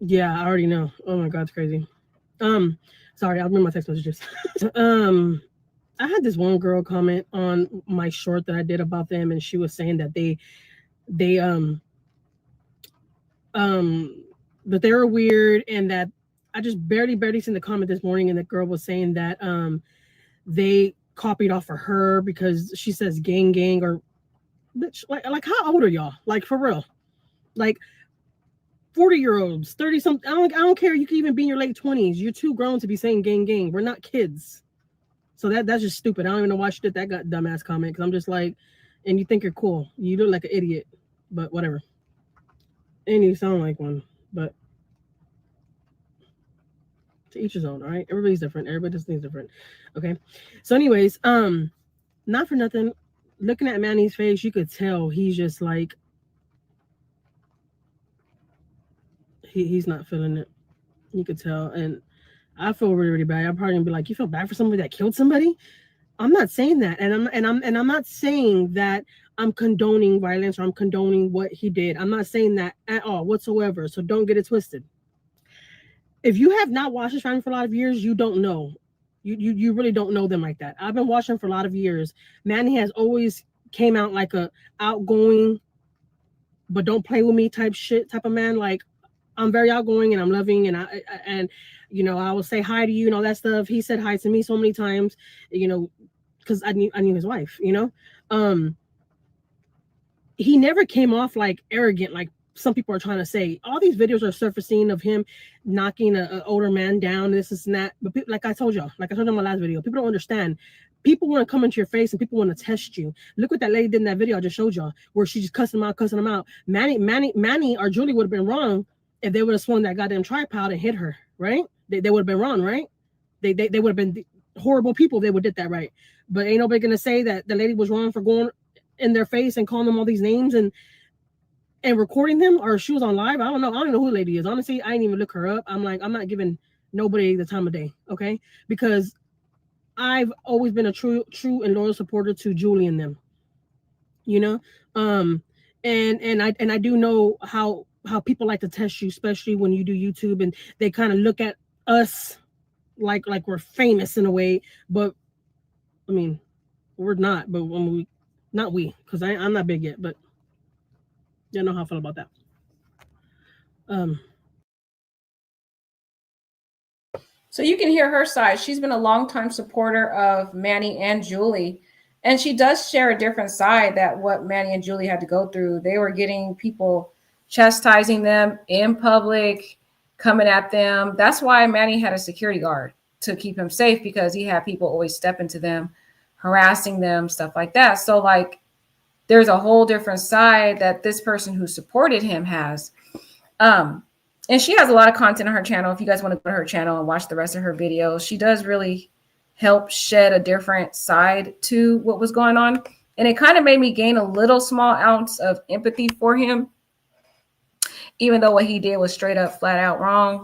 Yeah, I already know. Oh my god, it's crazy. Sorry, I'll read my text messages. I had this one girl comment on my short that I did about them, and she was saying that they that they were weird, and that I just barely seen the comment this morning, and the girl was saying that they copied off of her because she says gang or bitch, like how old are y'all? Like for real. Like 40-year-olds, 30 something. I don't care. You can even be in your late 20s. You're too grown to be saying gang. We're not kids. So that's just stupid. I don't even know why she did that dumbass comment, because I'm just like, and you think you're cool. You look like an idiot, but whatever. And you sound like one, but to each his own, all right? Everybody's different. Everybody does things different. Okay. So anyways, not for nothing, looking at Manny's face, you could tell he's just like, he's not feeling it. You could tell. And I feel really bad. I'm probably gonna be like, you feel bad for somebody that killed somebody? I'm not saying that, and I'm not saying that I'm condoning violence or I'm condoning what he did. I'm not saying that at all whatsoever. So don't get it twisted. If you have not watched this family for a lot of years, you don't know. You really don't know them like that. I've been watching for a lot of years. Manny has always came out like a outgoing, but don't play with me type of man. Like, I'm very outgoing and I'm loving, and I will say hi to you and all that stuff. He said hi to me so many times, because I knew his wife. He never came off like arrogant, like some people are trying to say. All these videos are surfacing of him knocking an older man down, this and that. But people, like I told y'all in my last video, people don't understand. People want to come into your face and people want to test you. Look what that lady did in that video I just showed y'all, where she just cussing him out. Manny or Julie would have been wrong if they would have swung that goddamn tripod and hit her, right? They would have been wrong, right? They would have been horrible people if they would have did that, right? But ain't nobody gonna say that the lady was wrong for going in their face and calling them all these names and recording them, or she was on live. I don't know who the lady is. Honestly, I didn't even look her up. I'm like, I'm not giving nobody the time of day, okay? Because I've always been a true and loyal supporter to Julie and them. And I do know how people like to test you, especially when you do YouTube, and they kind of look at us like we're famous in a way, but I mean, we're not. But when because I'm not big yet, but you know how I feel about that. So you can hear her side. She's been a longtime supporter of Manny and Julie, and she does share a different side that what Manny and Julie had to go through. They were getting people chastising them in public, coming at them. That's why Manny had a security guard to keep him safe, because he had people always step into them, harassing them, stuff like that. So like, there's a whole different side that this person who supported him has. And she has a lot of content on her channel. If you guys want to go to her channel and watch the rest of her videos, she does really help shed a different side to what was going on. And it kind of made me gain a little small ounce of empathy for him, even though what he did was straight up flat out wrong.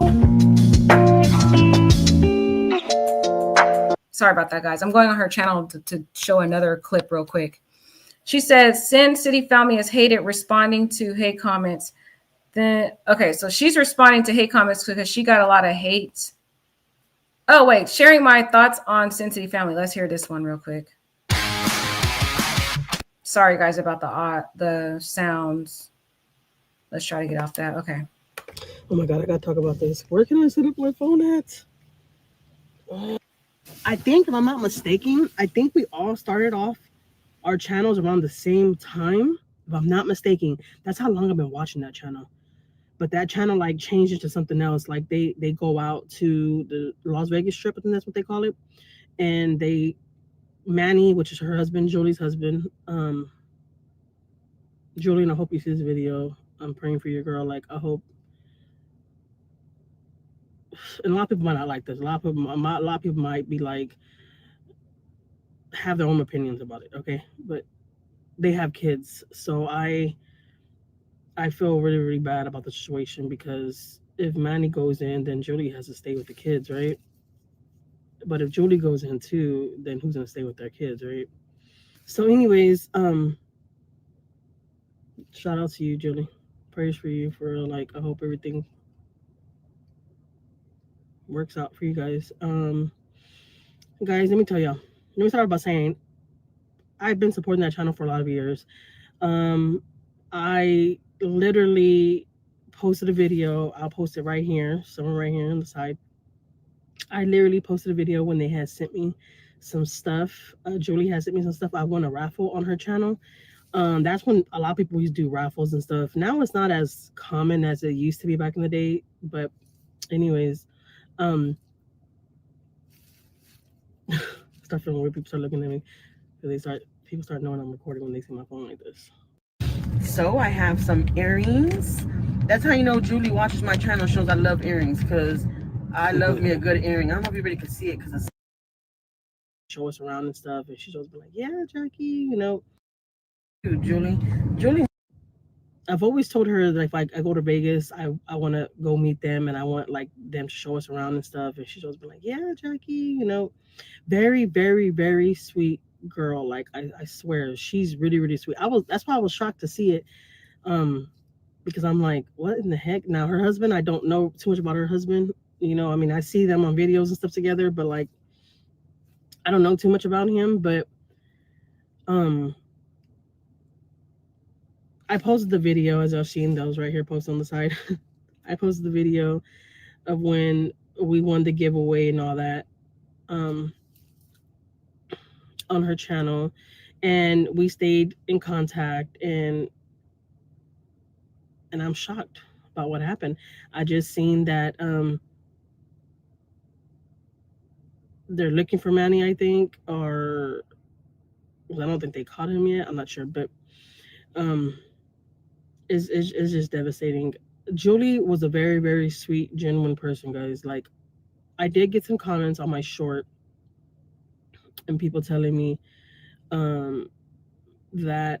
Sorry about that, guys. I'm going on her channel to show another clip real quick. She says, Sin City Family is hated, responding to hate comments. Then, okay, so she's responding to hate comments because she got a lot of hate. Oh, wait, sharing my thoughts on Sin City Family. Let's hear this one real quick. Sorry, guys, about the sounds. Let's try to get off that. Okay. Oh my God, I gotta talk about this. Where can I set up my phone at? I think, if I'm not mistaken, we all started off our channels around the same time. If I'm not mistaken, that's how long I've been watching that channel. But that channel like changed into something else. Like they go out to the Las Vegas Strip, I think that's what they call it. And Manny, which is her husband, Julie's husband, Julian, I hope you see this video. I'm praying for your girl. Like, I hope. And a lot of people might not like this. A lot of people might be like, have their own opinions about it. Okay, but they have kids, so I feel really, really bad about the situation, because if Manny goes in, then Julie has to stay with the kids, right? But if Julie goes in too, then who's gonna stay with their kids, right? So anyways, Shout out to you, Julie. Praise for you for like. I hope everything works out for you guys. Guys, let me tell y'all. Let me start by saying I've been supporting that channel for a lot of years. I literally posted a video. I'll post it right here, somewhere right here on the side. I literally posted a video when they had sent me some stuff. Julie had sent me some stuff. I won a raffle on her channel. That's when a lot of people used to do raffles and stuff. Now it's not as common as it used to be back in the day. But anyways, start feeling weird. People start looking at me because people start knowing I'm recording when they see my phone like this. So I have some earrings. That's how you know Julie watches my channel. Shows I love earrings because I love me a good earring. I don't know if you really could see it because it's show us around and stuff, and she's always been like, "Yeah, Jackie, you know." Julie. I've always told her that if I go to Vegas, I want to go meet them and I want like them to show us around and stuff. And she's always been like, "Yeah, Jackie, you know." Very, very, very sweet girl. Like I swear, she's really, really sweet. That's why I was shocked to see it. Because I'm like, what in the heck? Now her husband, I don't know too much about her husband. You know, I mean, I see them on videos and stuff together, but like, I don't know too much about him. But I posted the video, as I've seen those right here posted on the side. I posted the video of when we won the giveaway and all that on her channel, and we stayed in contact, and I'm shocked about what happened. I just seen that they're looking for Manny, I think, or I don't think they caught him yet. I'm not sure, but it's just devastating. Julie was a very, very sweet, genuine person, guys. Like, I did get some comments on my short and people telling me that,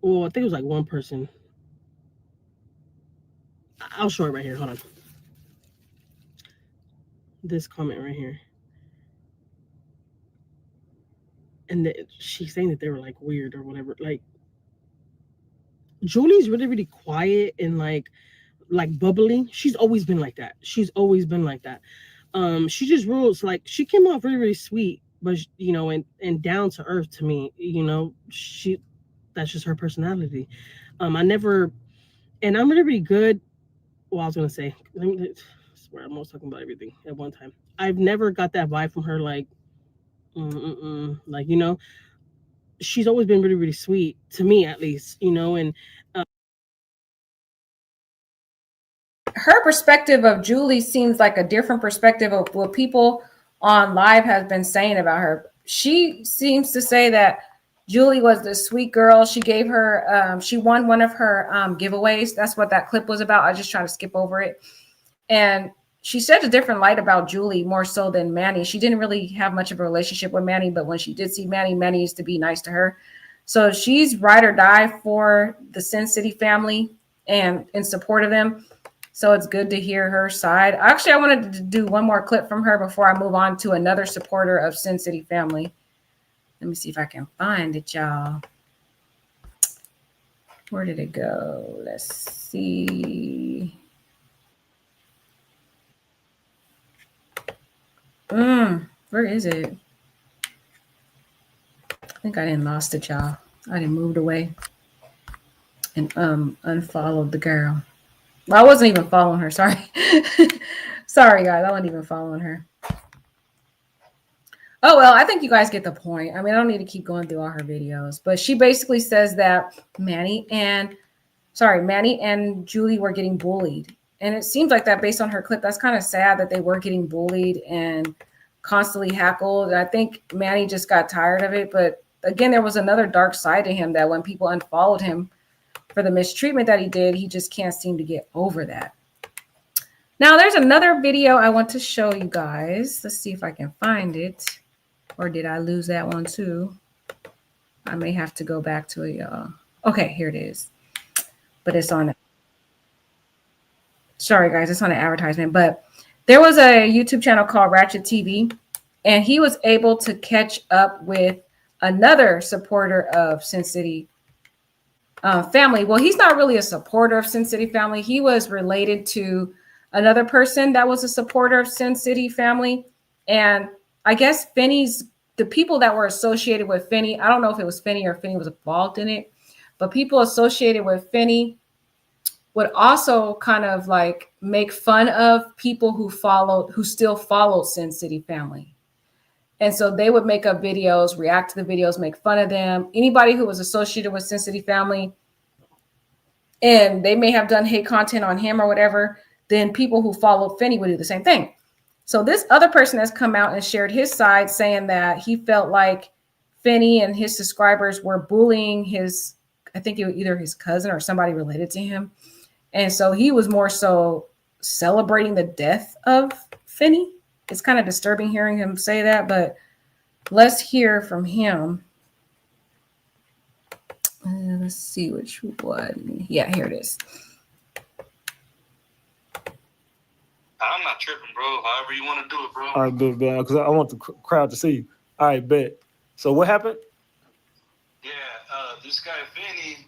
well, I think it was like one person. I'll show it right here. Hold on. This comment right here. And she's saying that they were like weird or whatever. Like, Julie's really, really quiet and like bubbly. She's always been like that. She just rules. Like, she came off really, really sweet, but you know, and down to earth to me. You know, that's just her personality. I never, and I'm really, really good. Well, I was gonna say, let me swear I'm always talking about everything at one time. I've never got that vibe from her. Like, like, you know, she's always been really, really sweet to me, at least. You know, and her perspective of Julie seems like a different perspective of what people on live have been saying about her. She seems to say that Julie was the sweet girl. She gave her, she won one of her giveaways. That's what that clip was about. I just try to skip over it. And she said a different light about Julie, more so than Manny. She didn't really have much of a relationship with Manny, but when she did see Manny, Manny used to be nice to her. So she's ride or die for the Sin City family and in support of them. So it's good to hear her side. Actually, I wanted to do one more clip from her before I move on to another supporter of Sin City family. Let me see if I can find it, y'all. Where did it go? Let's see. Where is it? I think I didn't lost it, y'all. I didn't moved away and unfollowed the girl. Well, I wasn't even following her. Sorry. Sorry, guys. I wasn't even following her. Oh, well, I think you guys get the point. I mean, I don't need to keep going through all her videos. But she basically says that Manny and Julie were getting bullied. And it seems like that based on her clip. That's kind of sad that they were getting bullied and constantly heckled. And I think Manny just got tired of it. But again, there was another dark side to him that when people unfollowed him for the mistreatment that he did, he just can't seem to get over that. Now, there's another video I want to show you guys. Let's see if I can find it. Or did I lose that one too? I may have to go back to it, y'all. Okay, here it is. But it's on it. Sorry, guys, it's on an advertisement. But there was a YouTube channel called Ratchet TV, and he was able to catch up with another supporter of Sin City family. Well, he's not really a supporter of Sin City family. He was related to another person that was a supporter of Sin City family. And I guess the people that were associated with Finny, I don't know if it was Finny or Finny was involved in it, but people associated with Finny would also kind of like make fun of people who still followed Sin City family. And so they would make up videos, react to the videos, make fun of them. Anybody who was associated with Sin City family, and they may have done hate content on him or whatever, then people who followed Finny would do the same thing. So this other person has come out and shared his side, saying that he felt like Finny and his subscribers were bullying I think it was either his cousin or somebody related to him. And so he was more so celebrating the death of Finny. It's kind of disturbing hearing him say that, but let's hear from him. Let's see which one. Yeah, here it is. I'm not tripping, bro. However you want to do it, bro. All right, bet, because I want the crowd to see you. All right, bet. So what happened? Yeah, this guy Finny,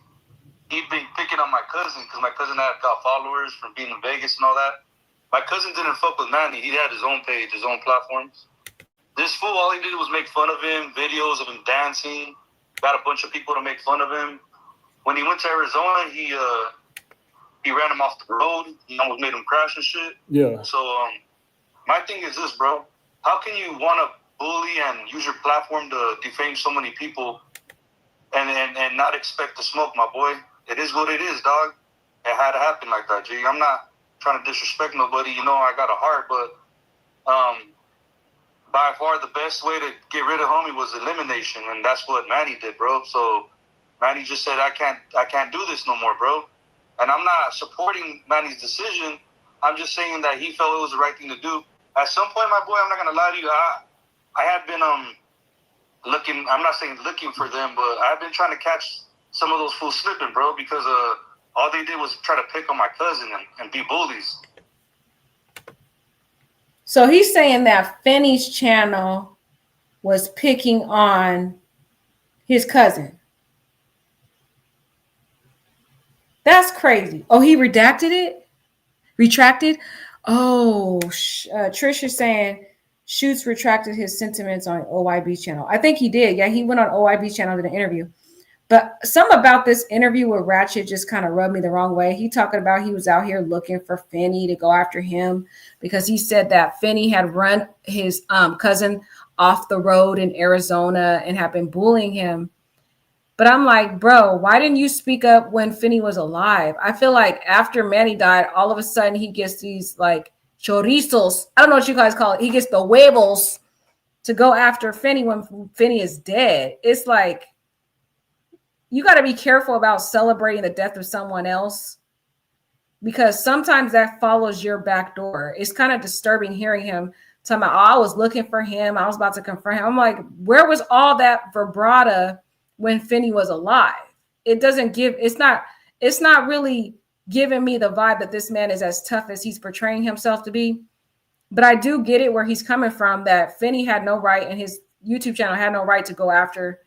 he been picking on my cousin because my cousin had got followers from being in Vegas and all that. My cousin didn't fuck with Manny. He had his own page, his own platforms. This fool, all he did was make fun of him, videos of him dancing, got a bunch of people to make fun of him. When he went to Arizona, he ran him off the road. He almost made him crash and shit. Yeah. So my thing is this, bro. How can you want to bully and use your platform to defame so many people and not expect to smoke, my boy? It is what it is, dog. It had to happen like that, G. I'm not trying to disrespect nobody. You know, I got a heart, but by far the best way to get rid of homie was elimination, and that's what Manny did, bro. So Manny just said, I can't do this no more, bro. And I'm not supporting Manny's decision. I'm just saying that he felt it was the right thing to do. At some point, my boy, I'm not gonna lie to you, I have been looking. I'm not saying looking for them, but I've been trying to catch some of those fools slipping, bro, because all they did was try to pick on my cousin and be bullies. So he's saying that Finny's channel was picking on his cousin. That's crazy. Oh, he redacted it? Retracted? Oh, Trish is saying Shoots retracted his sentiments on OYB channel. I think he did. Yeah, he went on OYB channel to the interview. But some about this interview with Ratchet just kind of rubbed me the wrong way. He talking about he was out here looking for Finny to go after him because he said that Finny had run his cousin off the road in Arizona and had been bullying him. But I'm like, bro, why didn't you speak up when Finny was alive? I feel like after Manny died, all of a sudden he gets these like chorizos. I don't know what you guys call it. He gets the huevos to go after Finny when Finny is dead. It's like, you got to be careful about celebrating the death of someone else because sometimes that follows your back door. It's kind of disturbing hearing him talking about, oh, I was looking for him. I was about to confront him. I'm like, where was all that vibrata when Finny was alive? It doesn't give, it's not really giving me the vibe that this man is as tough as he's portraying himself to be. But I do get it where he's coming from, that Finny had no right and his YouTube channel had no right to go after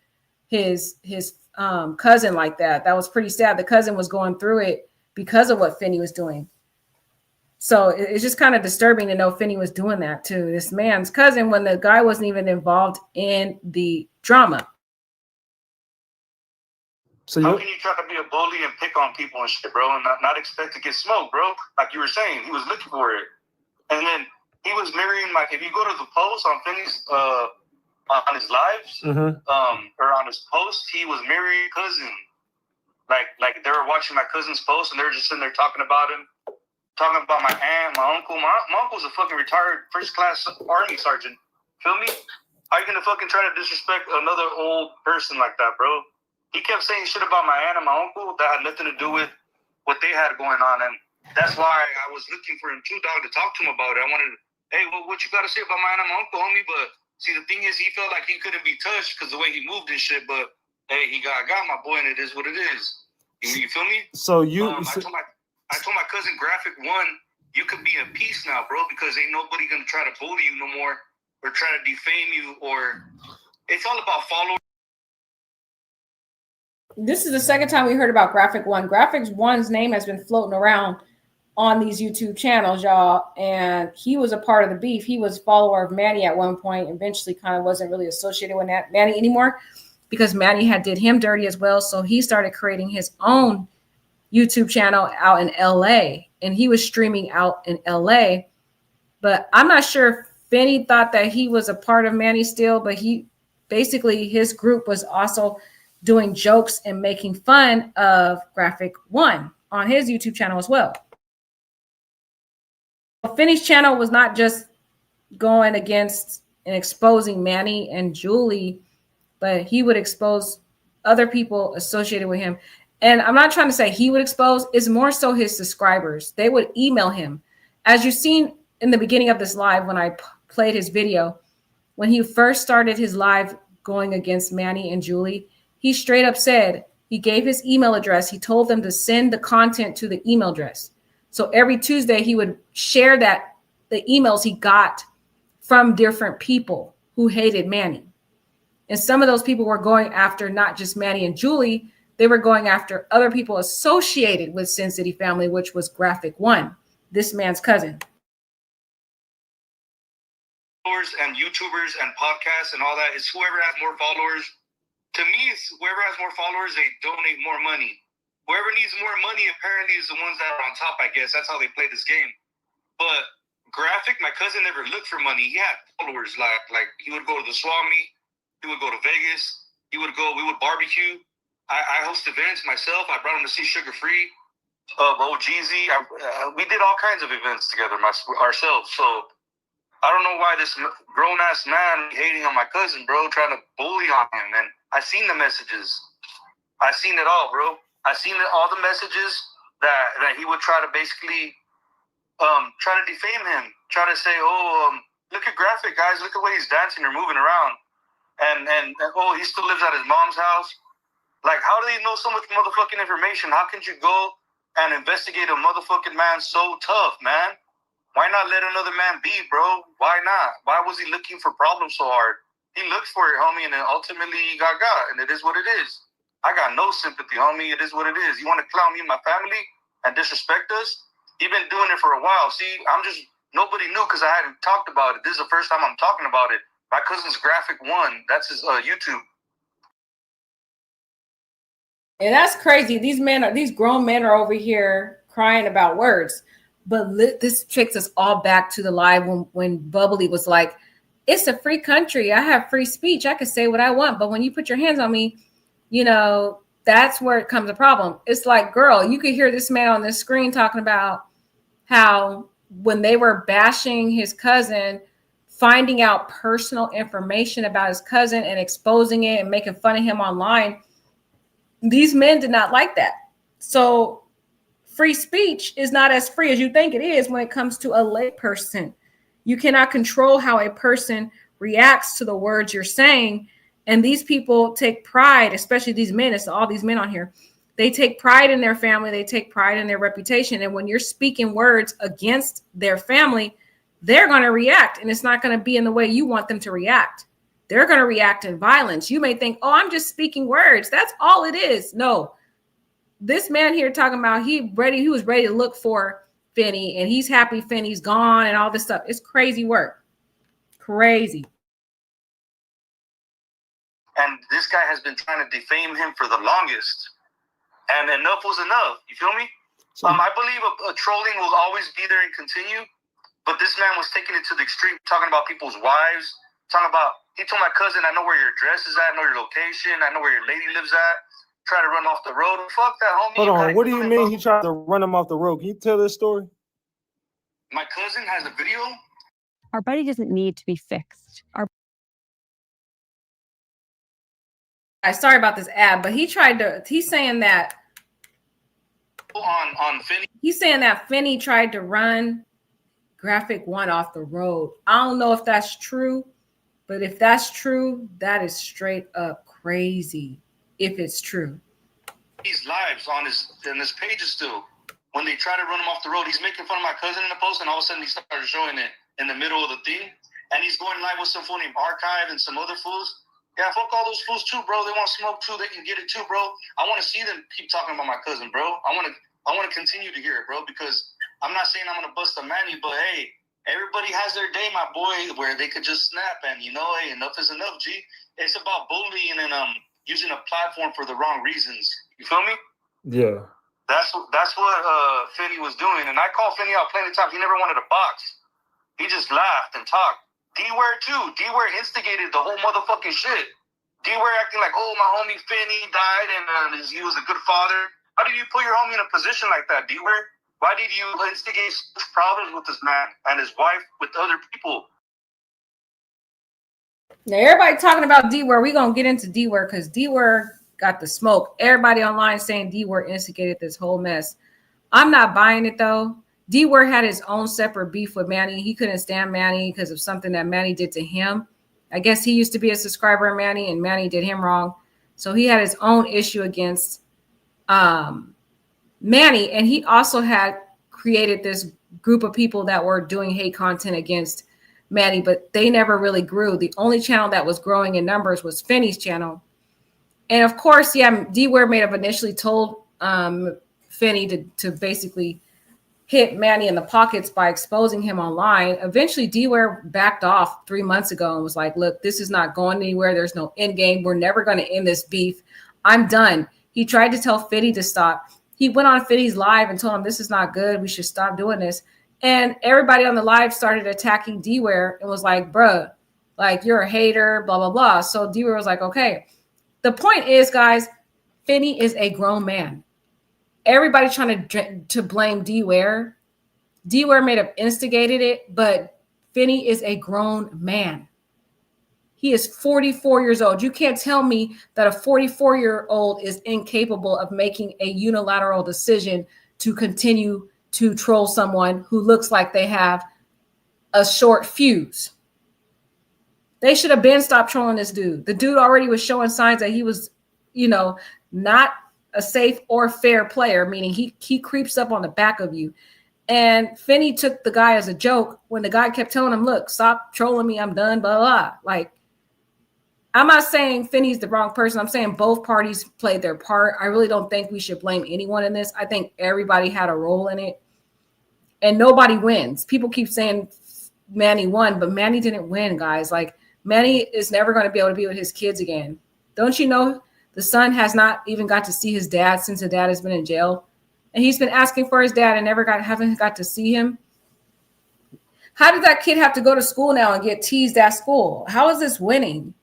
his cousin like that. That was pretty sad. The cousin was going through it because of what Finny was doing. So it's just kind of disturbing to know Finny was doing that to this man's cousin when the guy wasn't even involved in the drama. So how can you try to be a bully and pick on people and shit, bro, and not expect to get smoked, bro? Like you were saying, he was looking for it. And then he was mirroring, like, if you go to the post on Finny's on his lives, or on his post, he was marrying cousin. Like they were watching my cousin's post and they were just sitting there talking about him, talking about my aunt, my uncle. My uncle's a fucking retired first-class army sergeant. Feel me? How you gonna fucking try to disrespect another old person like that, bro? He kept saying shit about my aunt and my uncle that had nothing to do with what they had going on, and that's why I was looking for him too, dog, to talk to him about it. I wanted, hey, well, what you got to say about my aunt and my uncle, homie? But see, the thing is, he felt like he couldn't be touched because the way he moved and shit. But hey, he got my boy, and it is what it is. You feel me? So you, I told my cousin Graphic One, you could be at peace now, bro, because ain't nobody gonna try to bully you no more or try to defame you. Or it's all about followers. This is the second time we heard about Graphic One. Graphics One's name has been floating around on these YouTube channels, y'all, and he was a part of the beef. He was a follower of Manny at one point, eventually kind of wasn't really associated with Manny anymore because Manny had did him dirty as well. So he started creating his own YouTube channel out in LA, and he was streaming out in LA. But I'm not sure if Finny thought that he was a part of Manny still, but he basically, his group was also doing jokes and making fun of Graphic One on his YouTube channel as well. Finny's channel was not just going against and exposing Manny and Julie, but he would expose other people associated with him. And I'm not trying to say he would expose, it's more so his subscribers. They would email him. As you've seen in the beginning of this live, when I played his video, when he first started his live going against Manny and Julie, he straight up said, he gave his email address. He told them to send the content to the email address. So every Tuesday he would share the emails he got from different people who hated Manny. And some of those people were going after not just Manny and Julie, they were going after other people associated with Sin City Family, which was Graphic One, this man's cousin. Followers and YouTubers and podcasts and all that is whoever has more followers. To me, it's whoever has more followers, they donate more money. Whoever needs more money apparently is the ones that are on top, I guess. That's how they play this game. But Graphic, my cousin, never looked for money. He had followers. Like he would go to the swap meet. He would go to Vegas. We would barbecue. I host events myself. I brought him to see Sugar Free, OGZ. We did all kinds of events together ourselves. So I don't know why this grown-ass man hating on my cousin, bro, trying to bully on him. And I seen the messages. I seen it all, bro. I seen all the messages that he would try to basically try to defame him, try to say, look at Graphic, guys, look at the way he's dancing or moving around. And he still lives at his mom's house. Like, how do they know so much motherfucking information? How can you go and investigate a motherfucking man so tough, man? Why not let another man be, bro? Why not? Why was he looking for problems so hard? He looked for it, homie, and then ultimately he got, and it is what it is. I got no sympathy, homie. It is what it is. You want to clown me and my family and disrespect us? You've been doing it for a while. See, nobody knew because I hadn't talked about it. This is the first time I'm talking about it. My cousin's Graphic One. That's his YouTube. And that's crazy. These grown men are over here crying about words. But this takes us all back to the live when Bubbly was like, it's a free country. I have free speech. I can say what I want. But when you put your hands on me, that's where it comes a problem. It's like, girl, you could hear this man on the screen talking about how when they were bashing his cousin, finding out personal information about his cousin and exposing it and making fun of him online, these men did not like that. So free speech is not as free as you think it is when it comes to a lay person. You cannot control how a person reacts to the words you're saying. And these people take pride, especially these men, it's all these men on here. They take pride in their family. They take pride in their reputation. And when you're speaking words against their family, they're going to react. And it's not going to be in the way you want them to react. They're going to react in violence. You may think, oh, I'm just speaking words. That's all it is. No, this man here talking about he was ready to look for Finny and he's happy Finny's gone and all this stuff. It's crazy work. Crazy. And this guy has been trying to defame him for the longest. And enough was enough. You feel me? I believe a trolling will always be there and continue. But this man was taking it to the extreme, talking about people's wives, he told my cousin, I know where your address is at, I know your location, I know where your lady lives at. Try to run off the road. Fuck that, homie. Hold on. What do you mean he tried to run him off the road? Can you tell this story? My cousin has a video. Our buddy doesn't need to be fixed. Sorry about this ad, but he's saying that on Finny. He's saying that Finny tried to run Graphic One off the road. I don't know if that's true, but if that's true, that is straight up crazy. If it's true. These lives on his pages still. When they try to run him off the road, he's making fun of my cousin in the post, and all of a sudden he started showing it in the middle of the thing. And he's going live with some fool named Archive and some other fools. Yeah, fuck all those fools too, bro. They want smoke too. They can get it too, bro. I want to see them keep talking about my cousin, bro. I want to continue to hear it, bro, because I'm not saying I'm gonna bust a Manny, but hey, everybody has their day, my boy, where they could just snap and hey, enough is enough, G. It's about bullying and using a platform for the wrong reasons. You feel me? Yeah. That's what Finny was doing, and I called Finny out plenty of times. He never wanted to box. He just laughed and talked. D-Ware too. D-Ware instigated the whole motherfucking shit. D-Ware acting like, oh, my homie Finny died and he was a good father. How did you put your homie in a position like that, D-Ware? Why did you instigate problems with this man and his wife with other people? Now, everybody talking about D-Ware. We're going to get into D-Ware because D-Ware got the smoke. Everybody online saying D-Ware instigated this whole mess. I'm not buying it, though. D-Ware had his own separate beef with Manny. He couldn't stand Manny because of something that Manny did to him. I guess he used to be a subscriber of Manny, and Manny did him wrong. So he had his own issue against Manny, and he also had created this group of people that were doing hate content against Manny, but they never really grew. The only channel that was growing in numbers was Finny's channel. And of course, yeah, D-Ware may have initially told Finny to basically hit Manny in the pockets by exposing him online. Eventually, D-Ware backed off 3 months ago and was like, look, this is not going anywhere. There's no end game. We're never going to end this beef. I'm done. He tried to tell Finny to stop. He went on Finny's live and told him, this is not good. We should stop doing this. And everybody on the live started attacking D-Ware and was like, bruh, like, you're a hater, blah, blah, blah. So D-Ware was like, okay. The point is, guys, Finny is a grown man. Everybody trying to blame D-Ware. D-Ware may have instigated it, but Finny is a grown man. He is 44 years old. You can't tell me that a 44-year-old is incapable of making a unilateral decision to continue to troll someone who looks like they have a short fuse. They should have been stopped trolling this dude. The dude already was showing signs that he was, not a safe or fair player, meaning he creeps up on the back of you. And Finny took the guy as a joke when the guy kept telling him, look, stop trolling me. I'm done, blah, blah. Like, I'm not saying Finny's the wrong person. I'm saying both parties played their part. I really don't think we should blame anyone in this. I think everybody had a role in it. And nobody wins. People keep saying Manny won, but Manny didn't win, guys. Like, Manny is never going to be able to be with his kids again. Don't you know the son has not even got to see his dad since the dad has been in jail? And he's been asking for his dad and haven't got to see him. How did that kid have to go to school now and get teased at school? How is this winning?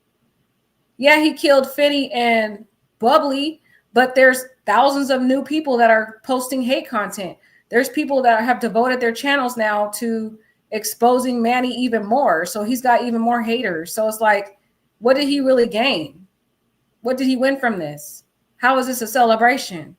Yeah, he killed Finny and Bubbly, but there's thousands of new people that are posting hate content. There's people that have devoted their channels now to exposing Manny even more. So he's got even more haters. So it's like, what did he really gain? What did he win from this? How is this a celebration?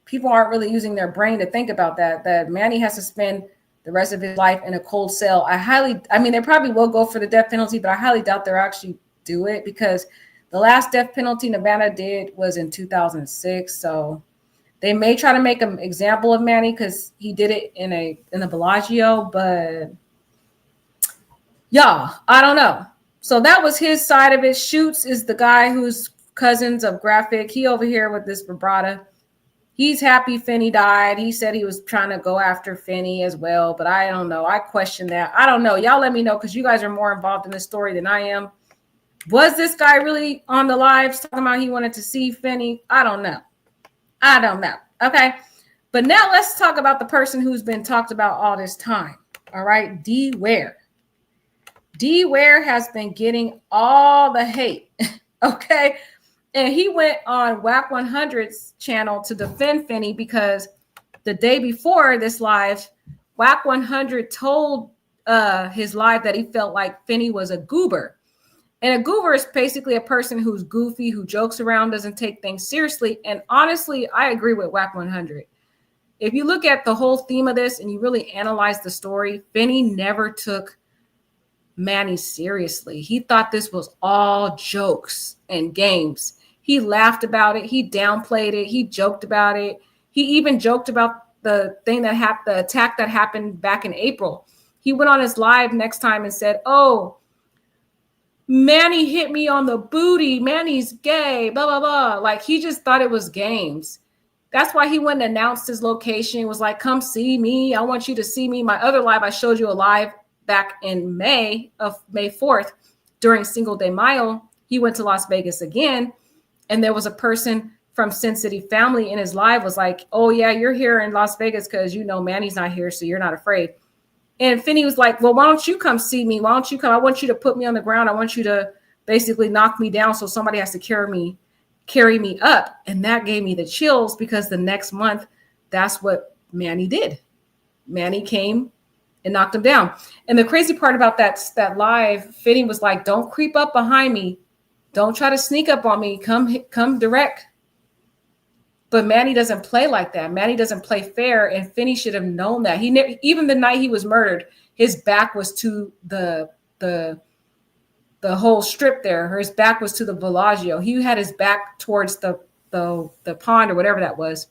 People aren't really using their brain to think about that Manny has to spend the rest of his life in a cold cell. They probably will go for the death penalty, but I highly doubt they'll actually do it because the last death penalty Nevada did was in 2006. So they may try to make an example of Manny because he did it in the Bellagio, but yeah, I don't know. So that was his side of it. Shoots is the guy who's cousins of Graphic. He over here with this vibrata. He's happy Finny died. He said he was trying to go after Finny as well, but I don't know. I question that. I don't know. Y'all let me know because you guys are more involved in this story than I am. Was this guy really on the lives talking about he wanted to see Finny? I don't know. Okay. But now let's talk about the person who's been talked about all this time. All right. D-Ware. D-Ware has been getting all the hate. Okay. And he went on Whack 100's channel to defend Finny because the day before this live, Whack 100 told his live that he felt like Finny was a goober. And a goober is basically a person who's goofy, who jokes around, doesn't take things seriously. And honestly, I agree with Whack 100. If you look at the whole theme of this and you really analyze the story, Finny never took Manny seriously. He thought this was all jokes and games. He laughed about it. He downplayed it. He joked about it. He even joked about the thing that happened, the attack that happened back in April. He went on his live next time and said, oh, Manny hit me on the booty. Manny's gay, blah, blah, blah. Like, he just thought it was games. That's why he went and announced his location. He was like, come see me. I want you to see me. My other live, I showed you a live back in May 4th during Cinco de Mayo. He went to Las Vegas again. And there was a person from Sin City family in his live was like, oh, yeah, you're here in Las Vegas because, you know, Manny's not here, so you're not afraid. And Finny was like, well, why don't you come see me? Why don't you come? I want you to put me on the ground. I want you to basically knock me down so somebody has to carry me up. And that gave me the chills because the next month, that's what Manny did. Manny came and knocked him down. And the crazy part about that live, Finny was like, don't creep up behind me. Don't try to sneak up on me. Come direct. But Manny doesn't play like that. Manny doesn't play fair, and Finny should have known that. He never, even the night he was murdered, his back was to the whole strip there. His back was to the Bellagio. He had his back towards the pond or whatever that was.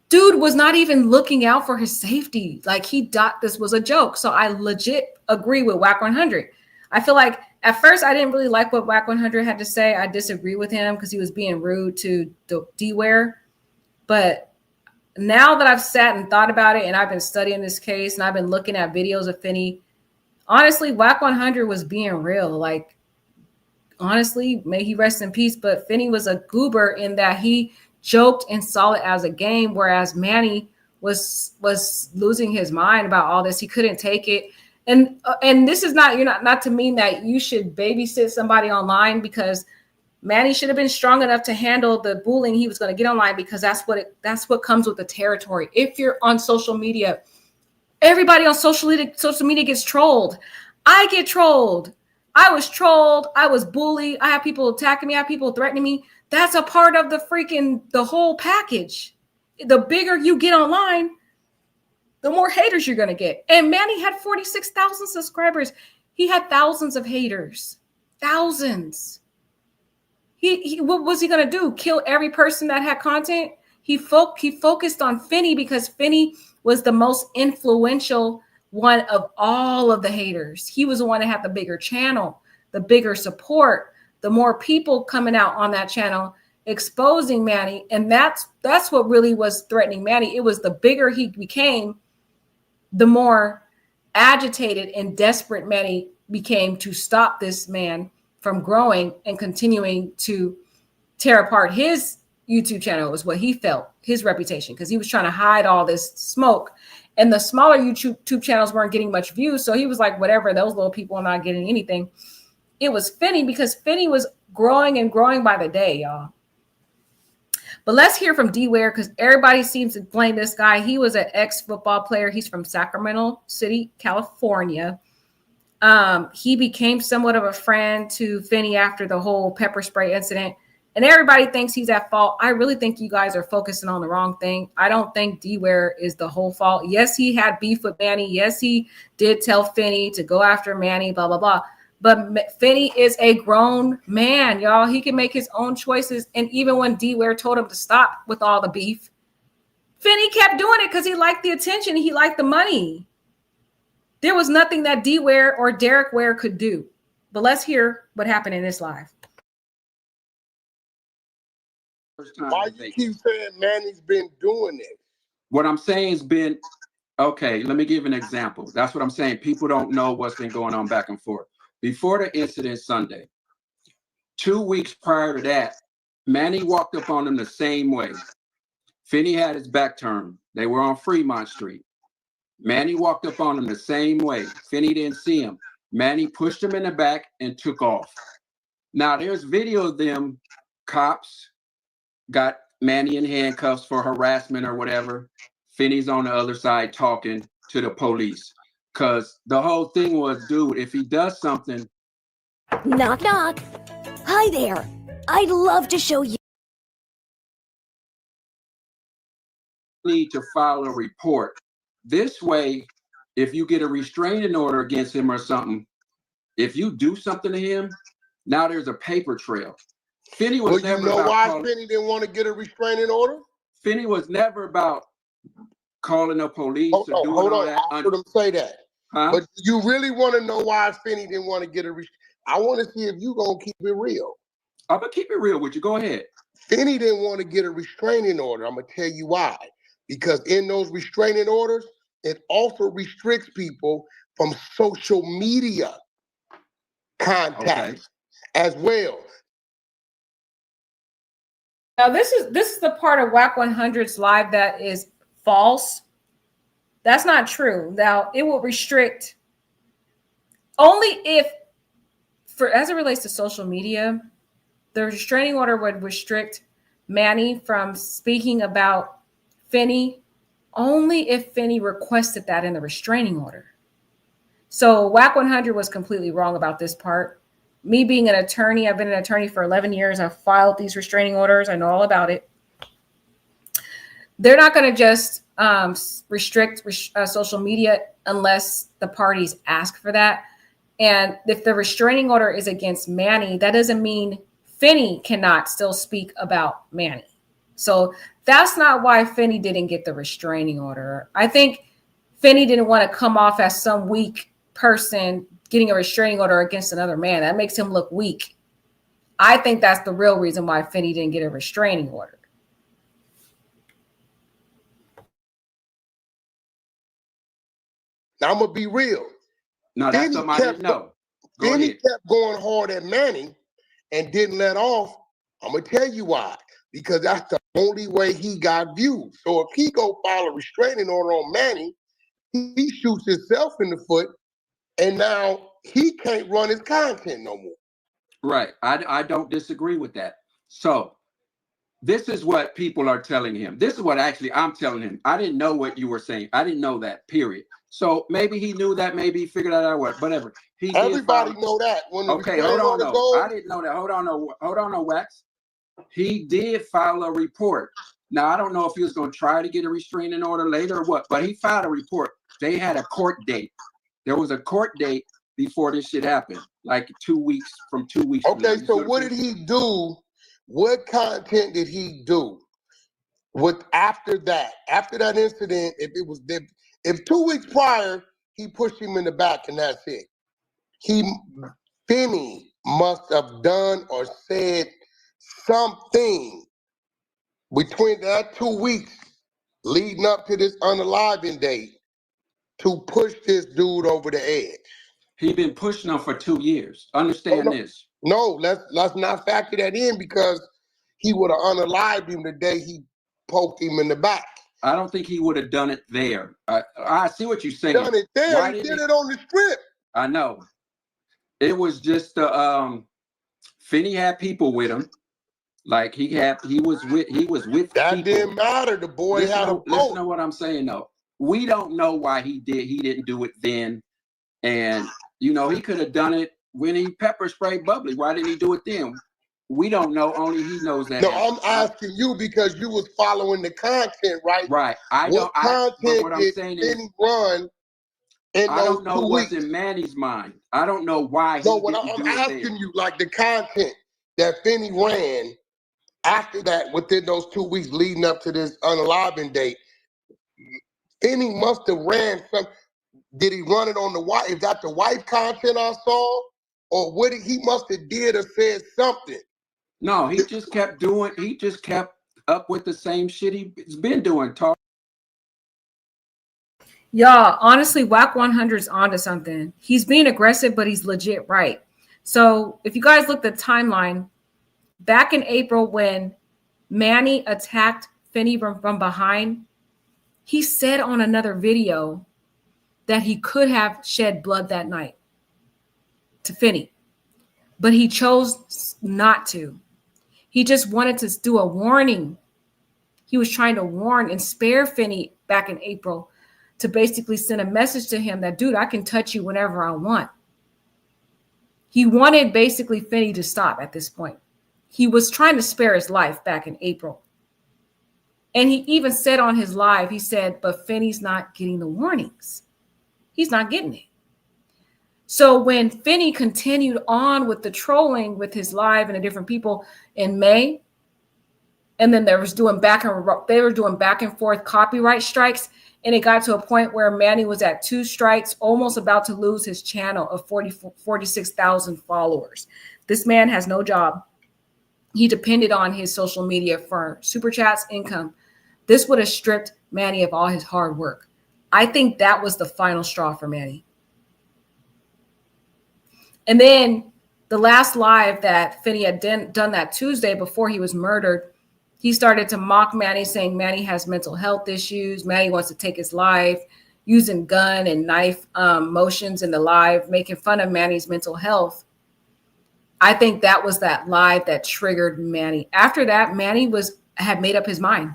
Dude was not even looking out for his safety. Like, he thought this was a joke. So I legit agree with Whack 100. I feel like at first I didn't really like what Whack 100 had to say. I disagree with him because he was being rude to D-Ware. But now that I've sat and thought about it and I've been studying this case and I've been looking at videos of Finny, honestly, Whack 100 was being real. Like, honestly, may he rest in peace. But Finny was a goober in that he joked and saw it as a game, whereas Manny was losing his mind about all this. He couldn't take it. And this is not to mean that you should babysit somebody online, because Manny should have been strong enough to handle the bullying he was going to get online, because that's what comes with the territory. If you're on social media, everybody on social media gets trolled. I get trolled. I was trolled. I was bullied. I have people attacking me. I have people threatening me. That's a part of the whole package. The bigger you get online, the more haters you're going to get. And Manny had 46,000 subscribers. He had thousands of haters. Thousands. What was he going to do? Kill every person that had content? He focused on Finny because Finny was the most influential one of all of the haters. He was the one that had the bigger channel, the bigger support, the more people coming out on that channel exposing Manny. And that's what really was threatening Manny. It was the bigger he became, the more agitated and desperate Manny became to stop this man from growing and continuing to tear apart his YouTube channel, is what he felt, his reputation, because he was trying to hide all this smoke. And the smaller YouTube channels weren't getting much views. So he was like, whatever, those little people are not getting anything. It was Finny, because Finny was growing and growing by the day, y'all. But let's hear from D-Ware, because everybody seems to blame this guy. He was an ex-football player. He's from Sacramento City, California. He became somewhat of a friend to Finny after the whole pepper spray incident. And everybody thinks he's at fault. I really think you guys are focusing on the wrong thing. I don't think D-Ware is the whole fault. Yes, he had beef with Manny. Yes, he did tell Finny to go after Manny, blah, blah, blah. But Finny is a grown man, y'all. He can make his own choices. And even when D-Ware told him to stop with all the beef, Finny kept doing it because he liked the attention. He liked the money. There was nothing that D-Ware or Derek Ware could do. But let's hear what happened in this live. Why you keep saying Manny's been doing it? What I'm saying has been, okay, let me give an example. That's what I'm saying. People don't know what's been going on back and forth. Before the incident Sunday, 2 weeks prior to that, Manny walked up on him the same way. Finny had his back turned. They were on Fremont Street. Manny walked up on him the same way. Finny didn't see him. Manny pushed him in the back and took off. Now, there's video of them. Cops got Manny in handcuffs for harassment or whatever. Finny's on the other side talking to the police. Because the whole thing was, dude, if he does something. Knock, knock. Hi there. I'd love to show you. Need to file a report. This way, if you get a restraining order against him or something, if you do something to him, now there's a paper trail. Finny was never about why Finny didn't want to get a restraining order? Finny was never about calling the police or doing all that. I heard him say that. But you really want to know why Finny didn't want to get a I want to see if you going to keep it real. I'm going to keep it real with you. Go ahead. Finny didn't want to get a restraining order. I'm going to tell you why. Because in those restraining orders, it also restricts people from social media contacts as well. Now this is the part of WAC 100's live that is false. That's not true. Now it will restrict only if, as it relates to social media, the restraining order would restrict Manny from speaking about Finny only if Finny requested that in the restraining order. So WAC 100 was completely wrong about this part. Me being an attorney, I've been an attorney for 11 years. I've filed these restraining orders. I know all about it. They're not going to just restrict social media unless the parties ask for that. And if the restraining order is against Manny, that doesn't mean Finny cannot still speak about Manny. So that's not why Finny didn't get the restraining order. I think Finny didn't want to come off as some weak person getting a restraining order against another man. That makes him look weak. I think that's the real reason why Finny didn't get a restraining order. Now I'm gonna be real. No, that's something I didn't know. Finny kept going hard at Manny and didn't let off. I'm gonna tell you why. Because that's the only way he got views. So if he go file a restraining order on Manny, he shoots himself in the foot, and now he can't run his content no more. Right. I don't disagree with that. So this is what people are telling him. This is what actually I'm telling him. I didn't know what you were saying. I didn't know that, period. So maybe he knew that. Maybe he figured that out. Whatever. Everybody know that. When the okay, hold on. No. I didn't know that. Hold on, no, Wax. He did file a report. Now, I don't know if he was going to try to get a restraining order later or what, but he filed a report. They had a court date. There was a court date before this shit happened, like 2 weeks from 2 weeks. Okay, so what did he do? What content did he do with after that incident? If 2 weeks prior he pushed him in the back and that's it, Finny must have done or said something between that 2 weeks leading up to this unaliving date to push this dude over the edge. He's been pushing him for 2 years. Understand this. No, let's not factor that in because he would have unalived him the day he poked him in the back. I don't think he would have done it there. I see what you're saying. Done it there. He did it on the strip. I know. It was just Finny had people with him. Like he was with that people. Didn't matter. The boy had a boat. Listen to what I'm saying though. We don't know why he didn't do it then. And he could have done it when he pepper sprayed Bubbly. Why didn't he do it then? We don't know. Only he knows that. No, I'm asking you because you was following the content, right? Right. What content did Finny run? I don't know what's in Manny's mind. I don't know why. No, what I'm asking you, like the content that Finny ran after that, within those 2 weeks leading up to this unaliving date, Finny must have ran some. Did he run it on the wife? Is that the wife content I saw? Or what he must have did or said something? No, he just kept up with the same shit he's been doing. Y'all, honestly, WAC 100's onto something. He's being aggressive, but he's legit right. So if you guys look at the timeline, back in April when Manny attacked Finny from behind, he said on another video that he could have shed blood that night to Finny, but he chose not to. He just wanted to do a warning. He was trying to warn and spare Finny back in April to basically send a message to him that, dude, I can touch you whenever I want. He wanted basically Finny to stop at this point. He was trying to spare his life back in April. And he even said on his live, he said, but Finny's not getting the warnings. He's not getting it. So when Finny continued on with the trolling with his live and the different people in May, and then they were doing back and forth copyright strikes, And it got to a point where Manny was at 2 strikes, almost about to lose his channel of 46,000 followers. This man has no job. He depended on his social media for super chats, income. This would have stripped Manny of all his hard work. I think that was the final straw for Manny. And then the last live that Finny had done that Tuesday before he was murdered, he started to mock Manny, saying Manny has mental health issues. Manny wants to take his life, using gun and knife motions in the live, making fun of Manny's mental health. I think that was that live that triggered Manny. After that, Manny had made up his mind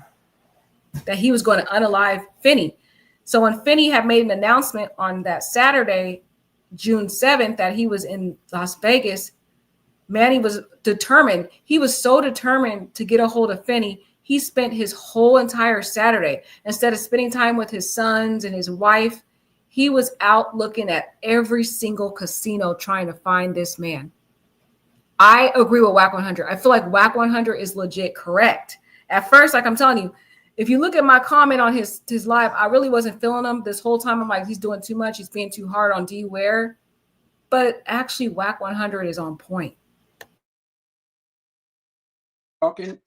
that he was going to unalive Finny. So when Finny had made an announcement on that Saturday, June 7th, that he was in Las Vegas, Manny was determined. He was so determined to get a hold of Finny. He spent his whole entire Saturday, instead of spending time with his sons and his wife, he was out looking at every single casino trying to find this man. I agree with Whack 100. I feel like Whack 100 is legit correct. At first, like I'm telling you, if you look at my comment on his live, I really wasn't feeling him this whole time. I'm like, he's doing too much. He's being too hard on D Ware. But actually, Whack 100 is on point.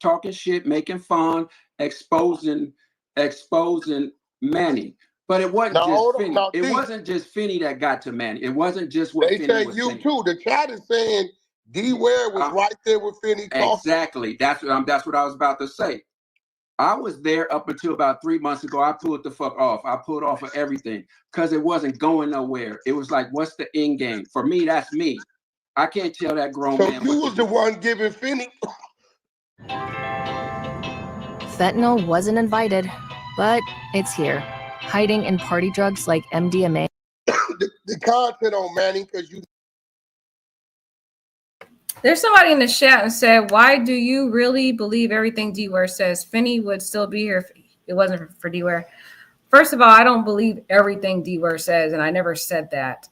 Talking shit, making fun, exposing Manny. But it wasn't just Finny. It wasn't just Finny that got to Manny. It wasn't just what Finny was saying. Too. The chat is saying D Ware was right there with Finny. Exactly. That's what I was about to say. I was there up until about 3 months ago. I pulled the fuck off. I pulled off of everything because it wasn't going nowhere. It was like, what's the end game? For me, that's me. I can't tell that grown man. So you was the one giving Finny. Fentanyl wasn't invited, but it's here, hiding in party drugs like MDMA. the content on Manny, because you. There's somebody in the chat and said, why do you really believe everything D Ware says? Finny would still be here if it wasn't for D Ware. First of all, I don't believe everything D Ware says, and I never said that.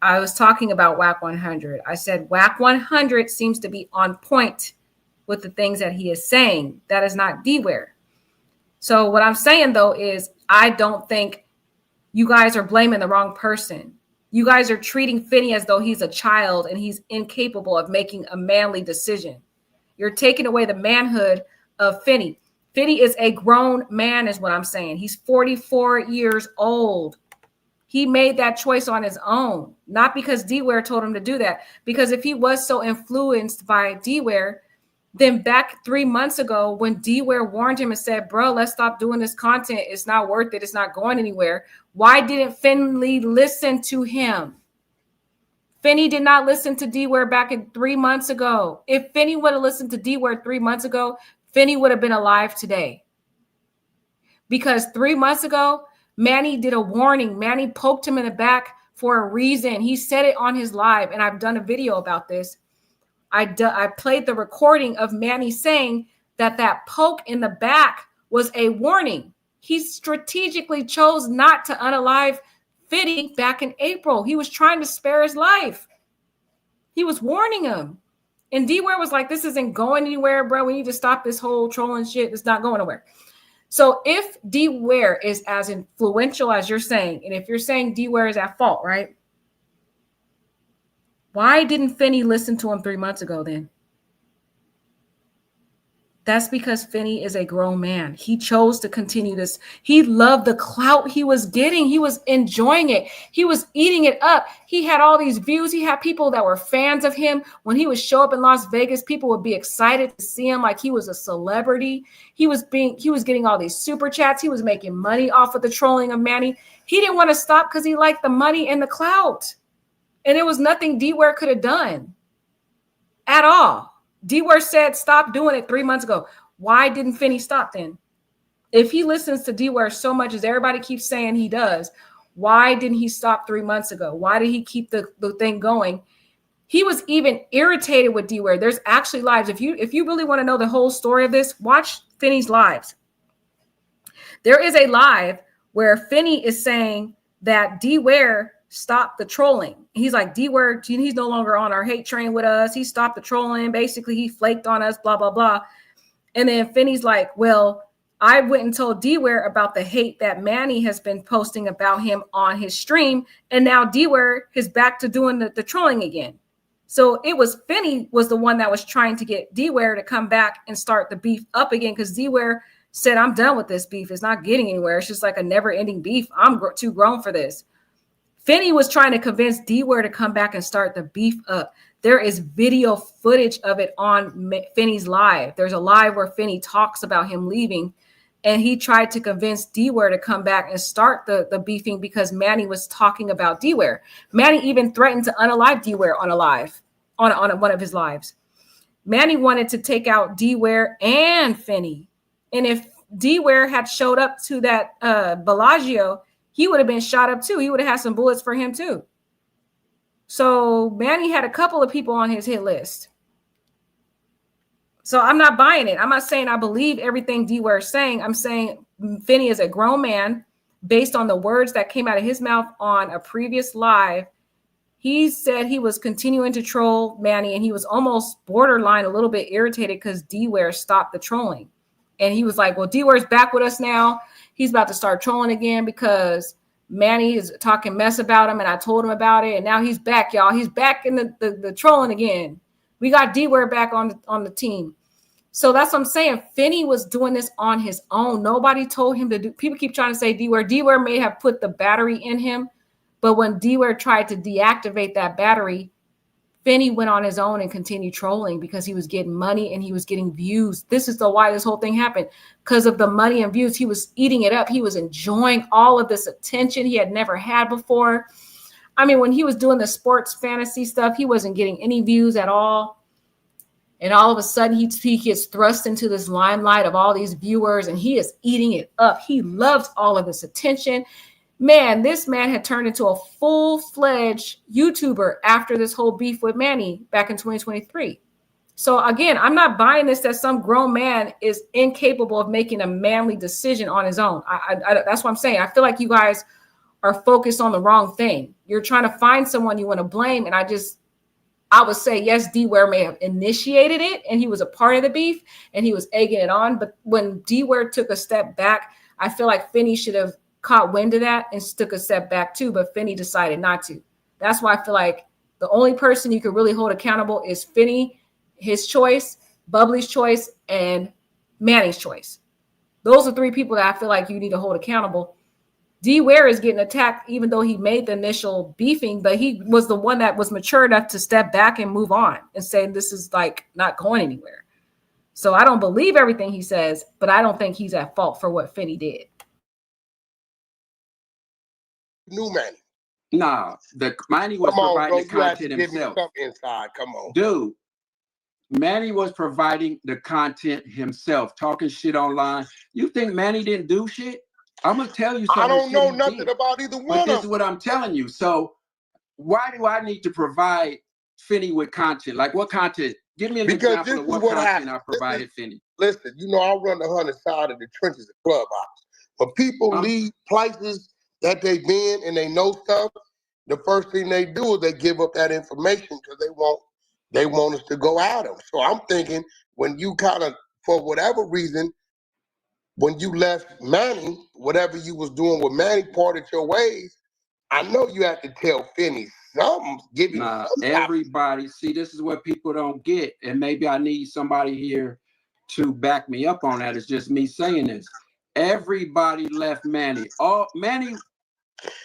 I was talking about Whack 100. I said Whack 100 seems to be on point with the things that he is saying. That is not D Ware. So what I'm saying, though, is I don't think you guys are blaming the wrong person. You guys are treating Finny as though he's a child and he's incapable of making a manly decision. You're taking away the manhood of Finny. Finny is a grown man, is what I'm saying. He's 44 years old. He made that choice on his own, not because D Ware told him to do that. Because if he was so influenced by D Ware, then back 3 months ago, when D Ware warned him and said, bro, let's stop doing this content. It's not worth it. It's not going anywhere. Why didn't Finley listen to him? Finny did not listen to D Ware back in 3 months ago. If Finny would have listened to D Ware 3 months ago, Finny would have been alive today. Because 3 months ago, Manny did a warning. Manny poked him in the back for a reason. He said it on his live, and I've done a video about this. I played the recording of Manny saying that poke in the back was a warning. He strategically chose not to unalive Finny back in April. He was trying to spare his life. He was warning him. And D Ware was like, this isn't going anywhere, bro. We need to stop this whole trolling shit. It's not going nowhere. So if D Ware is as influential as you're saying, and if you're saying D Ware is at fault, right? Why didn't Finny listen to him 3 months ago then? That's because Finny is a grown man. He chose to continue this. He loved the clout he was getting. He was enjoying it. He was eating it up. He had all these views. He had people that were fans of him. When he would show up in Las Vegas, people would be excited to see him like he was a celebrity. He was getting all these super chats. He was making money off of the trolling of Manny. He didn't want to stop because he liked the money and the clout. And there was nothing D Ware could have done at all. D Ware said stop doing it 3 months ago. Why didn't Finny stop then? If he listens to D Ware so much as everybody keeps saying he does, why didn't he stop 3 months ago? Why did he keep the thing going? He was even irritated with D Ware. There's actually lives. If you really want to know the whole story of this, watch Finny's lives. There is a live where Finny is saying that D Ware stop the trolling. He's like, D Ware, he's no longer on our hate train with us. He stopped the trolling. Basically, he flaked on us, blah, blah, blah. And then Finny's like, well, I went and told D-Ware about the hate that Manny has been posting about him on his stream. And now D-Ware is back to doing the trolling again. So it was Finny was the one that was trying to get D-Ware to come back and start the beef up again, because D-Ware said, I'm done with this beef. It's not getting anywhere. It's just like a never-ending beef. I'm too grown for this. Finny was trying to convince D-Ware to come back and start the beef up. There is video footage of it on Finny's live. There's a live where Finny talks about him leaving, and he tried to convince D-Ware to come back and start the beefing because Manny was talking about D-Ware. Manny even threatened to unalive D-Ware on a live, on one of his lives. Manny wanted to take out D-Ware and Finny. And if D-Ware had showed up to that Bellagio, he would have been shot up too. He would have had some bullets for him too. So Manny had a couple of people on his hit list. So I'm not buying it. I'm not saying I believe everything D-Ware is saying. I'm saying Finny is a grown man based on the words that came out of his mouth on a previous live. He said he was continuing to troll Manny, and he was almost borderline a little bit irritated because D-Ware stopped the trolling. And he was like, well, D-Ware's back with us now. He's about to start trolling again because Manny is talking mess about him, and I told him about it. And now he's back, y'all. He's back in the trolling again. We got D-Ware back on the team. So that's what I'm saying. Finny was doing this on his own. Nobody told him to do. People keep trying to say D-Ware. D-Ware may have put the battery in him, but when D-Ware tried to deactivate that battery, Finny went on his own and continued trolling because he was getting money and he was getting views. This is why this whole thing happened, because of the money and views. He was eating it up. He was enjoying all of this attention he had never had before. I mean, when he was doing the sports fantasy stuff, he wasn't getting any views at all. And all of a sudden, he gets thrust into this limelight of all these viewers, and he is eating it up. He loves all of this attention. Man, this man had turned into a full-fledged YouTuber after this whole beef with Manny back in 2023. So again, I'm not buying this that some grown man is incapable of making a manly decision on his own. That's what I'm saying. I feel like you guys are focused on the wrong thing. You're trying to find someone you want to blame, and I would say, yes, D-Ware may have initiated it, and he was a part of the beef, and he was egging it on. But when D-Ware took a step back, I feel like Finny should have caught wind of that and took a step back too, but Finny decided not to. That's why I feel like the only person you could really hold accountable is Finny, his choice, Bubbly's choice, and Manny's choice. Those are three people that I feel like you need to hold accountable. D-Ware is getting attacked even though he made the initial beefing, but he was the one that was mature enough to step back and move on and say this is like not going anywhere. So I don't believe everything he says, but I don't think he's at fault for what Finny did. New Manny. Nah, the Manny was providing the content himself. Give me some inside. Come on, dude. Manny was providing the content himself, talking shit online. You think Manny didn't do shit? I'm gonna tell you something. I don't know nothing about either one. But this is what I'm telling you. So why do I need to provide Finny with content? Like what content? Give me an example of what content I provided Finny. Listen, you know I run the 100 side of the trenches of Clubhouse. When people leave places that they've been and they know stuff, the first thing they do is they give up that information because they want us to go at them. So I'm thinking when you kind of, for whatever reason, when you left Manny, whatever you was doing with Manny parted your ways, I know you have to tell Finny something. Give him everybody. See, this is what people don't get, and maybe I need somebody here to back me up on that. It's just me saying this. Everybody left Manny. Manny.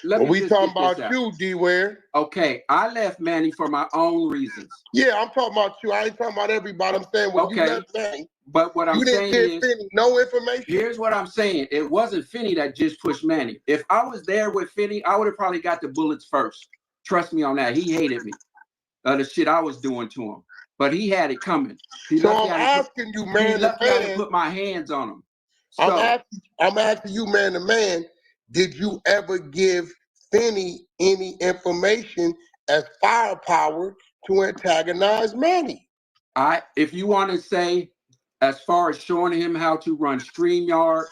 We talking about you, D-Ware. Okay, I left Manny for my own reasons. Yeah, I'm talking about you. I ain't talking about everybody. I'm saying when you left Manny, but what I'm saying is, Finny no information. Here's what I'm saying. It wasn't Finny that just pushed Manny. If I was there with Finny, I would have probably got the bullets first. Trust me on that. He hated me. The shit I was doing to him. But he had it coming. So I'm asking you, man to man. I put my hands on him. I'm asking you, man to man, did you ever give Finny any information as firepower to antagonize Manny? If you want to say, as far as showing him how to run StreamYard,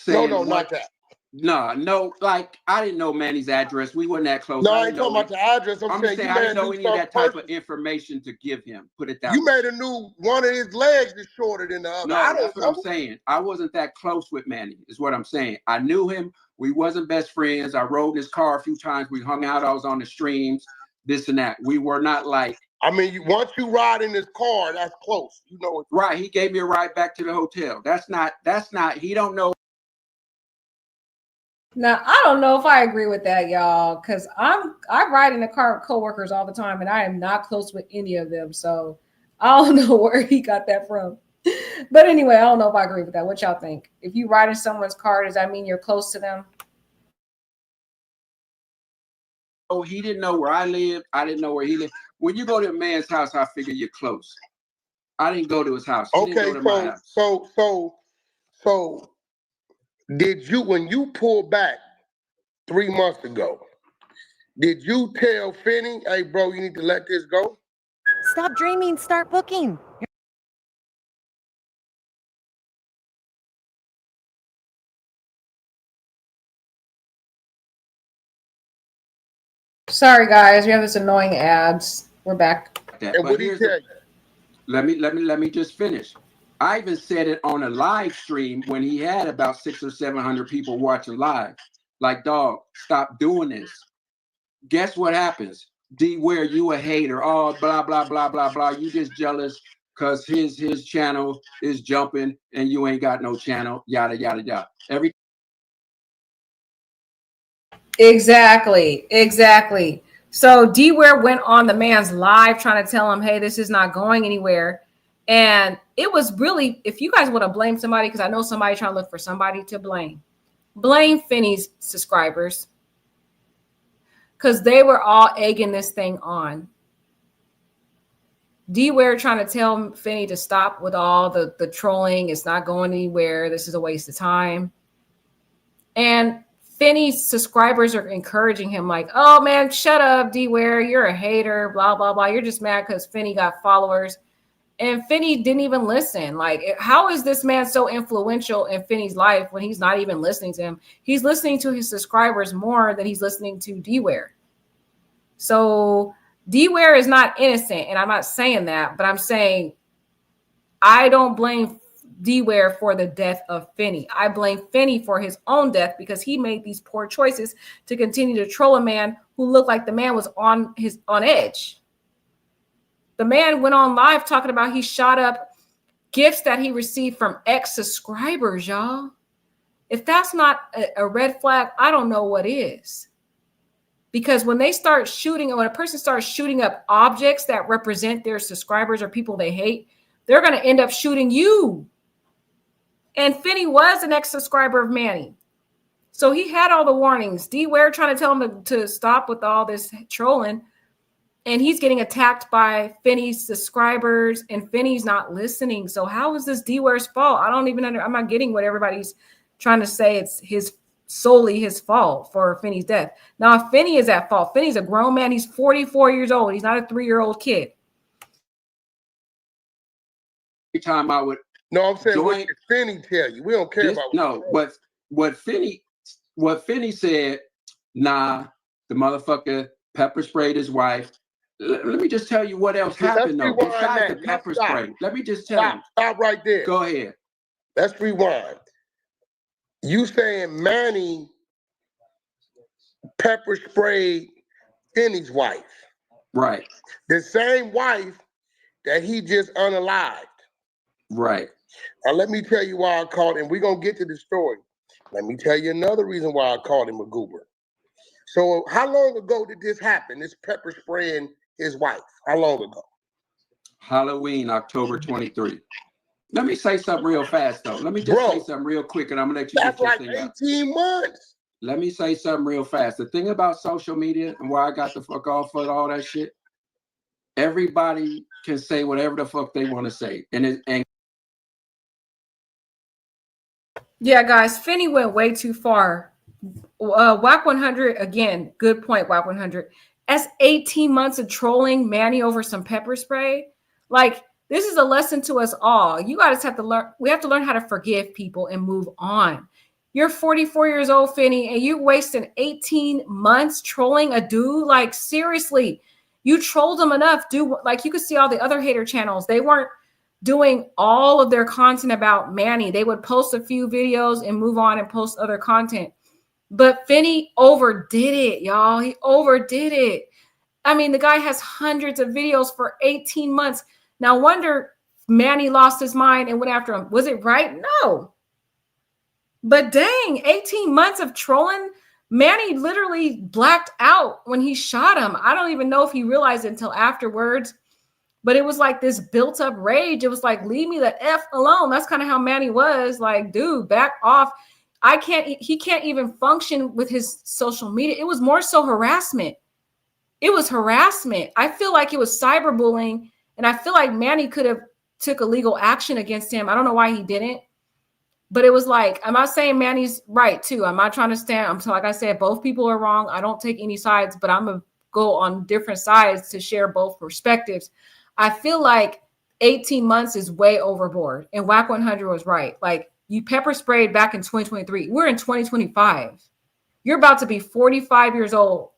not that. No, like I didn't know Manny's address. We weren't that close. No, I ain't talking about the address. I'm saying saying you I made didn't a know new any of stuff that type person. of information to give him. Put it that You way. made a new one of his legs is shorter than the other. No, I that's don't what I'm know. saying. I wasn't that close with Manny, is what I'm saying. I knew him. We wasn't best friends. I rode in his car a few times. We hung out. I was on the streams, this and that. We were not like. I mean, once you ride in his car, that's close. You know it. Right. He gave me a ride back to the hotel. That's not, he don't know. Now, I don't know if I agree with that, y'all, because I ride in the car with coworkers all the time, and I am not close with any of them. So I don't know where he got that from. But anyway, I don't know if I agree with that. What y'all think? If you ride in someone's car, does that mean you're close to them? Oh, he didn't know where I lived. I didn't know where he lived. When you go to a man's house, I figure you're close. I didn't go to his house. He didn't go to my house. So did you, when you pulled back 3 months ago, did you tell Finny, hey, bro, you need to let this go? Stop dreaming, start booking. Sorry, guys, we have this annoying ads. We're back. And but here's let me just finish. I even said it on a live stream when he had about 600 or 700 people watching live. Like, dog, stop doing this. Guess what happens? D, where you a hater? Oh, blah blah blah blah blah. You just jealous because his channel is jumping and you ain't got no channel. Yada yada yada. Exactly. So D-Ware went on the man's live trying to tell him, hey, this is not going anywhere. And it was really, if you guys want to blame somebody, because I know somebody trying to look for somebody to blame Finny's subscribers. Because they were all egging this thing on. D-Ware trying to tell Finny to stop with all the trolling. It's not going anywhere. This is a waste of time. And Finny's subscribers are encouraging him like, oh, man, shut up, D-Ware. You're a hater, blah, blah, blah. You're just mad because Finny got followers. And Finny didn't even listen. Like, how is this man so influential in Finny's life when he's not even listening to him? He's listening to his subscribers more than he's listening to D-Ware. So D-Ware is not innocent, and I'm not saying that, but I'm saying I don't blame D-Ware for the death of Finny. I blame Finny for his own death because he made these poor choices to continue to troll a man who looked like the man was on edge. The man went on live talking about he shot up gifts that he received from ex-subscribers, y'all. If that's not a red flag, I don't know what is. Because when they start shooting, when a person starts shooting up objects that represent their subscribers or people they hate, they're going to end up shooting you. And Finny was an ex-subscriber of Manny. So he had all the warnings. D-Ware trying to tell him to stop with all this trolling. And he's getting attacked by Finny's subscribers, and Finny's not listening. So how is this D-Ware's fault? I don't even I'm not getting what everybody's trying to say. It's solely his fault for Finny's death. Now, Finny is at fault. Finny's a grown man. He's 44 years old. He's not a 3-year-old kid. Every time I would I'm saying what did Finny tell you? We don't care about what Finny said, nah, the motherfucker pepper sprayed his wife. Let me just tell you what else happened though. Besides the pepper spray. Let me just tell you. Stop right there. Go ahead. Let's rewind. You saying Manny pepper sprayed Finny's wife. Right. The same wife that he just unalived. Right. Now let me tell you why I called him. We're going to get to the story. Let me tell you another reason why I called him a goober. So how long ago did this happen, this pepper spraying his wife? How long ago? Halloween, October 23. Let me say something real fast, though. Let me just say something real quick, and I'm going to let you that's get your like thing 18 months. Let me say something real fast. The thing about social media and why I got the fuck off for all that shit, everybody can say whatever the fuck they want to say. And yeah, guys, Finny went way too far. WAC 100, again, good point, WAC 100. That's 18 months of trolling Manny over some pepper spray. Like, this is a lesson to us all. You guys have to learn. We have to learn how to forgive people and move on. You're 44 years old, Finny, and you wasted 18 months trolling a dude. Like, seriously, you trolled him enough. Like, you could see all the other hater channels. They weren't doing all of their content about Manny. They would post a few videos and move on and post other content. But Finny overdid it, y'all. He overdid it. I mean, the guy has hundreds of videos for 18 months. Now, wonder Manny lost his mind and went after him. Was it right? No. But dang, 18 months of trolling. Manny literally blacked out when he shot him. I don't even know if he realized it until afterwards. But it was like this built up rage. It was like, leave me the F alone. That's kind of how Manny was. Like, dude, back off. He can't even function with his social media. It was more so harassment. It was harassment. I feel like it was cyberbullying. And I feel like Manny could have took a legal action against him. I don't know why he didn't. But it was like, I'm not saying Manny's right too. I'm not trying to stand. Like I said, both people are wrong. I don't take any sides, but I'm going to go on different sides to share both perspectives. I feel like 18 months is way overboard. And WAC 100 was right. Like, you pepper sprayed back in 2023. We're in 2025. You're about to be 45 years old.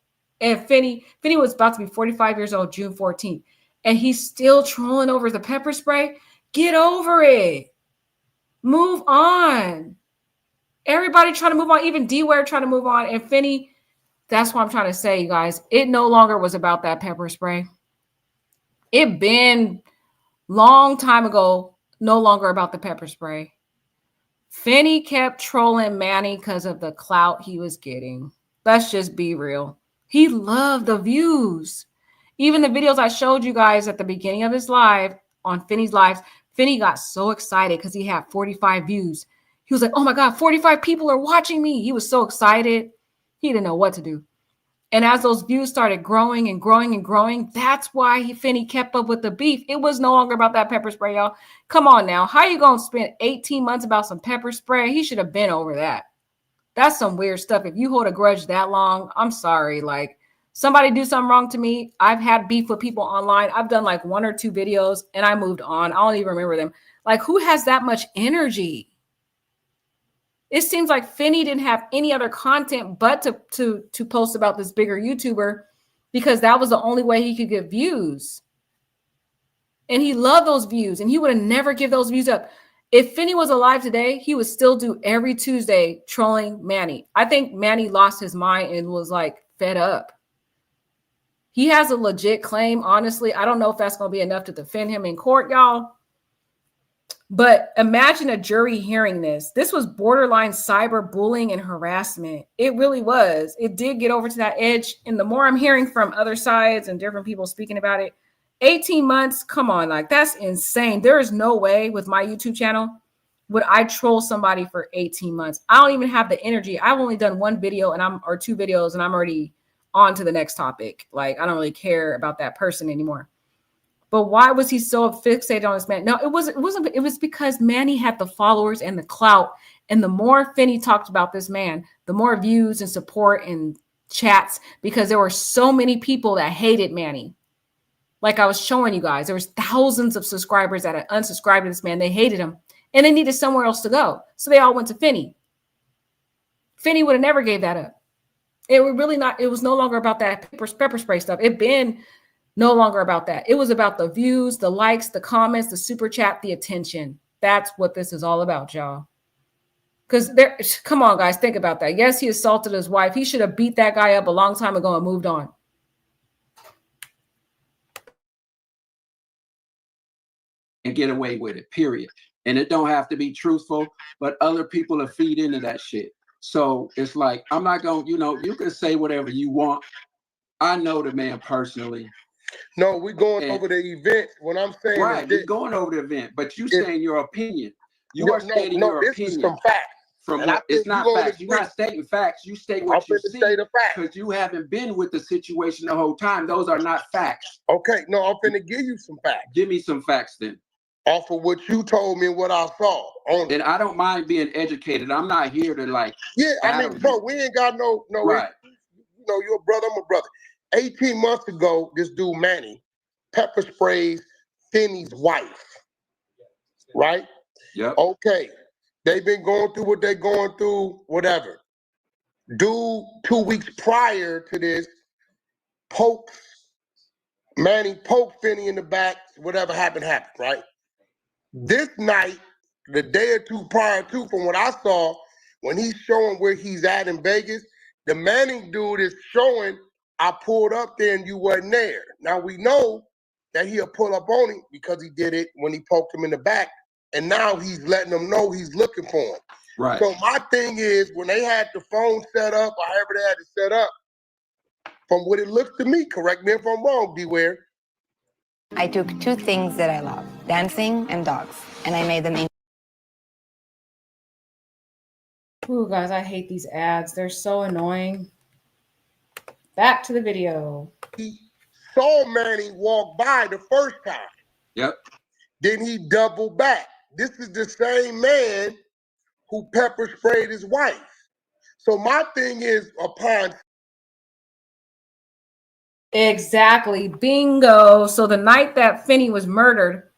And Finny was about to be 45 years old June 14th. And he's still trolling over the pepper spray. Get over it. Move on. Everybody trying to move on. Even D-Ware trying to move on. And Finny, that's what I'm trying to say, you guys. It no longer was about that pepper spray. It been long time ago, no longer about the pepper spray. Finny kept trolling Manny because of the clout he was getting. Let's just be real. He loved the views. Even the videos I showed you guys at the beginning of his live, on Finny's lives, Finny got so excited because he had 45 views. He was like, oh my God, 45 people are watching me. He was so excited. He didn't know what to do. And as those views started growing and growing and growing, that's why Finny kept up with the beef. It was no longer about that pepper spray, y'all. Come on now. How you going to spend 18 months about some pepper spray? He should have been over that. That's some weird stuff. If you hold a grudge that long, I'm sorry. Like, somebody do something wrong to me. I've had beef with people online. I've done like 1 or 2 videos and I moved on. I don't even remember them. Like, who has that much energy? It seems like Finny didn't have any other content but to post about this bigger YouTuber because that was the only way he could get views. And he loved those views and he would have never give those views up. If Finny was alive today, he would still do every Tuesday trolling Manny. I think Manny lost his mind and was like fed up. He has a legit claim. Honestly, I don't know if that's going to be enough to defend him in court, y'all. But imagine a jury hearing this. This was borderline cyberbullying and harassment. It really was. It did get over to that edge. And the more I'm hearing from other sides and different people speaking about it, 18 months, come on, like that's insane. There is no way with my YouTube channel would I troll somebody for 18 months. I don't even have the energy. I've only done 1 video or 2 videos and I'm already on to the next topic. Like, I don't really care about that person anymore. But why was he so fixated on this man? No, it wasn't. It was because Manny had the followers and the clout. And the more Finny talked about this man, the more views and support and chats, because there were so many people that hated Manny. Like I was showing you guys, there was thousands of subscribers that had unsubscribed to this man. They hated him and they needed somewhere else to go. So they all went to Finny. Finny would have never gave that up. It was no longer about that pepper spray stuff. It been no longer about that. It was about the views, the likes, the comments, the super chat, the attention. That's what this is all about, y'all. Because come on, guys, think about that. Yes, he assaulted his wife. He should have beat that guy up a long time ago and moved on. And get away with it, period. And it don't have to be truthful, but other people will feed into that shit. So it's like, I'm not going, you can say whatever you want. I know the man personally. No, we're going over the event. What I'm saying right, is we're going over the event, but you saying your opinion. You are stating your this opinion. Is some facts. From what it's not facts. You're not stating facts. You state what you see because you haven't been with the situation the whole time. Those are not facts. Okay, no, I'm finna give you some facts. Give me some facts then. Off of what you told me and what I saw. And I don't mind being educated. I'm not here to like. Yeah, I mean, bro, we ain't got no. Right. You're a brother. I'm a brother. 18 months ago, this dude Manny pepper sprays Finny's wife. Right? Yep. Okay. They've been going through what they're going through, whatever. Dude, 2 weeks prior to this, Manny poked Finny in the back. Whatever happened, right? This night, the day or two prior to, from what I saw, when he's showing where he's at in Vegas, the Manning dude is showing, I pulled up there and you wasn't there. Now we know that he'll pull up on him because he did it when he poked him in the back. And now he's letting them know he's looking for him. Right. So my thing is, when they had the phone set up, or however they had it set up, from what it looks to me, correct me if I'm wrong, Beware. I took two things that I love, dancing and dogs, and I made them in. Ooh, guys, I hate these ads. They're so annoying. Back to the video. He saw Manny walk by the first time. Yep. Then he doubled back. This is the same man who pepper sprayed his wife. So my thing is, upon Exactly. Bingo. So the night that Finny was murdered,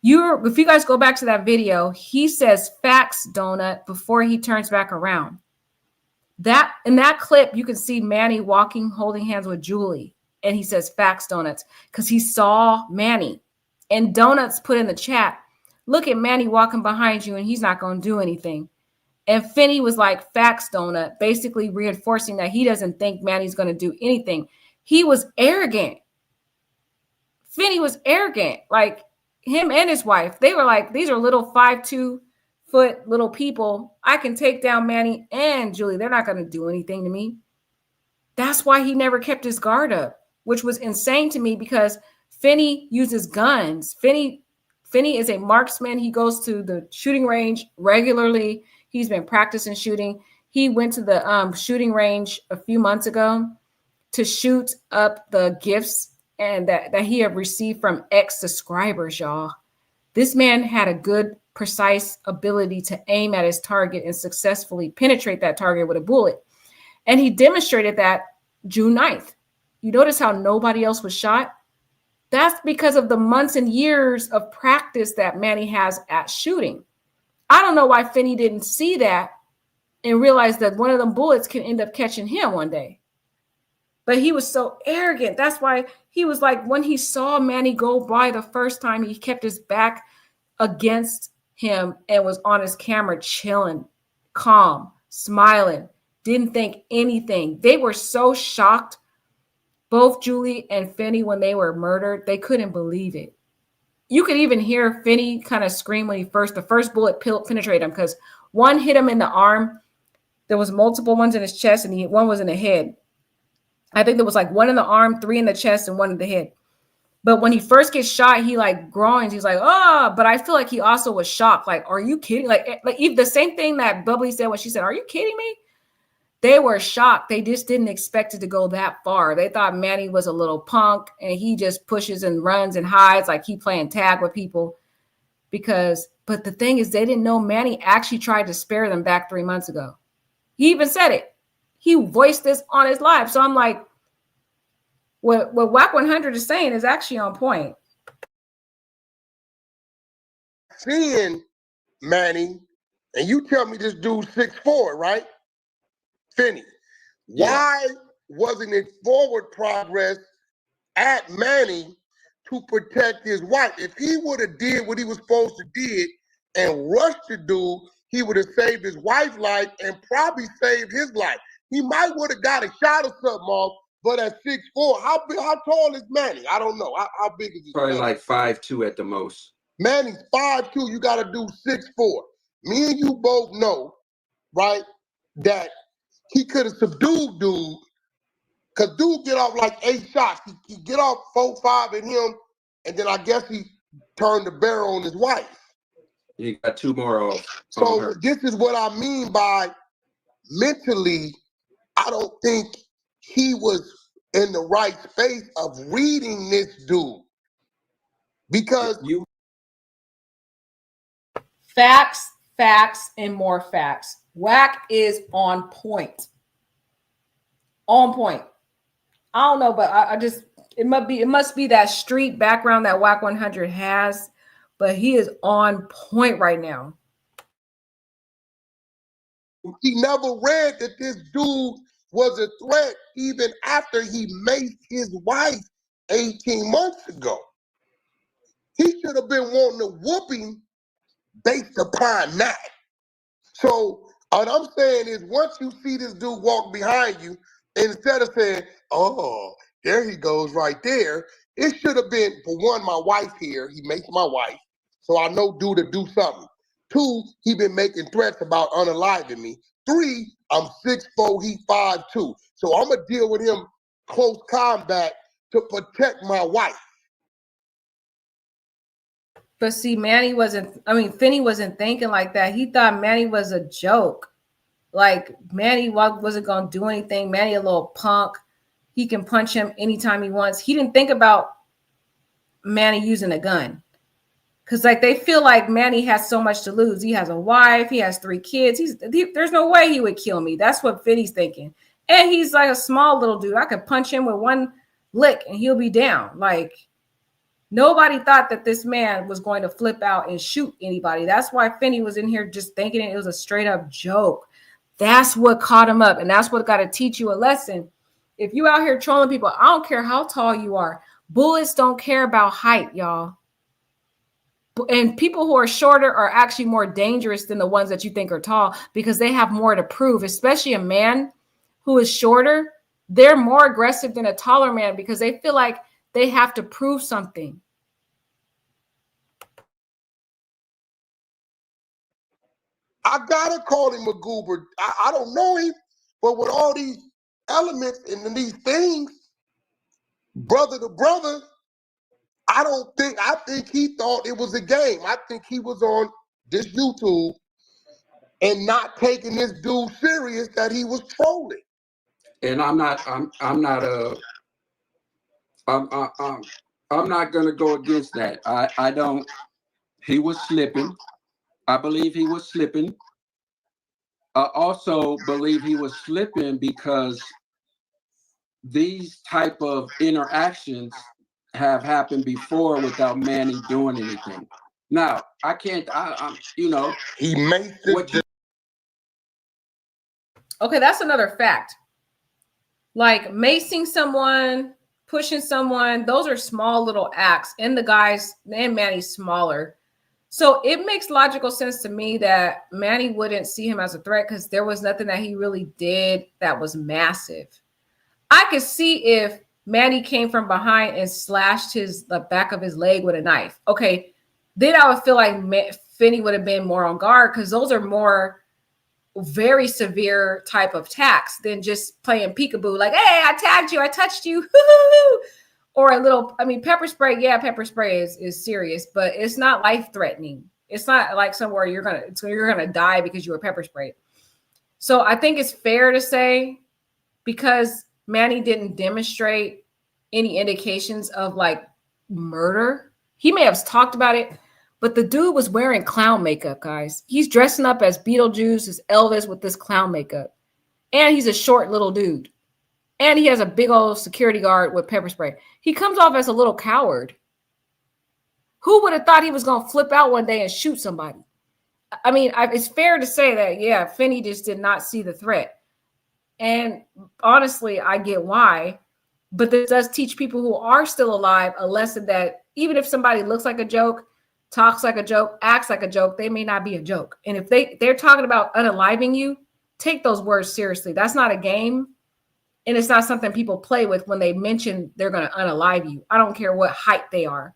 if you guys go back to that video, he says facts, donut, before he turns back around. That in that clip, you can see Manny walking, holding hands with Julie, and he says facts, donuts, because he saw Manny. And Donuts put in the chat, look at Manny walking behind you, and he's not going to do anything. And Finny was like, facts, donut, basically reinforcing that he doesn't think Manny's going to do anything. He was arrogant. Finny was arrogant. Like him and his wife, they were like, these are little 5'2" little people. I can take down Manny and Julie. They're not going to do anything to me. That's why he never kept his guard up, which was insane to me because Finny uses guns. Finny is a marksman. He goes to the shooting range regularly. He's been practicing shooting. He went to the shooting range a few months ago to shoot up the gifts and that he had received from ex-subscribers, y'all. This man had a good, precise ability to aim at his target and successfully penetrate that target with a bullet. And he demonstrated that June 9th. You notice how nobody else was shot? That's because of the months and years of practice that Manny has at shooting. I don't know why Finny didn't see that and realize that one of them bullets can end up catching him one day. But he was so arrogant. That's why he was like, when he saw Manny go by the first time, he kept his back against him and was on his camera chilling, calm, smiling, didn't think anything. They were so shocked, both Julie and Finny, when they were murdered. They couldn't believe it. You could even hear Finny kind of scream when the first bullet penetrated him, because one hit him in the arm. There was multiple ones in his chest, and one was in the head. I think there was like one in the arm, 3 in the chest, and 1 in the head. But when he first gets shot, he like groans. He's like, oh, but I feel like he also was shocked. Like, are you kidding? Like the same thing that Bubbly said when she said, are you kidding me? They were shocked. They just didn't expect it to go that far. They thought Manny was a little punk and he just pushes and runs and hides like he playing tag with people. But the thing is, they didn't know Manny actually tried to spare them back 3 months ago. He even said it. He voiced this on his live. So I'm like, what WAC 100 is saying is actually on point. Seeing Manny, and you tell me this dude 6'4", right? Finny. Yeah. Why wasn't it forward progress at Manny to protect his wife? If he would have did what he was supposed to did and rushed the dude, he would have saved his wife's life and probably saved his life. He might would have got a shot or something off, but at 6'4", how tall is Manny? I don't know. How big is he? Probably like 5'2" at the most. Manny's 5'2", you got to do 6'4". Me and you both know, right, that he could have subdued dude, because dude get off like 8 shots. He get off 4, 5 in him, and then I guess he turned the barrel on his wife. He got 2 more off. So this is what I mean by mentally, I don't think he was in the right space of reading this dude. Because Facts, and more facts. WAC is on point. On point. I don't know, but I just it must be that street background that WAC 100 has, but he is on point right now. He never read that this dude was a threat even after he maced his wife 18 months ago. He should have been wanting a whooping based upon that. So what I'm saying is, once you see this dude walk behind you, instead of saying, "Oh, there he goes right there," it should have been, for one, my wife here. He makes my wife, so I know dude to do something. Two, he been making threats about unaliving me. Three, I'm 6'4", he 5'2". So I'm gonna deal with him close combat to protect my wife. But see, Finny wasn't thinking like that. He thought Manny was a joke. Like, Manny wasn't going to do anything. Manny a little punk. He can punch him anytime he wants. He didn't think about Manny using a gun. Because, like, they feel like Manny has so much to lose. He has a wife. He has 3 kids. There's no way he would kill me. That's what Finny's thinking. And he's like a small little dude. I could punch him with one lick and he'll be down. Like, nobody thought that this man was going to flip out and shoot anybody. That's why Finny was in here just thinking it was a straight up joke. That's what caught him up. And that's what got to teach you a lesson. If you out here trolling people, I don't care how tall you are. Bullets don't care about height, y'all. And people who are shorter are actually more dangerous than the ones that you think are tall because they have more to prove, especially a man who is shorter. They're more aggressive than a taller man because they feel like they have to prove something. I gotta call him a goober. I don't know him, but with all these elements and these things, brother to brother, I think he thought it was a game. I think he was on this YouTube and not taking this dude serious that he was trolling. And I'm not gonna go against that. I don't. He was slipping. I believe he was slipping. I also believe he was slipping because these type of interactions have happened before without Manny doing anything. Now, I can't, he made it. Okay, that's another fact. Like macing someone, pushing someone, those are small little acts. And Manny's smaller. So it makes logical sense to me that Manny wouldn't see him as a threat because there was nothing that he really did that was massive. I could see if Manny came from behind and slashed the back of his leg with a knife. Okay, then I would feel like Finny would have been more on guard because those are more very severe type of attacks than just playing peekaboo. Like, hey, I tagged you, I touched you, or a little. Pepper spray. Yeah, pepper spray is serious, but it's not life threatening. It's not like somewhere you're gonna die because you were pepper sprayed. So I think it's fair to say, because Manny didn't demonstrate any indications of like murder. He may have talked about it, but the dude was wearing clown makeup, guys. He's dressing up as Beetlejuice, as Elvis with this clown makeup. And he's a short little dude. And he has a big old security guard with pepper spray. He comes off as a little coward. Who would have thought he was going to flip out one day and shoot somebody? It's fair to say that, yeah, Finny just did not see the threat. And honestly, I get why. But this does teach people who are still alive a lesson that even if somebody looks like a joke, talks like a joke, acts like a joke, they may not be a joke. And if they're talking about unaliving you, take those words seriously. That's not a game. And it's not something people play with when they mention they're going to unalive you. I don't care what height they are.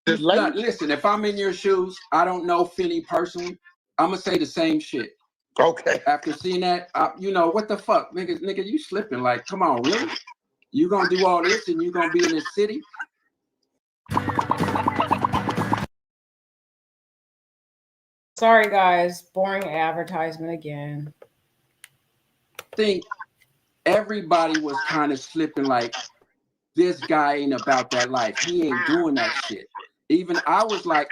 Look, listen, if I'm in your shoes, I don't know Finny personally. I'm going to say the same shit. Okay. After seeing that, what the fuck? Nigga, you slipping. Like, come on, really? You going to do all this and you going to be in this city? Sorry, guys. Boring advertisement again. I think everybody was kind of slipping like, this guy ain't about that life. He ain't doing that shit. Even I was like,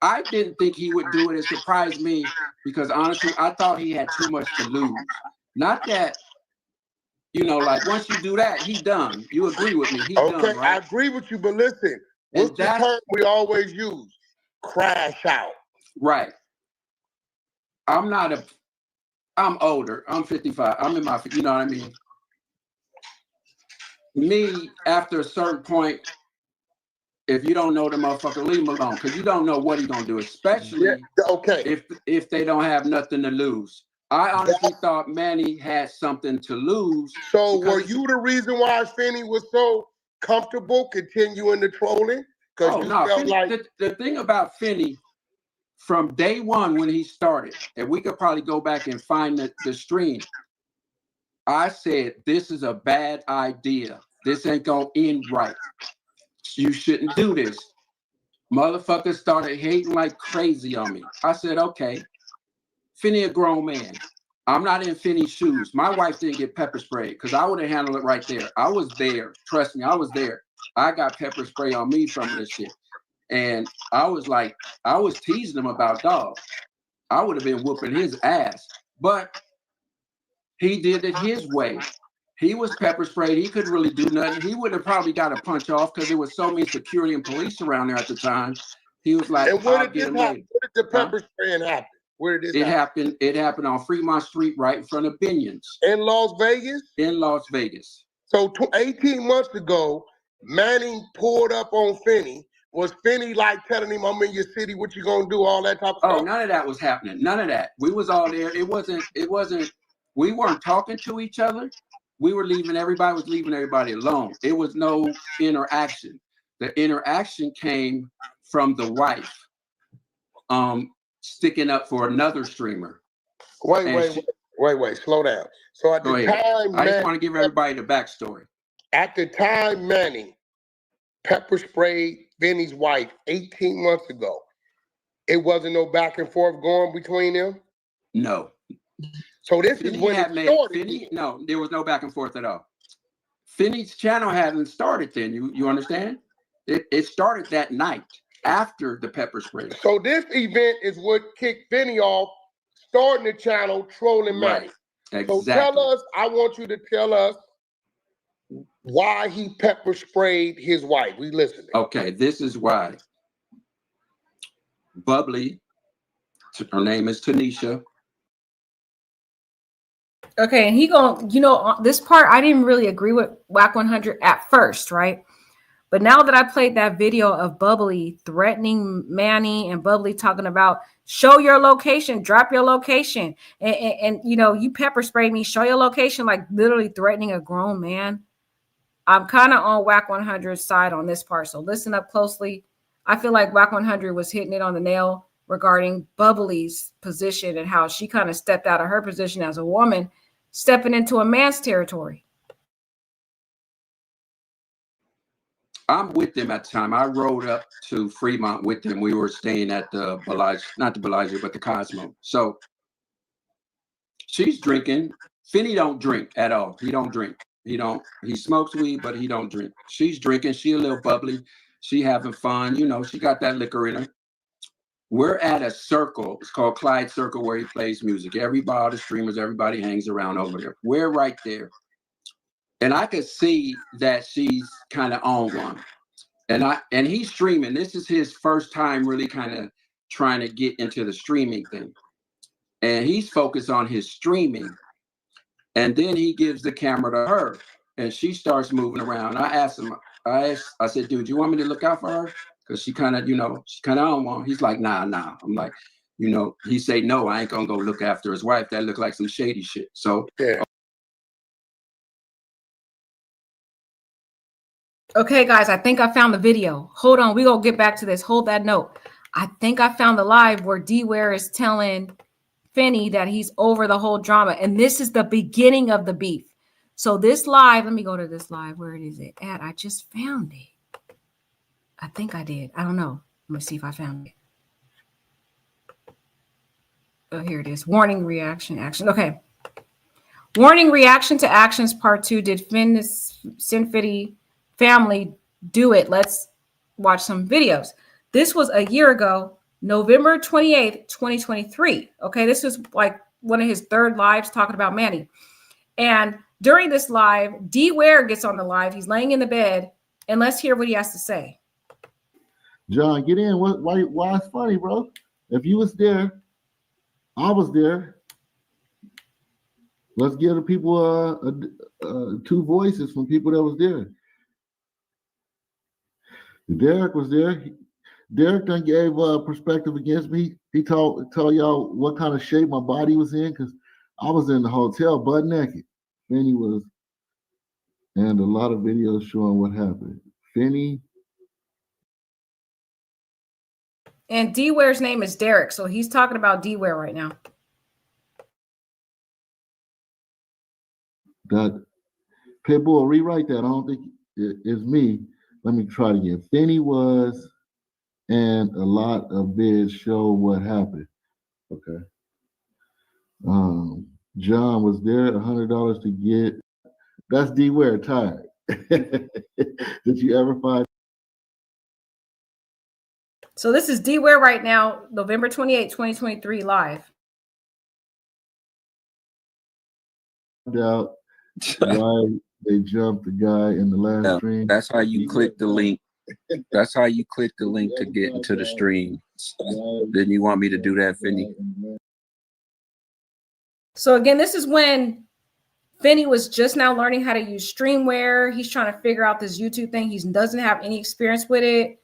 I didn't think he would do it. It surprised me because honestly, I thought he had too much to lose. Not that, like once you do that, he done. You agree with me? He done, right? I agree with you, but listen, what's the term we always use? Crash out. Right. I'm older. I'm 55. I'm in my, you know what I mean? Me, after a certain point, if you don't know the motherfucker, leave him alone, because you don't know what he's gonna do, especially if they don't have nothing to lose. I honestly thought Manny had something to lose. So were you the reason why Finny was so comfortable continuing the trolling? Because Oh you no, felt Finny, like the thing about Finny, from day one when he started, and we could probably go back and find the stream, I said, this is a bad idea. This ain't gonna end right. You shouldn't do this. Motherfuckers started hating like crazy on me. I said, okay, Finny a grown man. I'm not in Finny's shoes. My wife didn't get pepper sprayed because I would have handled it right there. I was there. Trust me, I was there. I got pepper spray on me from this shit. And I was like, I was teasing him about dogs. I would have been whooping his ass. But he did it his way. He was pepper sprayed. He couldn't really do nothing. He would have probably got a punch off because there was so many security and police around there at the time. He was like, and where I'll did get this him happen? later. Where did the pepper spraying happen? Where did this It happen? happened. It happened on Fremont Street, right in front of Binions. In Las Vegas? In Las Vegas. So 18 months ago, Manny pulled up on Finny. Was Finny like telling him, I'm in your city, what you gonna do, all that type of Oh, stuff? none of that was happening. None of that. We was all there. It wasn't, we weren't talking to each other. We were leaving, everybody was leaving everybody alone. It was no interaction. The interaction came from the wife sticking up for another streamer. Wait, slow down. So at the time, I just want to give everybody the backstory. At the time, Manny pepper sprayed Vinny's wife 18 months ago. It wasn't no back and forth going between them? No. So this Finny is when it started. No, there was no back and forth at all. Finny's channel hadn't started then. You understand? It started that night after the pepper spray. So this event is what kicked Finny off, starting the channel, trolling Manny. Exactly. So tell us, I want you to tell us why he pepper sprayed his wife. We listening. Okay, this is why. Bubbly, her name is Tanisha. Okay, and he going, this part I didn't really agree with Whack 100 at first, right? But now that I played that video of Bubbly threatening Manny and Bubbly talking about show your location, drop your location, and you pepper sprayed me, show your location, like literally threatening a grown man. I'm kind of on Whack 100's side on this part, so listen up closely. I feel like Whack 100 was hitting it on the nail regarding Bubbly's position and how she kind of stepped out of her position as a woman, stepping into a man's territory. I'm with them at the time. I rode up to Fremont with them. We were staying at the Bellagio, not the Bellagio, but the Cosmo. So she's drinking. Finny don't drink at all. He don't drink. He smokes weed, but he don't drink. She's drinking. She a little bubbly. She having fun. She got that liquor in her. We're at a circle. It's called Clyde Circle, where he plays music. Everybody, the streamers, everybody hangs around over there. We're right there. And I could see that she's kind of on one. And he's streaming. This is his first time really kind of trying to get into the streaming thing. And he's focused on his streaming. And then he gives the camera to her. And she starts moving around. I asked him, I said, dude, you want me to look out for her? Because she kind of, she's kind of on one. He's like, nah. I'm like, he say, no, I ain't going to go look after his wife. That look like some shady shit. So, yeah. Okay, guys, I think I found the video. Hold on. We're going to get back to this. Hold that note. I think I found the live where D-Ware is telling Finny that he's over the whole drama. And this is the beginning of the beef. So this live, let me go to this live. Where is it at? I just found it. I think I did. I don't know. Let me see if I found it. Oh, here it is. Warning, reaction, action. Okay. Warning, reaction to actions, part 2. Did Finny family do it? Let's watch some videos. This was a year ago, November 28th, 2023. Okay, this is like one of his third lives talking about Manny. And during this live, D-Ware gets on the live. He's laying in the bed, and let's hear what he has to say. John, get in. Why it's funny, bro? If you was there, I was there. Let's give the people two voices from people that was there. Derek was there. Derek done gave perspective against me. He told y'all what kind of shape my body was in because I was in the hotel butt naked. Finny was, and a lot of videos showing what happened. Finny. And D-Ware's name is Derek, so he's talking about D-Ware right now. That Pitbull, rewrite that. I don't think it's me. Let me try it again. Finny was, and a lot of vids show what happened. Okay. John was there, $100 to get. That's D-Ware tired. Did you ever find? So this is D-Ware right now, November 28, 2023, live. Out why they jumped the guy in the last stream. That's how you click the link. That's how you click the link to get into the stream. Didn't you want me to do that, Finny? So again, this is when Finny was just now learning how to use Streamware. He's trying to figure out this YouTube thing. He doesn't have any experience with it.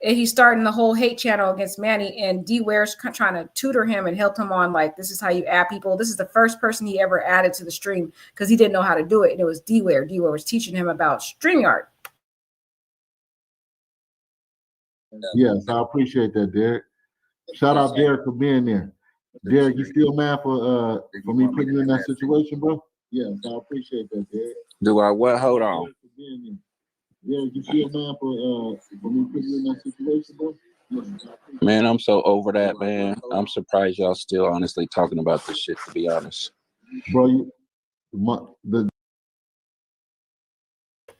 And he's starting the whole hate channel against Manny, and D-Ware's trying to tutor him and help him on, like, this is how you add people. This is the first person he ever added to the stream because he didn't know how to do it. And it was D-Ware. D-Ware was teaching him about StreamYard. Yes, I appreciate that, Derek. Shout out Derek for being there. Derek, you still mad for me putting you in that situation, bro? Yes, I appreciate that, Derek. Do I what? Hold on. Derek, you still mad for me putting you in that situation, bro? Man, I'm so over that, man. I'm surprised y'all still honestly talking about this shit, to be honest. Bro,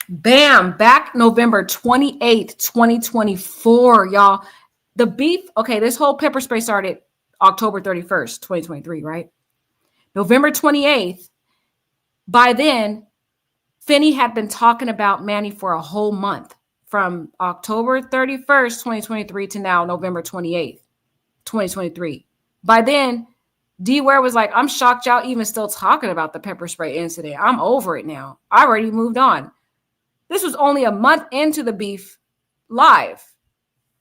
Bam, back November 28th, 2024, y'all. The beef, okay, this whole pepper spray started October 31st, 2023, right? November 28th, by then, Finny had been talking about Manny for a whole month, from October 31st, 2023 to now November 28th, 2023. By then, D-Ware was like, I'm shocked y'all even still talking about the pepper spray incident. I'm over it now. I already moved on. This was only a month into the beef live.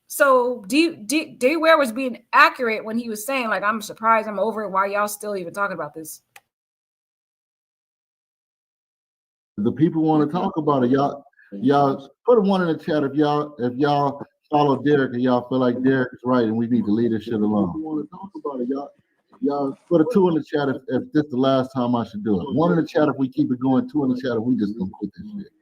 So D-Ware was being accurate when he was saying, like, I'm surprised, I'm over it. Why y'all still even talking about this? The people want to talk about it. Y'all put one in the chat if y'all follow Derek and y'all feel like Derek is right and we need to leave this shit alone. Want to talk about it, y'all put a 2 in the chat if this is the last time I should do it. 1 in the chat if we keep it going, 2 in the chat if we just gonna quit this shit.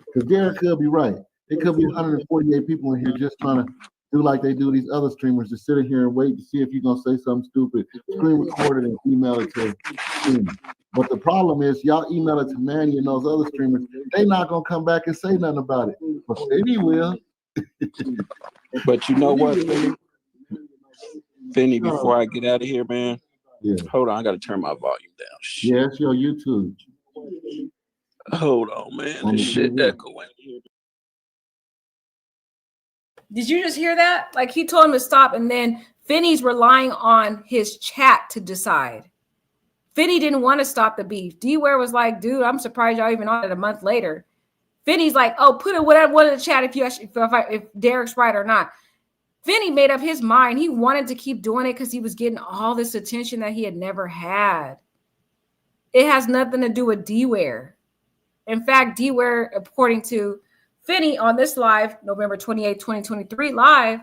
Because Derek could be right. It could be 148 people in here just trying to do like they do these other streamers, to sit in here and wait to see if you're gonna say something stupid, screen record it and email it to streamer. But the problem is y'all email it to Manny and those other streamers, they not gonna come back and say nothing about it. But Finny will. But you know what, Finny? Finny, before I get out of here, man. Yeah. Hold on, I gotta turn my volume down. Yeah, it's your YouTube. Hold on, man. This shit echoing. Did you just hear that? Like, he told him to stop, and then Finny's relying on his chat to decide. Finny didn't want to stop the beef. D-Ware was like, dude, I'm surprised y'all even on it a month later. Finny's like, oh, put it whatever in the chat if Derek's right or not. Finny made up his mind. He wanted to keep doing it because he was getting all this attention that he had never had. It has nothing to do with D-Ware. In fact, D-Ware, according to Finny on this live, November 28, 2023 live,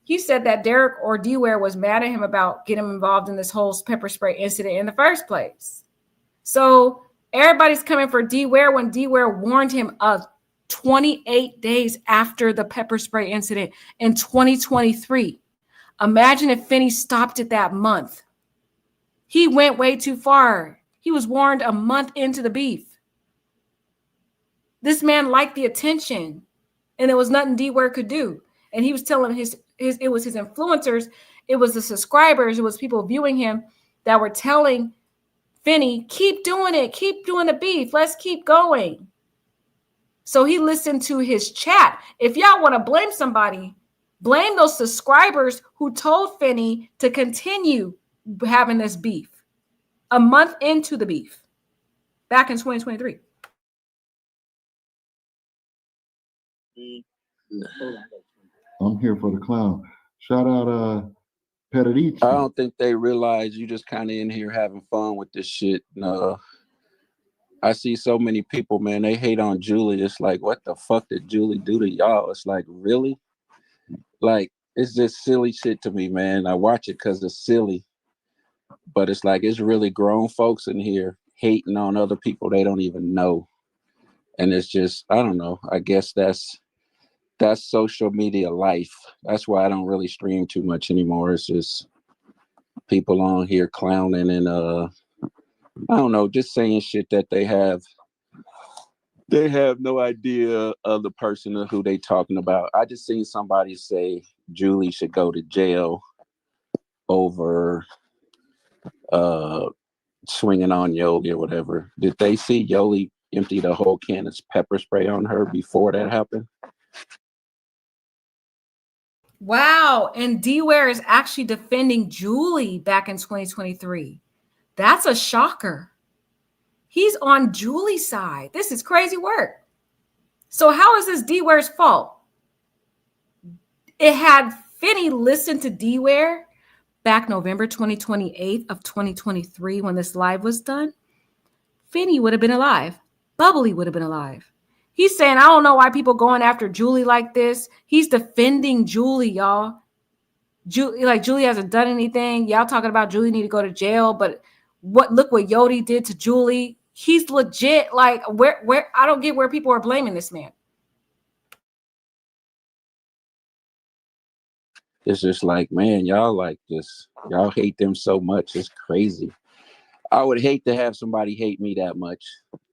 he said that Derek or D-Ware was mad at him about getting involved in this whole pepper spray incident in the first place. So everybody's coming for D-Ware when D-Ware warned him of 28 days after the pepper spray incident in 2023. Imagine if Finny stopped it that month. He went way too far. He was warned a month into the beef. This man liked the attention, and there was nothing D-Ware could do. And he was telling it was his influencers, it was the subscribers, it was people viewing him that were telling Finny, keep doing it, keep doing the beef, let's keep going. So he listened to his chat. If y'all want to blame somebody, blame those subscribers who told Finny to continue having this beef. A month into the beef, back in 2023. I'm here for the clown. Shout out Peredici. I don't think they realize you just kind of in here having fun with this shit. No, I see so many people, man, they hate on Julie. It's like, what the fuck did Julie do to y'all? It's like, really? Like, it's just silly shit to me, man. I watch it because it's silly. But it's like, it's really grown folks in here hating on other people they don't even know. And it's just, I don't know. I guess that's social media life. That's why I don't really stream too much anymore. It's just people on here clowning and I don't know, just saying shit that they have no idea of the person or who they talking about. I just seen somebody say Julie should go to jail over swinging on Yoli or whatever. Did they see Yoli empty the whole can of pepper spray on her before that happened? Wow. And D-Ware is actually defending Julie back in 2023. That's a shocker. He's on Julie's side. This is crazy work. So how is this D-Ware's fault? It had Finny listen to D-Ware back November 2028 of 2023 when this live was done. Finny would have been alive. Bubbly would have been alive. He's saying, I don't know why people going after Julie like this. He's defending Julie, y'all. Julie hasn't done anything. Y'all talking about Julie need to go to jail, but look what Yodi did to Julie. He's legit. Like, where I don't get where people are blaming this man. It's just like, man, y'all hate them so much. It's crazy. I would hate to have somebody hate me that much.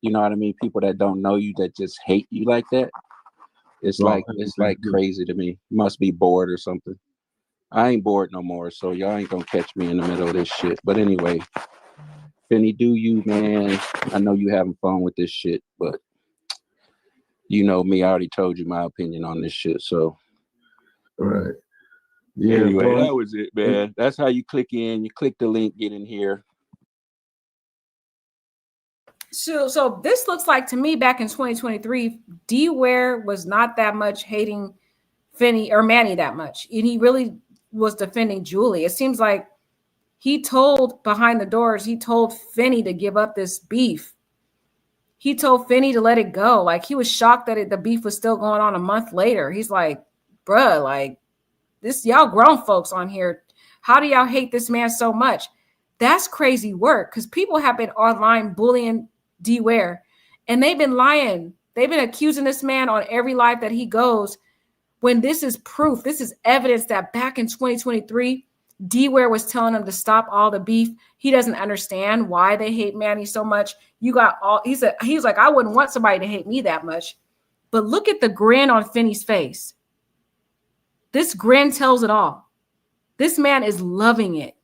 You know what I mean? People that don't know you that just hate you like that. It's like crazy to me. Must be bored or something. I ain't bored no more, so y'all ain't gonna catch me in the middle of this shit. But anyway, Finny, do you, man? I know you having fun with this shit, but you know me, I already told you my opinion on this shit. So right. Yeah, anyway, bro. that was it, man. That's how you click in. You click the link, get in here. So this looks like to me back in 2023, D-Ware was not that much hating Finny or Manny that much. And he really was defending Julie. It seems like he told behind the doors, he told Finny to give up this beef. He told Finny to let it go. Like, he was shocked that the beef was still going on a month later. He's like, bruh, like, this, y'all grown folks on here. How do y'all hate this man so much? That's crazy work, because people have been online bullying D-Ware, and they've been lying. They've been accusing this man on every live that he goes, when this is proof, this is evidence that back in 2023, D-Ware was telling him to stop all the beef. He doesn't understand why they hate Manny so much. He's like, I wouldn't want somebody to hate me that much. But look at the grin on Finny's face. This grin tells it all. This man is loving it.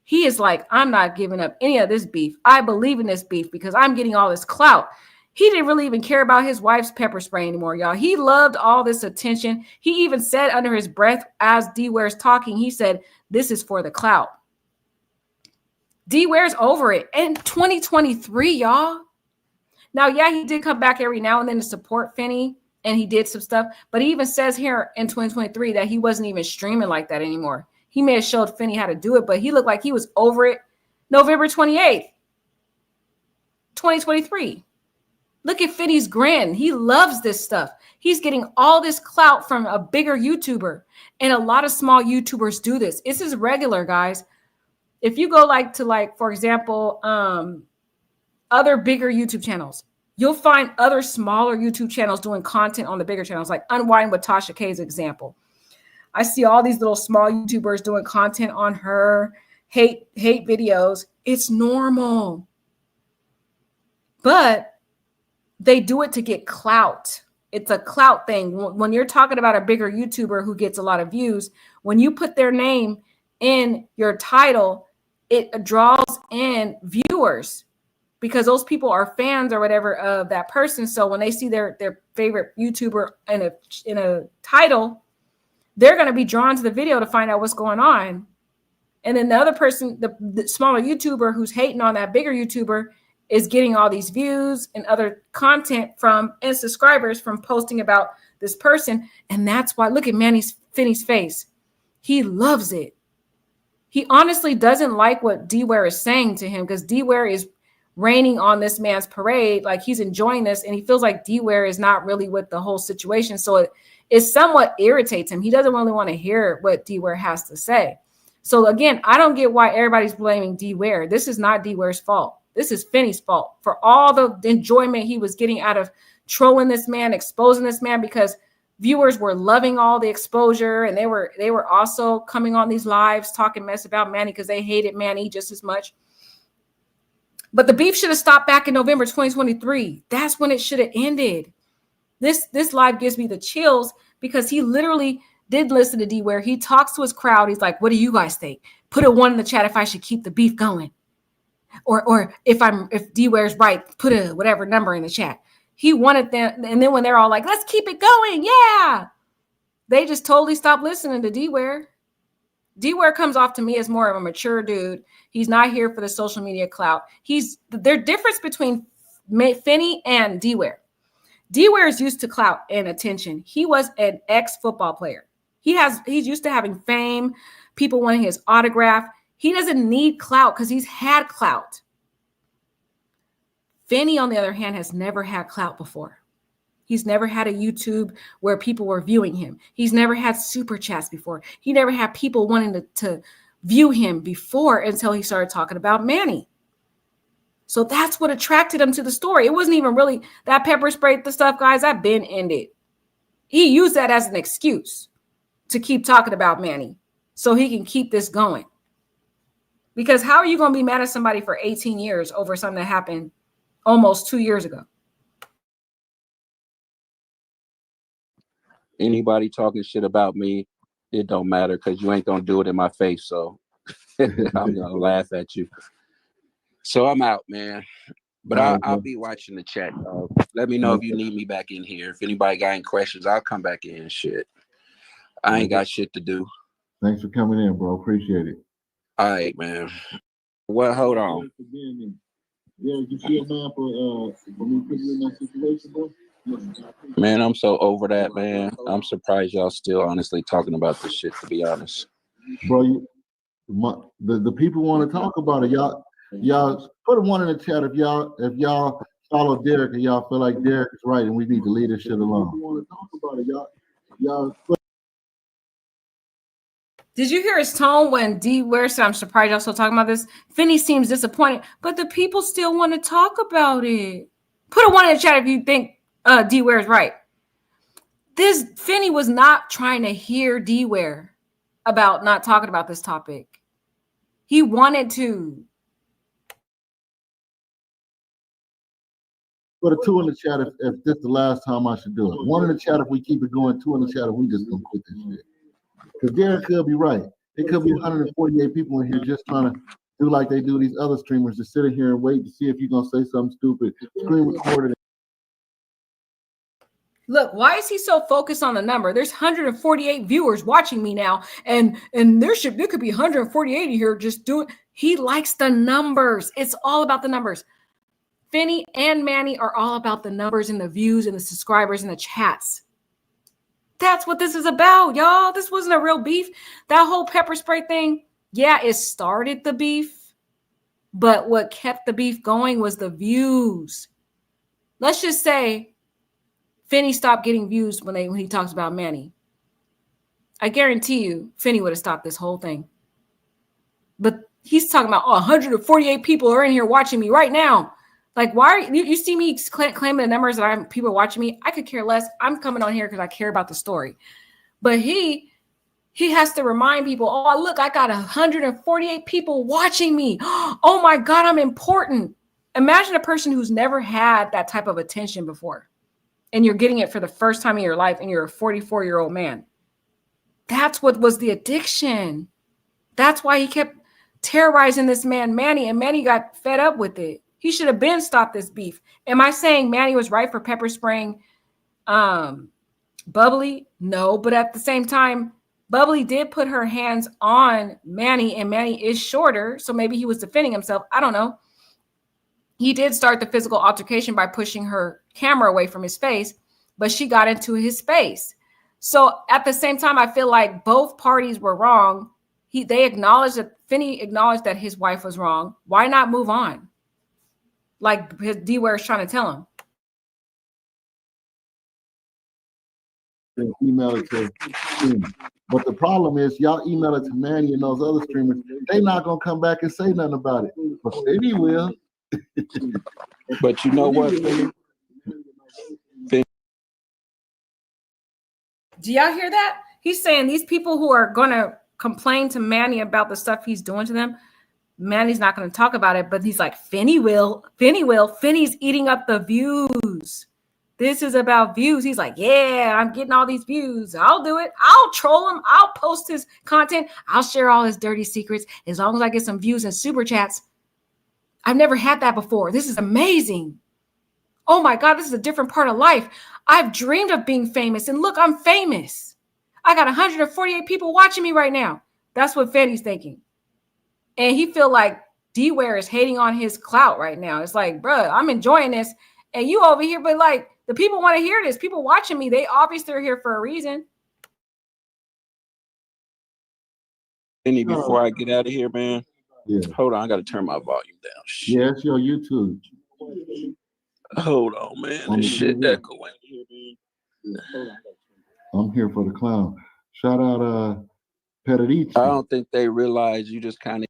He is like, I'm not giving up any of this beef. I believe in this beef because I'm getting all this clout. He didn't really even care about his wife's pepper spray anymore, y'all. He loved all this attention. He even said under his breath as D-Ware's talking, he said, this is for the clout. D-Ware's over it. In 2023, y'all. Now, yeah, he did come back every now and then to support Finny, and he did some stuff. But he even says here in 2023 that he wasn't even streaming like that anymore. He may have showed Finny how to do it, but he looked like he was over it November 28th, 2023. Look at Finny's grin. He loves this stuff. He's getting all this clout from a bigger YouTuber. And a lot of small YouTubers do this. This is regular, guys. If you go for example, other bigger YouTube channels, you'll find other smaller YouTube channels doing content on the bigger channels, like Unwind with Tasha K's example. I see all these little small YouTubers doing content on her hate videos. It's normal. But they do it to get clout. It's a clout thing. When you're talking about a bigger YouTuber who gets a lot of views, when you put their name in your title, it draws in viewers because those people are fans or whatever of that person. So when they see their favorite YouTuber in a title, they're going to be drawn to the video to find out what's going on. And then the other person, the smaller YouTuber who's hating on that bigger YouTuber, is getting all these views and other content from and subscribers from posting about this person. And that's why, look at Finny's face. He loves it. He honestly doesn't like what D-Ware is saying to him, because D-Ware is raining on this man's parade. Like, he's enjoying this, and he feels like D-Ware is not really with the whole situation. So it somewhat irritates him. He doesn't really want to hear what D-Ware has to say. So again, I don't get why everybody's blaming D-Ware. This is not D-Ware's fault. This is Finny's fault for all the enjoyment he was getting out of trolling this man, exposing this man, because viewers were loving all the exposure, and they were also coming on these lives talking mess about Manny because they hated Manny just as much. But the beef should have stopped back in November 2023. That's when it should have ended. This live gives me the chills, because he literally did listen to D-Ware. He talks to his crowd. He's like, what do you guys think? Put a 1 in the chat if I should keep the beef going. Or if D-Ware's right, put a whatever number in the chat. He wanted them, and then when they're all like, let's keep it going, yeah, they just totally stopped listening to D-Ware. D-Ware comes off to me as more of a mature dude. He's not here for the social media clout. There's difference between Finny and D-Ware. D-Ware is used to clout and attention. He was an ex-football player. He's used to having fame, people wanting his autograph. He doesn't need clout because he's had clout. Finny, on the other hand, has never had clout before. He's never had a YouTube where people were viewing him. He's never had super chats before. He never had people wanting to view him before until he started talking about Manny. So that's what attracted him to the story. It wasn't even really that pepper spray, the stuff, guys, that been ended. He used that as an excuse to keep talking about Manny so he can keep this going. Because how are you going to be mad at somebody for 18 years over something that happened almost 2 years ago? Anybody talking shit about me, it don't matter, because you ain't gonna do it in my face. So I'm gonna laugh at you. So I'm out, man. But I'll be watching the chat, dog. Let me know if you need me back in here. If anybody got any questions, I'll come back in. Shit, I ain't got shit to do. Thanks for coming in, bro. Appreciate it. All right, man. Well, hold on. Yeah, you feel man for me putting you in that situation, bro? Man, I'm so over that, man. I'm surprised y'all still honestly talking about this shit, to be honest. Bro, the people want to talk about it. Y'all put a 1 in the chat if y'all follow Derek and y'all feel like Derek is right and we need to leave this shit alone. Want to talk about it, y'all. Did you hear his tone when D-Ware said, I'm surprised y'all still talking about this? Finny seems disappointed, but the people still want to talk about it. Put a 1 in the chat if you think D-Ware is right. Finny was not trying to hear D-Ware about not talking about this topic. He wanted to. Put a 2 in the chat if this is the last time I should do it. 1 in the chat if we keep it going, 2 in the chat if we just gonna quit this shit. Because Derek could be right. It could be 148 people in here just trying to do like they do these other streamers, to sit in here and wait to see if you're gonna say something stupid, screen record it. Look, why is he so focused on the number? There's 148 viewers watching me now, and there could be 148 here just doing. He likes the numbers. It's all about the numbers. Finny and Manny are all about the numbers and the views and the subscribers and the chats. That's what this is about, y'all. This wasn't a real beef. That whole pepper spray thing, yeah, it started the beef, but what kept the beef going was the views. Let's just say Finny stopped getting views when he talks about Manny. I guarantee you, Finny would have stopped this whole thing. But he's talking about, 148 people are in here watching me right now. Like, why are you see me claiming the numbers that people watching me? I could care less. I'm coming on here because I care about the story. But he has to remind people, look, I got 148 people watching me. Oh my God, I'm important. Imagine a person who's never had that type of attention before, and you're getting it for the first time in your life, and you're a 44-year-old man. That's what was the addiction. That's why he kept terrorizing this man, Manny, and Manny got fed up with it. He should have been stopped this beef. Am I saying Manny was right for pepper spraying Bubbly? No, but at the same time, Bubbly did put her hands on Manny, and Manny is shorter, so maybe he was defending himself. I don't know. He did start the physical altercation by pushing her camera away from his face, but she got into his space. So at the same time, I feel like both parties were wrong. They acknowledged that Finny acknowledged that his wife was wrong. Why not move on? Like his D-Ware is trying to tell him. Email it to streamers. But the problem is, y'all email it to Manny and those other streamers. They not gonna come back and say nothing about it. But Finny will. But you know what, Finny? Do y'all hear that? He's saying these people who are gonna complain to Manny about the stuff he's doing to them, Manny's not going to talk about it, but he's like, Finny will. Finny's eating up the views. This is about views. He's like, yeah, I'm getting all these views. I'll do it. I'll troll him. I'll post his content. I'll share all his dirty secrets as long as I get some views and super chats. I've never had that before. This is amazing. Oh my God, this is a different part of life. I've dreamed of being famous, and look, I'm famous. I got 148 people watching me right now. That's what Fanny's thinking. And he feel like D-Ware is hating on his clout right now. It's like, bruh, I'm enjoying this. And you over here, but like the people want to hear this. People watching me, they obviously are here for a reason. Finny, before I get out of here, man. Yeah. Hold on, I gotta turn my volume down. Shit. Yeah, it's your YouTube. Hold on, man. This shit echoing. I'm here for the clown. Shout out Pederici. I don't think they realize you just kind of.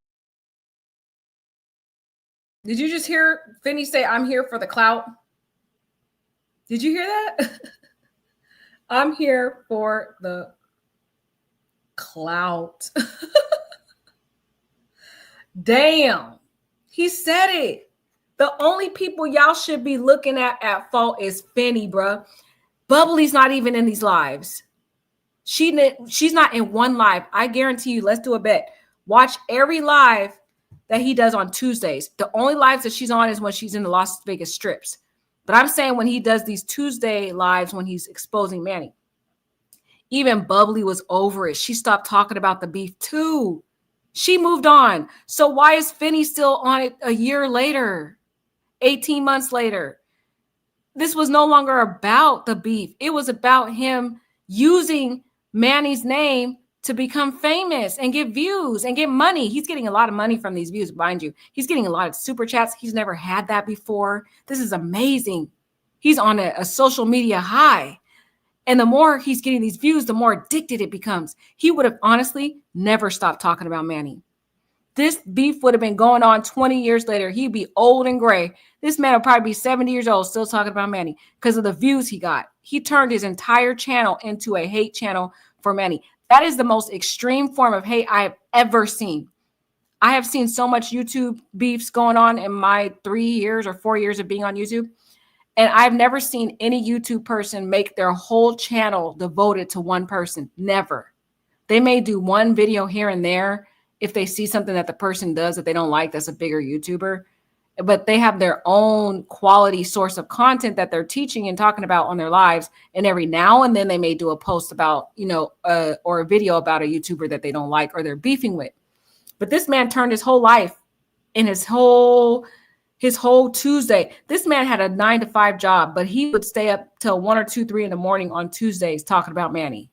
Did you just hear Finny say, I'm here for the clout? Did you hear that? I'm here for the clout. Damn. He said it. The only people y'all should be looking at fault is Finny, bruh. Bubbly's not even in these lives. She's not in one live. I guarantee you, let's do a bet. Watch every live that he does on Tuesdays. The only lives that she's on is when she's in the Las Vegas strips. But I'm saying when he does these Tuesday lives when he's exposing Manny, even Bubbly was over it. She stopped talking about the beef too. She moved on. So why is Finny still on it a year later, 18 months later? This was no longer about the beef. It was about him using Manny's name to become famous and get views and get money. He's getting a lot of money from these views, mind you. He's getting a lot of super chats. He's never had that before. This is amazing. He's on a social media high. And the more he's getting these views, the more addicted it becomes. He would have honestly never stopped talking about Manny. This beef would have been going on 20 years later. He'd be old and gray. This man would probably be 70 years old still talking about Manny because of the views he got. He turned his entire channel into a hate channel for Manny. That is the most extreme form of hate I have ever seen. I have seen so much YouTube beefs going on in my 3 years or 4 years of being on YouTube. And I've never seen any YouTube person make their whole channel devoted to one person. Never. They may do one video here and there if they see something that the person does that they don't like, that's a bigger YouTuber. But they have their own quality source of content that they're teaching and talking about on their lives. And every now and then they may do a post about, or a video about a YouTuber that they don't like or they're beefing with. But this man turned his whole life in his whole Tuesday. This man had a 9-to-5 job, but he would stay up till 1 or 2, 3 in the morning on Tuesdays talking about Manny.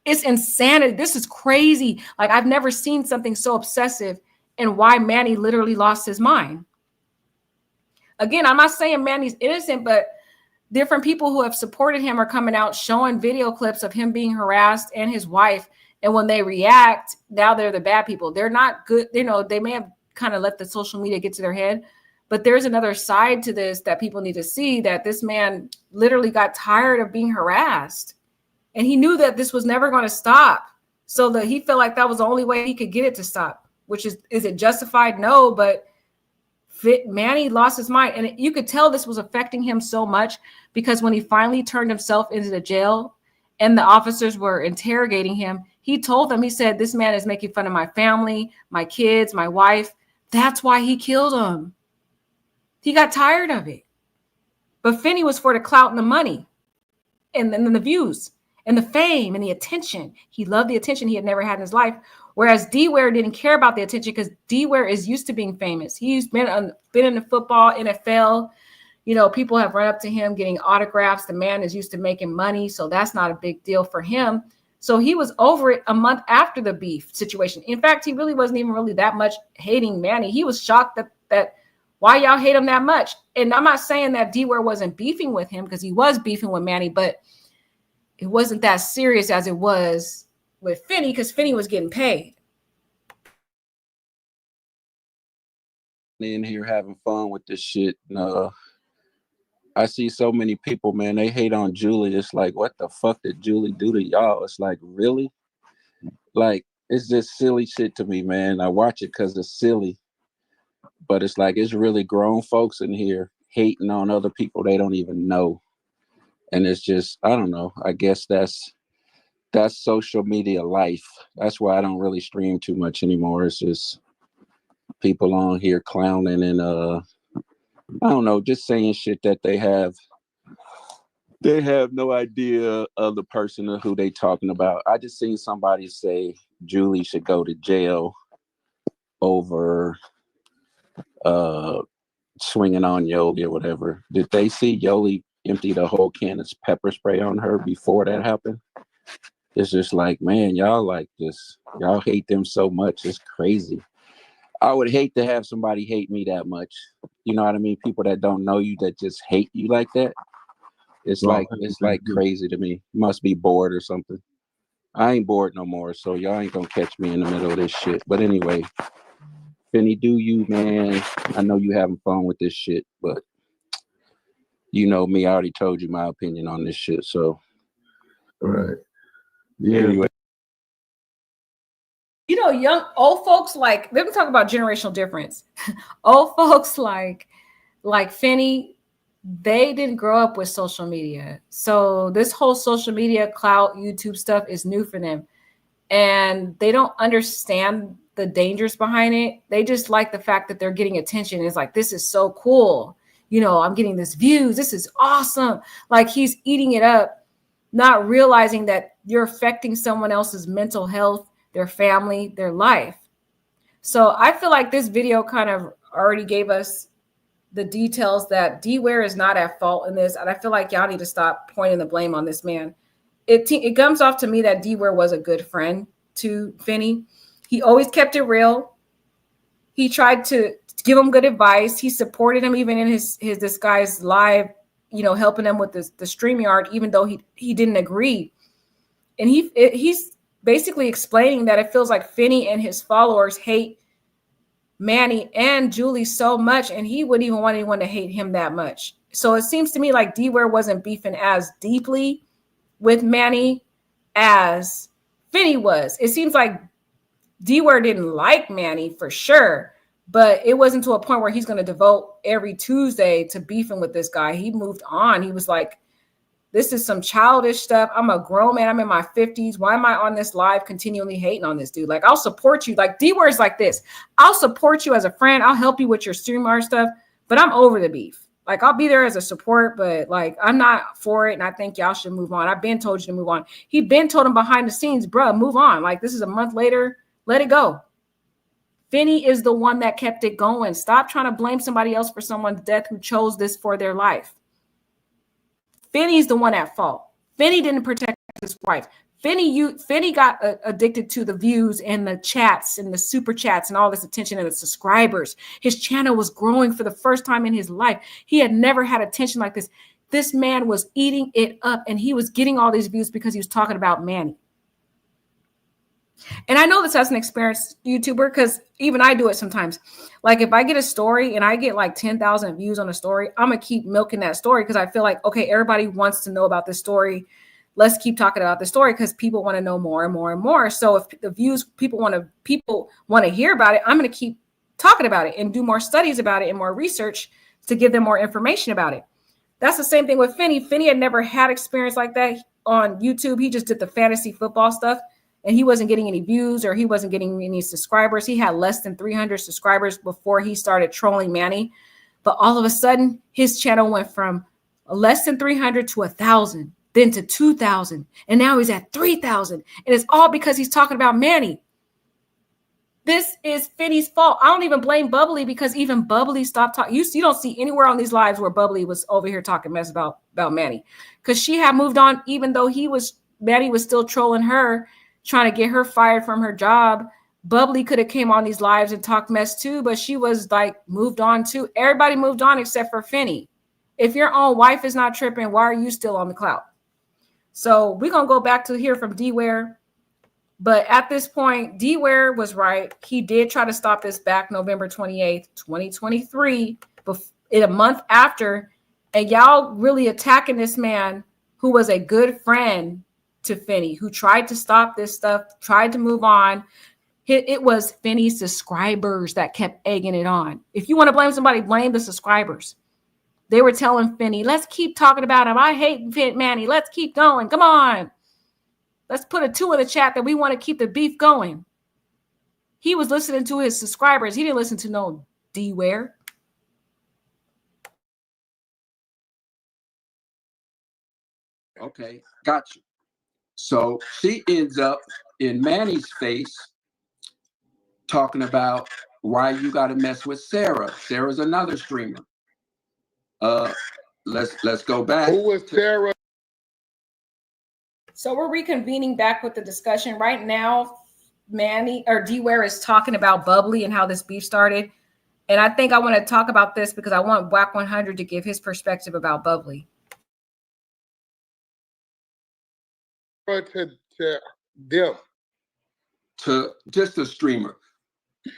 It's insanity. This is crazy. Like, I've never seen something so obsessive and why Manny literally lost his mind. Again, I'm not saying Manny's innocent, but different people who have supported him are coming out showing video clips of him being harassed and his wife. And when they react, now they're the bad people. They're not good. They may have kind of let the social media get to their head, but there's another side to this that people need to see, that this man literally got tired of being harassed. And he knew that this was never going to stop. So that he felt like that was the only way he could get it to stop, which is it justified? No, but Manny lost his mind. And you could tell this was affecting him so much because when he finally turned himself into the jail and the officers were interrogating him, he told them, he said, this man is making fun of my family, my kids, my wife. That's why he killed him. He got tired of it. But Finny was for the clout and the money and then the views. and the fame and the attention. He loved the attention he had never had in his life. Whereas D-Ware didn't care about the attention because D-Ware is used to being famous. He's been in the football, NFL. You know, people have run up to him getting autographs. The man is used to making money, so that's not a big deal for him. So he was over it a month after the beef situation. In fact, he really wasn't even really that much hating Manny. He was shocked that why y'all hate him that much. And I'm not saying that D-Ware wasn't beefing with him, because he was beefing with Manny, but it wasn't that serious as it was with Finny, because Finny was getting paid. In here having fun with this shit. I see so many people, man, they hate on Julie. It's like, what the fuck did Julie do to y'all? It's like, really? Like, it's just silly shit to me, man. I watch it because it's silly. But it's like, it's really grown folks in here hating on other people they don't even know. And it's just, I don't know. I guess that's social media life. That's why I don't really stream too much anymore. It's just people on here clowning and I don't know, just saying shit that they have no idea of the person or who they talking about. I just seen somebody say Julie should go to jail over swinging on Yoli or whatever. Did they see Yoli empty the whole can of pepper spray on her before that happened? It's just like, man, y'all like this. Y'all hate them so much. It's crazy. I would hate to have somebody hate me that much. You know what I mean? People that don't know you that just hate you like that. It's like crazy to me. You must be bored or something. I ain't bored no more, so y'all ain't gonna catch me in the middle of this shit. But anyway, Finny, do you, man? I know you having fun with this shit, but you know me, I already told you my opinion on this shit, so. Right. Yeah. Anyway. You know, old folks, like, let me talk about generational difference. Old folks like Finny, they didn't grow up with social media. So this whole social media, clout, YouTube stuff is new for them. And they don't understand the dangers behind it. They just like the fact that they're getting attention. It's like, this is so cool. You know, I'm getting this views. This is awesome. Like, he's eating it up, not realizing that you're affecting someone else's mental health, their family, their life. So I feel like this video kind of already gave us the details that D-Ware is not at fault in this. And I feel like y'all need to stop pointing the blame on this man. It comes off to me that D-Ware was a good friend to Finny. He always kept it real. He tried to give him good advice. He supported him even in his this guy's live, you know, helping him with the StreamYard, even though he didn't agree. And he's basically explaining that it feels like Finny and his followers hate Manny and Julie so much, and he wouldn't even want anyone to hate him that much. So it seems to me like D-Ware wasn't beefing as deeply with Manny as Finny was. It seems like D-Ware didn't like Manny for sure, but it wasn't to a point where he's going to devote every Tuesday to beefing with this guy. He moved on. He was like, this is some childish stuff. I'm a grown man. I'm in my 50s. Why am I on this live continually hating on this dude? Like, I'll support you. Like, D-Ware's like this. I'll support you as a friend. I'll help you with your StreamYard stuff, but I'm over the beef. Like, I'll be there as a support, but like, I'm not for it. And I think y'all should move on. I've been told you to move on. He been told him behind the scenes, bruh, move on. Like, this is a month later. Let it go. Finny is the one that kept it going. Stop trying to blame somebody else for someone's death who chose this for their life. Finny's the one at fault. Finny didn't protect his wife. Finny got addicted to the views and the chats and the super chats and all this attention and the subscribers. His channel was growing for the first time in his life. He had never had attention like this. This man was eating it up, and he was getting all these views because he was talking about Manny. And I know this as an experienced YouTuber, because even I do it sometimes. Like, if I get a story and I get like 10,000 views on a story, I'm going to keep milking that story because I feel like, okay, everybody wants to know about this story. Let's keep talking about the story because people want to know more and more and more. So if the views people want to hear about it, I'm going to keep talking about it and do more studies about it and more research to give them more information about it. That's the same thing with Finny. Finny had never had experience like that on YouTube. He just did the fantasy football stuff. And he wasn't getting any views or he wasn't getting any subscribers. He had less than 300 subscribers before he started trolling Manny. But all of a sudden, his channel went from less than 300 to 1,000. then to 2,000, and now he's at 3,000. And it's all because he's talking about Manny. This is Finny's fault. I don't even blame Bubbly, because even Bubbly stopped talking. You don't see anywhere on these lives where Bubbly was over here talking mess about Manny, because she had moved on, even though Manny was still trolling her, trying to get her fired from her job. Bubbly could have came on these lives and talked mess too, but she was like moved on too. Everybody moved on except for Finny. If your own wife is not tripping, why are you still on the clout? So we're going to go back to hear from D-Ware. But at this point, D-Ware was right. He did try to stop this back November 28th, 2023, in a month after. And y'all really attacking this man who was a good friend to Finny, who tried to stop this stuff, tried to move on. It was Finny's subscribers that kept egging it on. If you want to blame somebody, blame the subscribers. They were telling Finny, let's keep talking about him. I hate Manny. Let's keep going. Come on. Let's put a 2 in the chat that we want to keep the beef going. He was listening to his subscribers. He didn't listen to no D-Ware. Okay, got you. So she ends up in Manny's face talking about why you got to mess with Sarah. Sarah's another streamer. Let's go back. Who was Sarah? So we're reconvening back with the discussion right now. Manny or D-Ware is talking about Bubbly and how this beef started. And I think I want to talk about this because I want Whack 100 to give his perspective about Bubbly. To them. To just a streamer.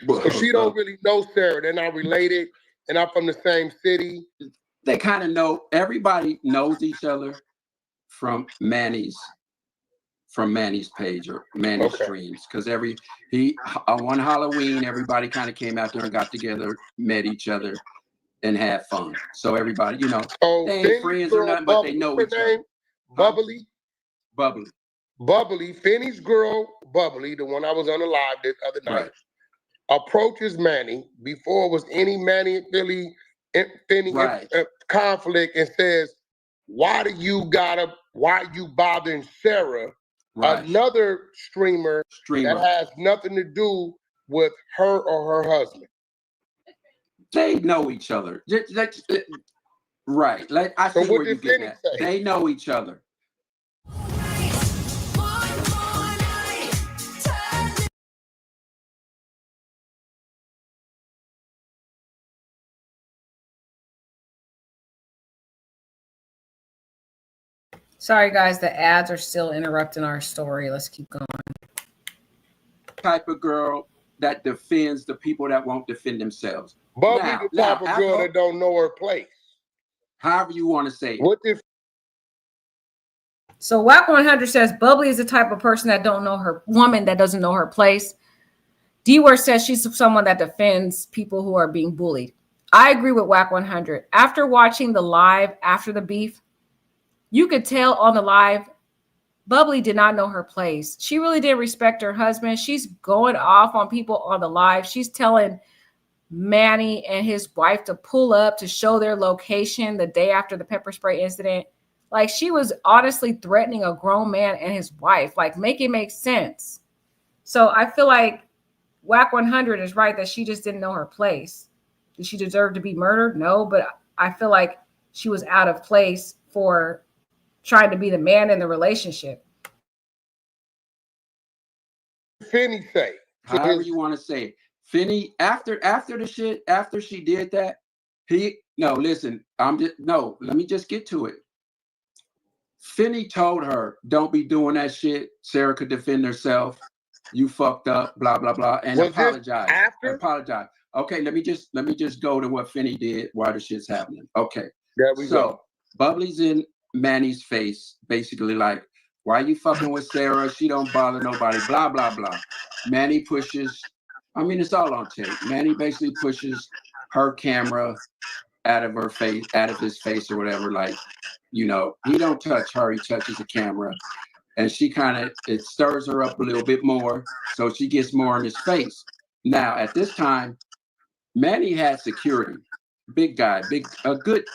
So she don't really know Sarah. They're not related. They're not from the same city. They kind of know. Everybody knows each other from Manny's page or Manny's streams, because on one Halloween, everybody kind of came out there and got together, met each other, and had fun. So everybody, they ain't friends or nothing, but they know each other. Bubbly. Bubbly. Finny's girl, Bubbly, the one I was on the live the other night, approaches Manny before it was any Manny Finny conflict, and says, why you bothering Sarah, another streamer that has nothing to do with her or her husband? They know each other. Right. Like, I see where you're getting at. They know each other. Sorry, guys, the ads are still interrupting our story. Let's keep going. Type of girl that defends the people that won't defend themselves. Bubbly, the type of girl that don't know her place. However you want to say it. So Whack 100 says Bubbly is the type of person that don't know her woman that doesn't know her place. D-Ware says she's someone that defends people who are being bullied. I agree with Whack 100. After watching the live after the beef, you could tell on the live, Bubbly did not know her place. She really didn't respect her husband. She's going off on people on the live. She's telling Manny and his wife to pull up to show their location the day after the pepper spray incident. Like, she was honestly threatening a grown man and his wife. Like, make it make sense. So I feel like Whack 100 is right that she just didn't know her place. Did she deserve to be murdered? No, but I feel like she was out of place for trying to be the man in the relationship. Finny say. However you want to say it. Finny, after the shit, after she did that, let me just get to it. Finny told her, don't be doing that shit. Sarah could defend herself. You fucked up, blah, blah, blah. And apologize. Apologize. Okay, let me just go to what Finny did while the shit's happening. Okay. There we go. Bubbly's in Manny's face, basically like, why you fucking with Sarah? She don't bother nobody, blah, blah, blah. Manny pushes, it's all on tape. Manny basically pushes her camera out of his face or whatever. Like, he don't touch her, he touches the camera. And she it stirs her up a little bit more. So she gets more in his face. Now, at this time, Manny had security. Big guy,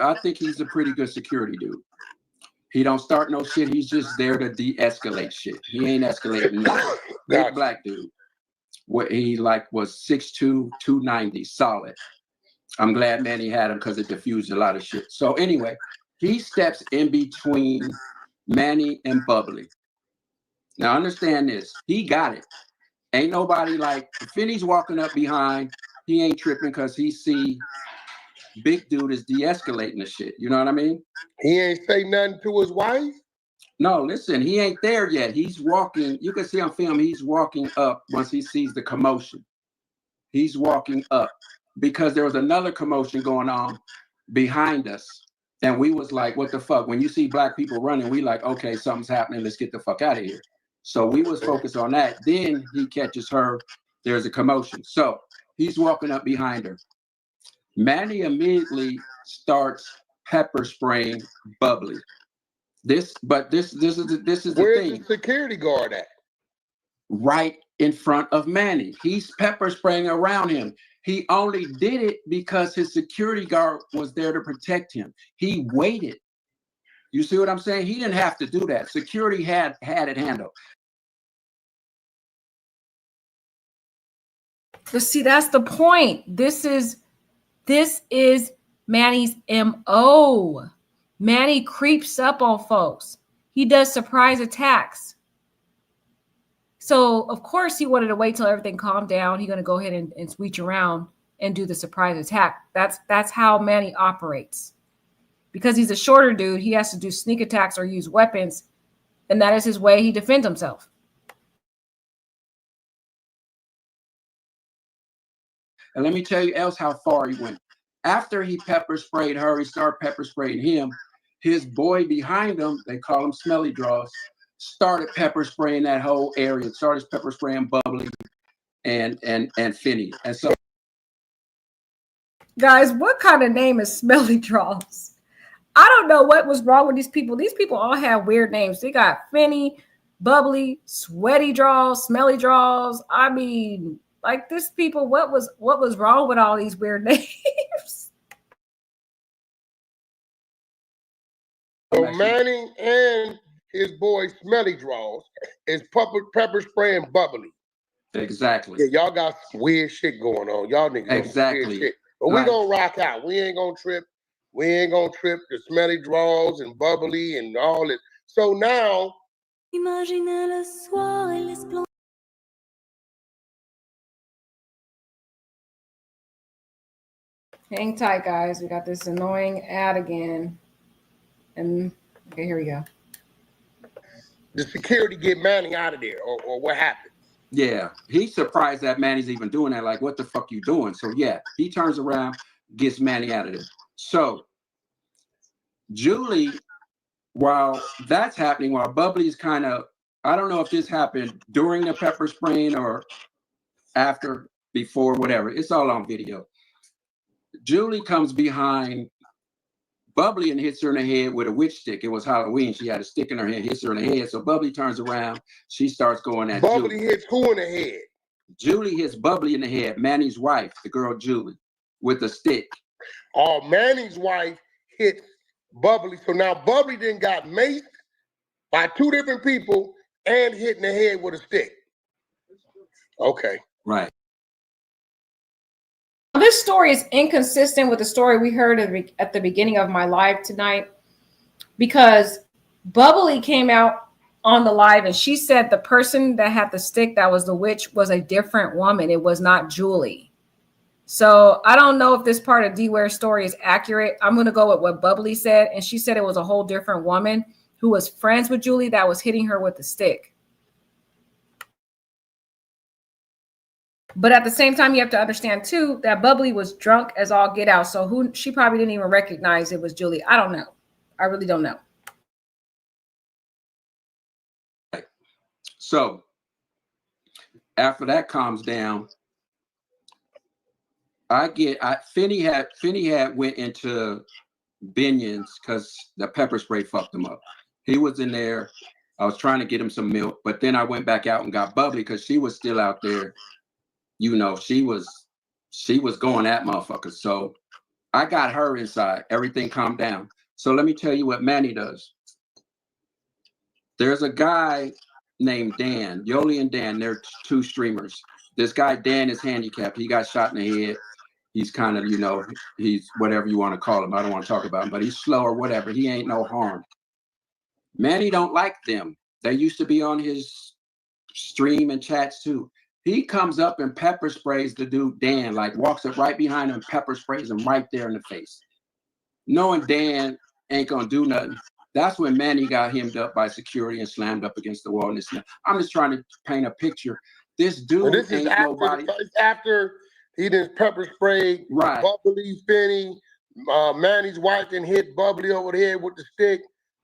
I think he's a pretty good security dude. He don't start no shit. He's just there to de-escalate shit. He ain't escalating nothing. Big black dude. What he like was 6'2", 290, solid. I'm glad Manny had him because it diffused a lot of shit. So anyway, he steps in between Manny and Bubbly. Now understand this. He got it. Ain't nobody like, Finny's walking up behind. He ain't tripping because he see big dude is de-escalating the shit. You know what I mean? He ain't say nothing to his wife? No, listen, he ain't there yet. He's walking. You can see on film, he's walking up once he sees the commotion. He's walking up because there was another commotion going on behind us. And we was like, what the fuck? When you see black people running, we like, okay, something's happening. Let's get the fuck out of here. So we was focused on that. Then he catches her. There's a commotion. So he's walking up behind her. Manny immediately starts pepper spraying Bubbly. This is the Where's thing. the security guard at? Right in front of Manny. He's pepper spraying around him. He only did it because his security guard was there to protect him. He waited. You see what I'm saying? He didn't have to do that. Security had it handled. But see, that's the point. This is Manny's MO. Manny creeps up on folks. He does surprise attacks. So, of course, he wanted to wait till everything calmed down. He's going to go ahead and switch around and do the surprise attack. That's how Manny operates. Because he's a shorter dude, he has to do sneak attacks or use weapons, and that is his way he defends himself. And let me tell you else how far he went. After he pepper sprayed her, he started pepper spraying him. His boy behind him, they call him Smelly Draws, started pepper spraying that whole area. Started pepper spraying Bubbly and Finny. And so, guys, what kind of name is Smelly Draws? I don't know what was wrong with these people. These people all have weird names. They got Finny, Bubbly, Sweaty Draws, Smelly Draws. I mean, like, this people, what was wrong with all these weird names? So Manny and his boy Smelly Draws is pepper spraying Bubbly. Exactly. Yeah, y'all got some weird shit going on. Y'all niggas exactly. weird shit. But we gonna rock out. We ain't gonna trip. We ain't gonna trip the Smelly Draws and Bubbly and all this. So now, hang tight, guys. We got this annoying ad again. And okay, here we go. the security get Manny out of there, or what happened? yeah, he's surprised that Manny's even doing that. Like, what the fuck you doing? So yeah, he turns around, gets Manny out of there. So Julie, while that's happening, while Bubbly's kind of, I don't know if this happened during the pepper spraying or after, before, whatever. It's all on video. Julie comes behind Bubbly and hits her in the head with a witch stick. It was Halloween. She had a stick in her head, hits her in the head. So Bubbly turns around. She starts going at Bubbly Julie. hits who in the head? Julie hits Bubbly in the head, Manny's wife, the girl Julie, with a stick. Oh, Manny's wife hit Bubbly. So now Bubbly then got maced by two different people and hit in the head with a stick. Okay. Right. This story is inconsistent with the story we heard at the beginning of my live tonight, because Bubbly came out on the live and she said the person that had the stick, that was the witch, was a different woman. It was not Julie. So I don't know if this part of D-Ware's story is accurate. I'm going to go with what Bubbly said. And she said it was a whole different woman who was friends with Julie that was hitting her with the stick. But at the same time, you have to understand, too, that Bubbly was drunk as all get out. So she probably didn't even recognize it was Julie. I don't know. I really don't know. So after that calms down, Finny had went into Binion's because the pepper spray fucked him up. He was in there. I was trying to get him some milk, but then I went back out and got Bubbly because she was still out there. You know, she was going at motherfuckers. So I got her inside. Everything calmed down. So let me tell you what Manny does. There's a guy named Dan, Yoli and Dan. They're two streamers. This guy, Dan, is handicapped. He got shot in the head. He's kind of, he's whatever you want to call him. I don't want to talk about him, but he's slow or whatever. He ain't no harm. Manny don't like them. They used to be on his stream and chats too. He comes up and pepper sprays the dude Dan, like walks up right behind him, pepper sprays him right there in the face. Knowing Dan ain't gonna do nothing. That's when Manny got hemmed up by security and slammed up against the wall. I'm just trying to paint a picture. This dude this is ain't nobody. After he did pepper spray, right? Bubbly, Finny, Manny's wife, and hit Bubbly over the head with the stick,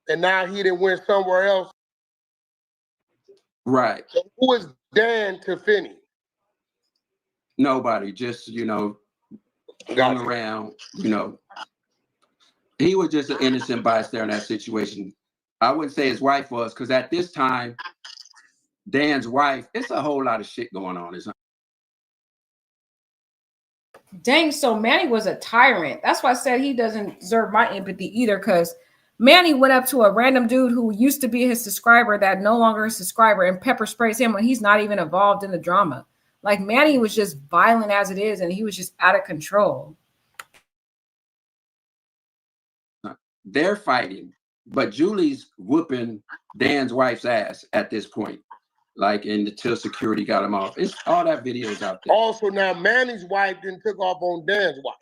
and now he didn't went somewhere else. Right. So who is Dan to Finny? Nobody. Just hung around. He was just an innocent bystander in that situation. I wouldn't say his wife was, because at this time, Dan's wife, it's a whole lot of shit going on. Dang, so Manny was a tyrant. That's why I said he doesn't deserve my empathy either, because Manny went up to a random dude who used to be his subscriber that no longer is a subscriber and pepper sprays him when he's not even involved in the drama. Like, Manny was just violent as it is, and he was just out of control. They're fighting, but Julie's whooping Dan's wife's ass at this point. Like, until security got him off. It's all that videos out there. Also, now Manny's wife then took off on Dan's wife.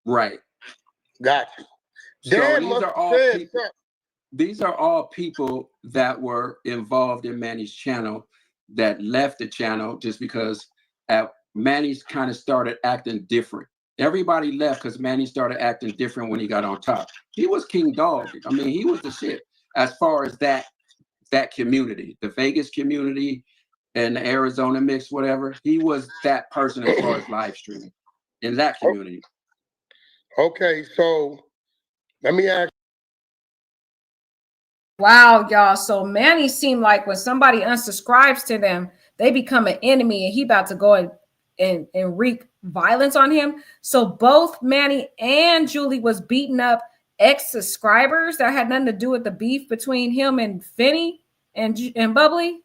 Right. Got you. Dan these are all people that were involved in Manny's channel that left the channel just because Manny's kind of started acting different. Everybody left because Manny started acting different when he got on top. He was King Dog. I mean, he was the shit as far as that community, the Vegas community and the Arizona mix, whatever. He was that person as far as live streaming in that community. Okay, so let me ask. Wow, y'all. So Manny seemed like when somebody unsubscribes to them, they become an enemy, and he about to go and wreak violence on him. So both Manny and Julie was beating up ex-subscribers that had nothing to do with the beef between him and Finny and Bubbly.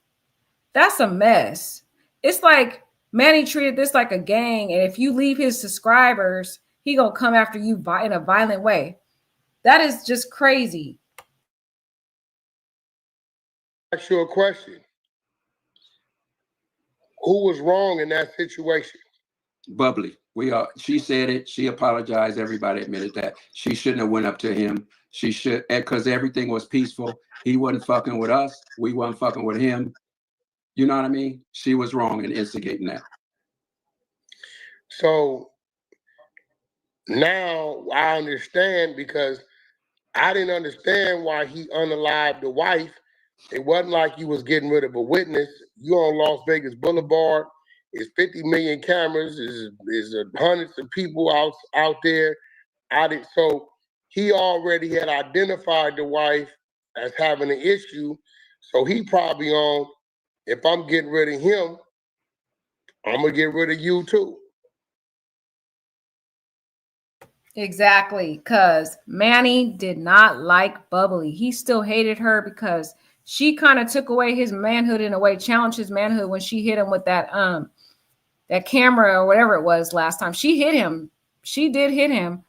That's a mess. It's like Manny treated this like a gang, and if you leave his subscribers, he gonna come after you in a violent way. That is just crazy. Ask you a question. Who was wrong in that situation? Bubbly. She said it. She apologized. Everybody admitted that. She shouldn't have went up to him. She should, because everything was peaceful. He wasn't fucking with us. We wasn't fucking with him. You know what I mean? She was wrong in instigating that. So now I understand, because I didn't understand why he unalived the wife. It wasn't like you was getting rid of a witness. You on Las Vegas Boulevard. It's 50 million cameras. There's hundreds of people out there. So he already had identified the wife as having an issue. So he probably on, if I'm getting rid of him, I'm going to get rid of you too. Exactly, because Manny did not like Bubbly. He still hated her because she kind of took away his manhood in a way, challenged his manhood when she hit him with that camera or whatever it was last time. She hit him. She did hit him.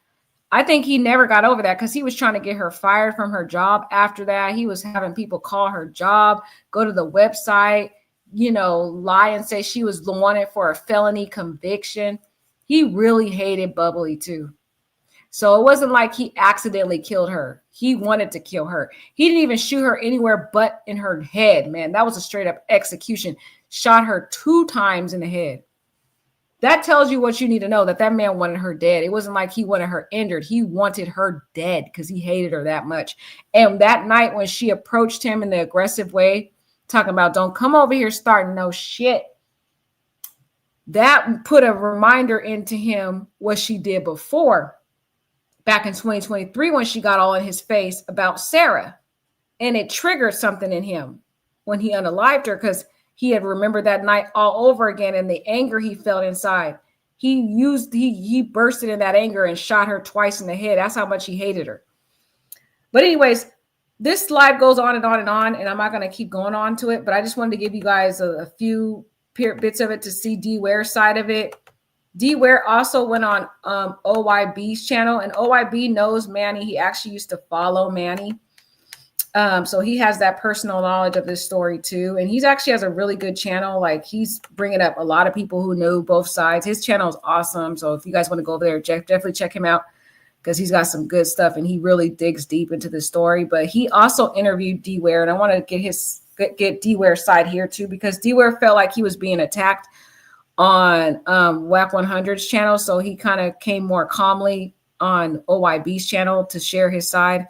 I think he never got over that because he was trying to get her fired from her job after that. He was having people call her job, go to the website, lie and say she was wanted for a felony conviction. He really hated Bubbly too. So it wasn't like he accidentally killed her. He wanted to kill her. He didn't even shoot her anywhere but in her head, man. That was a straight up execution. Shot her 2 times in the head. That tells you what you need to know, that man wanted her dead. It wasn't like he wanted her injured. He wanted her dead because he hated her that much. And that night when she approached him in the aggressive way, talking about, don't come over here starting no shit, that put a reminder into him what she did before. Back in 2023, when she got all in his face about Sarah, and it triggered something in him when he unalived her, because he had remembered that night all over again, and the anger he felt inside. He bursted in that anger and shot her twice in the head. That's how much he hated her. But anyways, this live goes on and on and on, and I'm not going to keep going on to it, but I just wanted to give you guys a few bits of it to see D Ware's side of it. D Ware also went on OYB's channel, and OYB knows Manny. He actually used to follow Manny. So he has that personal knowledge of this story too. And he's actually has a really good channel. Like, he's bringing up a lot of people who know both sides. His channel is awesome. So if you guys want to go over there, definitely check him out, because he's got some good stuff and he really digs deep into the story. But he also interviewed D Ware, and I want to get D Ware's side here too, because D Ware felt like he was being attacked on WAC 100's channel. So he kind of came more calmly on OYB's channel to share his side,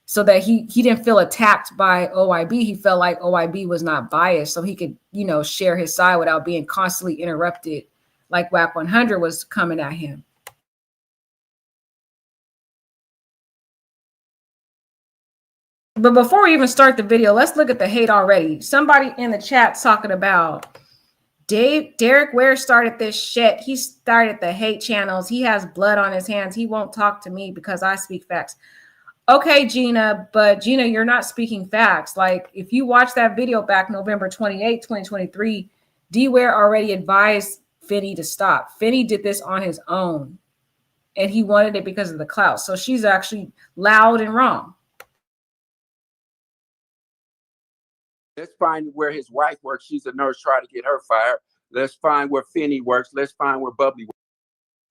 so that he didn't feel attacked by OYB. He felt like OYB was not biased, so he could, you know, share his side without being constantly interrupted like WAC 100 was coming at him. But before we even start the video, let's look at the hate already. Somebody in the chat talking about Derek Ware started this shit. He started the hate channels. He has blood on his hands. He won't talk to me because I speak facts. Okay, Gina, but Gina, you're not speaking facts. Like, if you watch that video back November 28, 2023, D Ware already advised Finny to stop. Finny did this on his own, and he wanted it because of the clout. So she's actually loud and wrong. Let's find where his wife works. She's a nurse. Try to get her fired. Let's find where Finny works. Let's find where Bubbly works.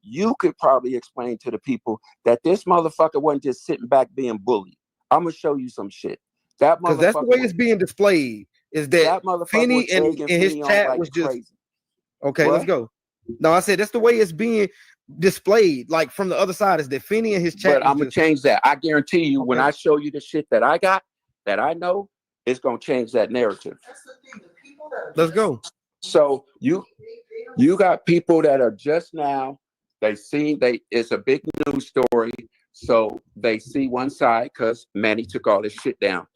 You could probably explain to the people that this motherfucker wasn't just sitting back being bullied. I'm gonna show you some shit. That motherfucker. Because that's the way it's being displayed. Is that Finny and his chat like was just crazy. Okay? What? Let's go. No, I said that's the way it's being displayed. Like, from the other side, is that Finny and his chat. But I'm gonna change that. I guarantee you, when I show you the shit that I got, that I know, it's gonna change that narrative. Let's go. So you got people that are just now. It's a big news story, so they see one side because Manny took all this shit down.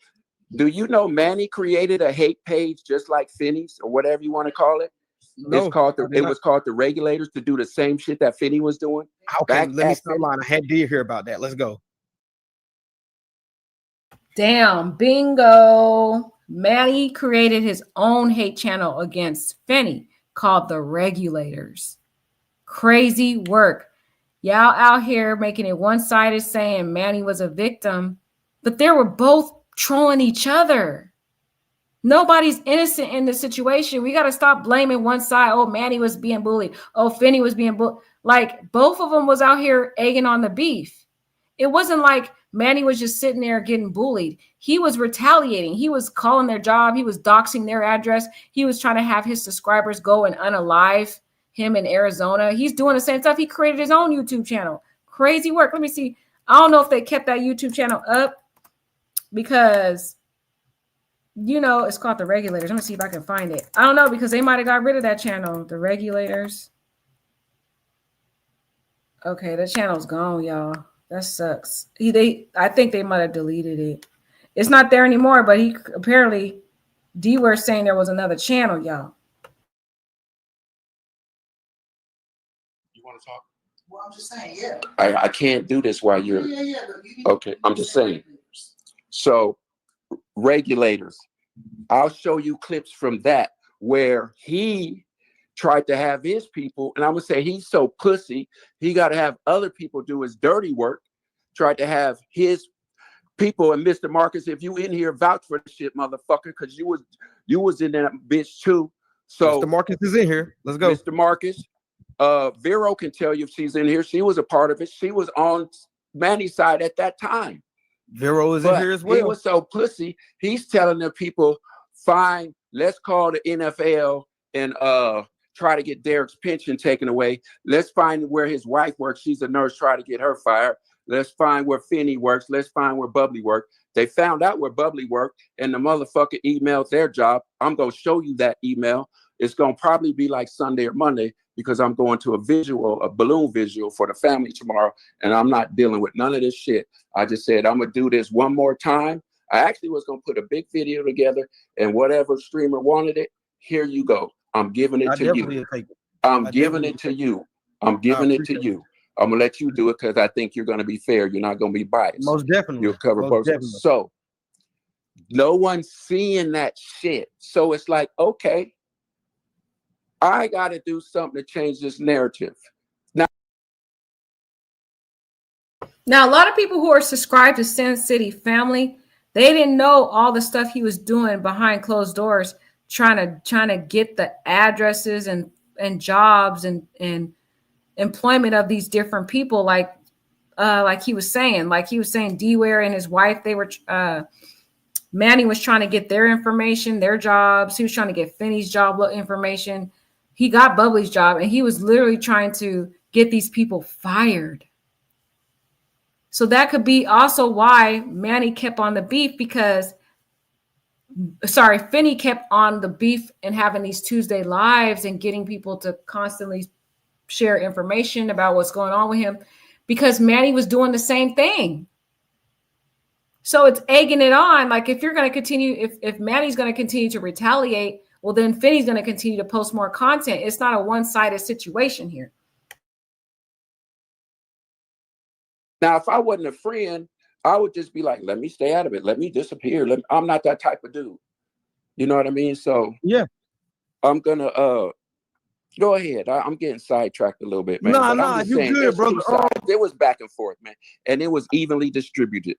Do you know Manny created a hate page just like Finny's, or whatever you want to call it? No, it was called the Regulators, to do the same shit that Finny was doing. Okay, let me stop lying. I had to hear about that. Let's go. Damn, bingo. Manny created his own hate channel against Finny called the Regulators. Crazy work. Y'all out here making it one-sided, saying Manny was a victim, but they were both trolling each other. Nobody's innocent in this situation. We got to stop blaming one side. Oh, Manny was being bullied. Oh, Finny was being bullied. Like, both of them was out here egging on the beef. It wasn't like Manny was just sitting there getting bullied. He was retaliating. He was calling their job. He was doxing their address. He was trying to have his subscribers go and unalive him in Arizona. He's doing the same stuff. He created his own YouTube channel. Crazy work. Let me see. I don't know if they kept that YouTube channel up, because, you know, it's called the Regulators. Let me see if I can find it. I don't know, because they might have got rid of that channel. The Regulators. Okay, the channel's gone, y'all. That sucks. I think they might have deleted it. It's not there anymore, but he apparently, D Ware saying there was another channel, y'all. You want to talk? Well, I'm just saying, yeah. I can't do this while you're. Okay, I'm just saying. So, Regulators. I'll show you clips from that where he tried to have his people, and I'm gonna say he's so pussy, he got to have other people do his dirty work. Tried to have his people, and Mr. Marcus, if you in here, vouch for the shit, motherfucker, because you was in that bitch too. So Mr. Marcus is in here. Let's go. Mr. Marcus, Vero can tell you if she's in here. She was a part of it. She was on Manny's side at that time. Vero is in here as well. He was so pussy. He's telling the people, fine, let's call the NFL and try to get Derek's pension taken away. Let's find where his wife works. She's a nurse. Try to get her fired. Let's find where Finny works. Let's find where Bubbly worked. They found out where Bubbly worked, and the motherfucker emailed their job. I'm going to show you that email. It's going to probably be like Sunday or Monday, because I'm going to a balloon visual for the family tomorrow, and I'm not dealing with none of this shit. I just said, I'm going to do this one more time. I actually was going to put a big video together, and whatever streamer wanted it, here you go. I'm giving it to you. I'm giving it to you. I'm giving it to you. I'm going to let you do it because I think you're going to be fair. You're not going to be biased. Most definitely. You'll cover both. So No one's seeing that shit. So it's like, okay, I got to do something to change this narrative. Now, a lot of people who are subscribed to Sin City Family, they didn't know all the stuff he was doing behind closed doors, trying to get the addresses and jobs and employment of these different people. Like he was saying, D-Ware and his wife, they were Manny was trying to get their information, their jobs. He was trying to get Finny's job information. He got Bubbly's job, and he was literally trying to get these people fired. So that could be also why Manny kept on the beef Finny kept on the beef and having these Tuesday lives and getting people to constantly share information about what's going on with him, because Manny was doing the same thing. So it's egging it on. Like, if you're going to continue, if Manny's going to continue to retaliate, well, then Finny's going to continue to post more content. It's not a one-sided situation here. Now, if I wasn't a friend, I would just be like, let me stay out of it. Let me disappear. I'm not that type of dude. You know what I mean? So yeah, I'm going to go ahead. I'm getting sidetracked a little bit, man. Nah, but I'm just you saying, good, brother. It was back and forth, man. And it was evenly distributed.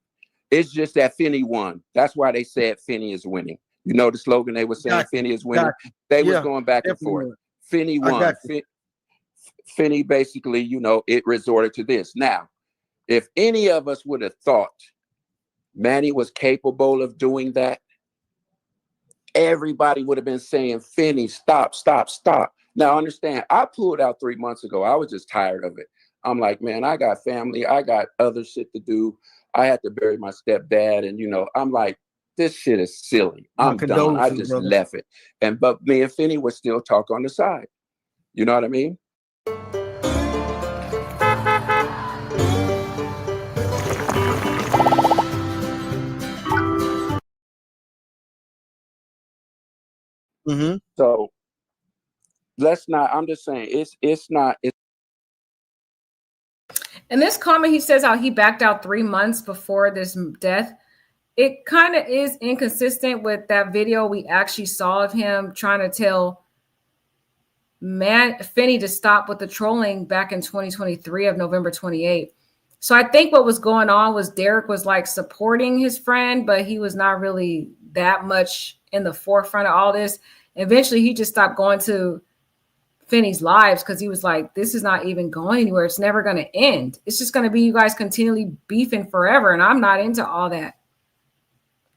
It's just that Finny won. That's why they said Finny is winning. You know the slogan they were saying, Finny is winning? They was going back and forth. Finny won. Finny basically, it resorted to this. Now, if any of us would have thought Manny was capable of doing that, everybody would have been saying, Finny, stop, stop, stop. Now, understand, I pulled out 3 months ago. I was just tired of it. I'm like, man, I got family. I got other shit to do. I had to bury my stepdad. And, I'm like, this shit is silly. I'm done. I just left it. But me and Finny would still talk on the side. You know what I mean? Mm-hmm. So let's not, I'm just saying, it's not. In this comment, he says how he backed out 3 months before this death. It kind of is inconsistent with that video we actually saw of him trying to tell Finny to stop with the trolling back in 2023 of November 28th. So I think what was going on was Derek was like supporting his friend, but he was not really that much in the forefront of all this. Eventually, he just stopped going to Finny's lives because he was like, this is not even going anywhere. It's never going to end. It's just going to be you guys continually beefing forever. And I'm not into all that.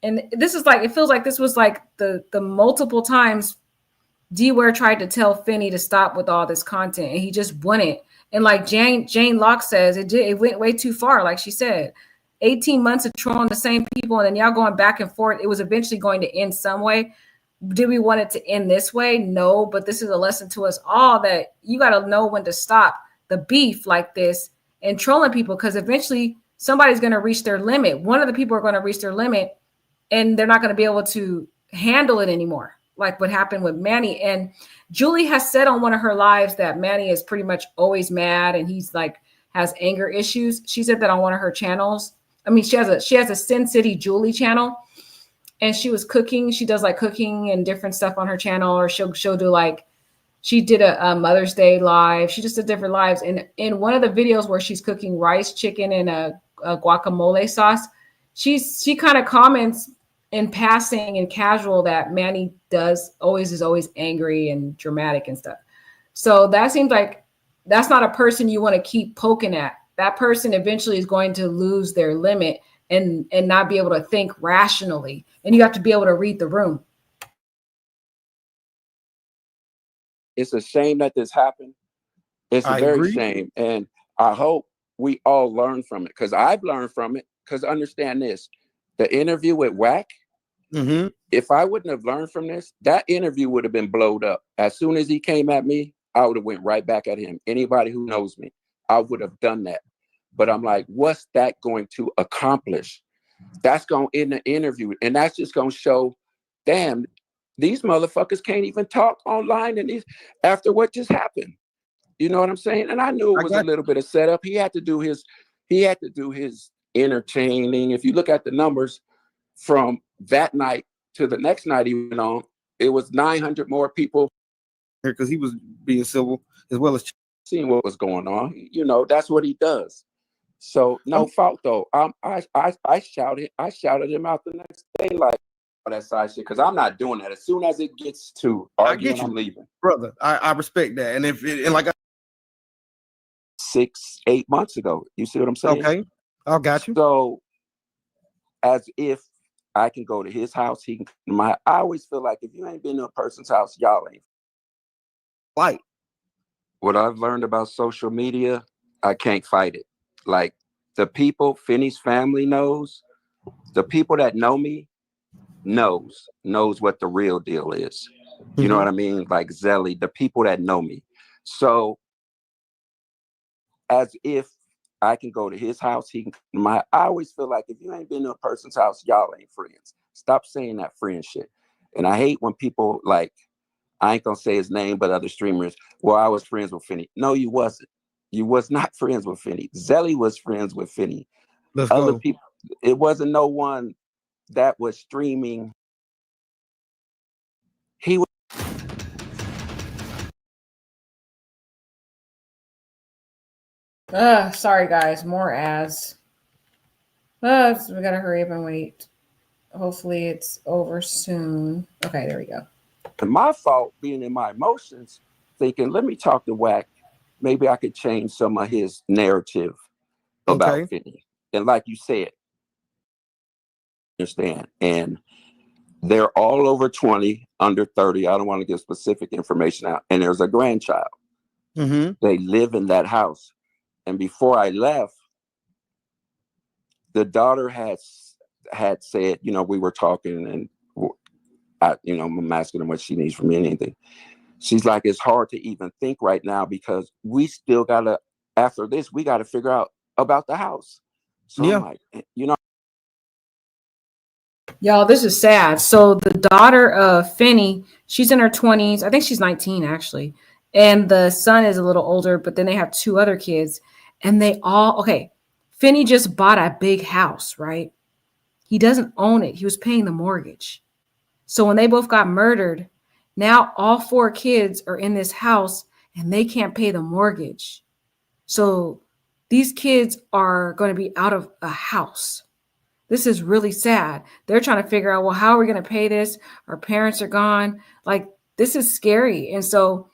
And this is like, it feels like this was like the multiple times D-Ware tried to tell Finny to stop with all this content and he just wouldn't. And like Jane Locke says, it went way too far. Like she said, 18 months of trolling the same people and then y'all going back and forth. It was eventually going to end some way. Did we want it to end this way? No, but this is a lesson to us all that you got to know when to stop the beef like this and trolling people, because eventually somebody's going to reach their limit. One of the people are going to reach their limit and they're not going to be able to handle it anymore, like what happened with Manny. And Julie has said on one of her lives that Manny is pretty much always mad and he's like has anger issues. She said that on one of her channels. I mean, she has a Sin City Julie channel. And she was cooking. She does like cooking and different stuff on her channel, or she'll do like, she did a Mother's Day live. She just did different lives. And in one of the videos where she's cooking rice, chicken, and a guacamole sauce, she kind of comments in passing and casual that Manny is always angry and dramatic and stuff. So that seems like that's not a person you want to keep poking at. That person eventually is going to lose their limit and not be able to think rationally. And you have to be able to read the room. It's a shame that this happened. It's a very shame. And I hope we all learn from it, because I've learned from it. Because understand this, the interview with Wack, if I wouldn't have learned from this, that interview would have been blowed up. As soon as he came at me, I would have went right back at him. Anybody who knows me, I would have done that. But I'm like, what's that going to accomplish? That's going to end the interview. And that's just going to show, damn, these motherfuckers can't even talk online and these after what just happened. You know what I'm saying? And I knew it was a little bit of setup. He had to do his entertaining. If you look at the numbers from that night to the next night he went on, it was 900 more people here because he was being civil as well as seeing what was going on. You know, that's what he does. So no fault though. I shouted him out the next day like that side shit because I'm not doing that. As soon as it gets to arguing, I'm leaving, brother. I respect that, and if it, and like 6-8 months ago, you see what I'm saying? Okay, I got you. So as if I can go to his house, he can come to my. I always feel like if you ain't been to a person's house, y'all ain't fight. What I've learned about social media, I can't fight it. Like the people, Finny's family knows, the people that know me knows what the real deal is. You know what I mean? Like Zelly, the people that know me. So as if I can go to his house, he can come to my. I always feel like if you ain't been to a person's house, y'all ain't friends. Stop saying that friend shit. And I hate when people like, I ain't gonna say his name, but other streamers, well, I was friends with Finny. No, you wasn't. You was not friends with Finny. Zelly was friends with Finny. Other people, it wasn't no one that was streaming. He was. Sorry guys, more ads. So we gotta hurry up and wait. Hopefully it's over soon. Okay, there we go. And my fault being in my emotions, thinking, let me talk to Wack. Maybe I could change some of his narrative about Finny. And like you said, understand. And they're all over 20, under 30. I don't want to give specific information out. And there's a grandchild. They live in that house. And before I left, the daughter had said, you know, we were talking and I'm asking her what she needs from me, anything. She's like, it's hard to even think right now because we still gotta, after this, we gotta figure out about the house. So I'm like, you know. Y'all, this is sad. So the daughter of Finny, she's in her 20s. I think she's 19 actually. And the son is a little older, but then they have two other kids. And they all, Finny just bought a big house, right? He doesn't own it. He was paying the mortgage. So when they both got murdered, now all four kids are in this house and they can't pay the mortgage. So these kids are going to be out of a house. This is really sad. They're trying to figure out, well, how are we going to pay this? Our parents are gone. Like, this is scary. And so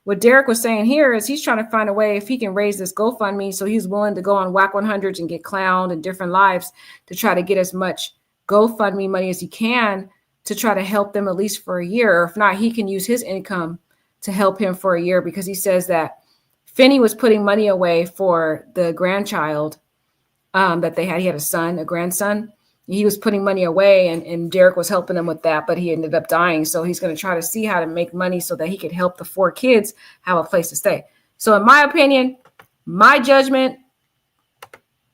what Derek was saying here is he's trying to find a way if he can raise this GoFundMe. So he's willing to go on Whack 100s and get clowned in different lives to try to get as much GoFundMe money as he can to try to help them at least for a year. Or if not, he can use his income to help him for a year because he says that Finny was putting money away for the grandchild that they had. He had a grandson. He was putting money away and Derek was helping him with that, but he ended up dying. So he's going to try to see how to make money so that he could help the four kids have a place to stay. So in my opinion, my judgment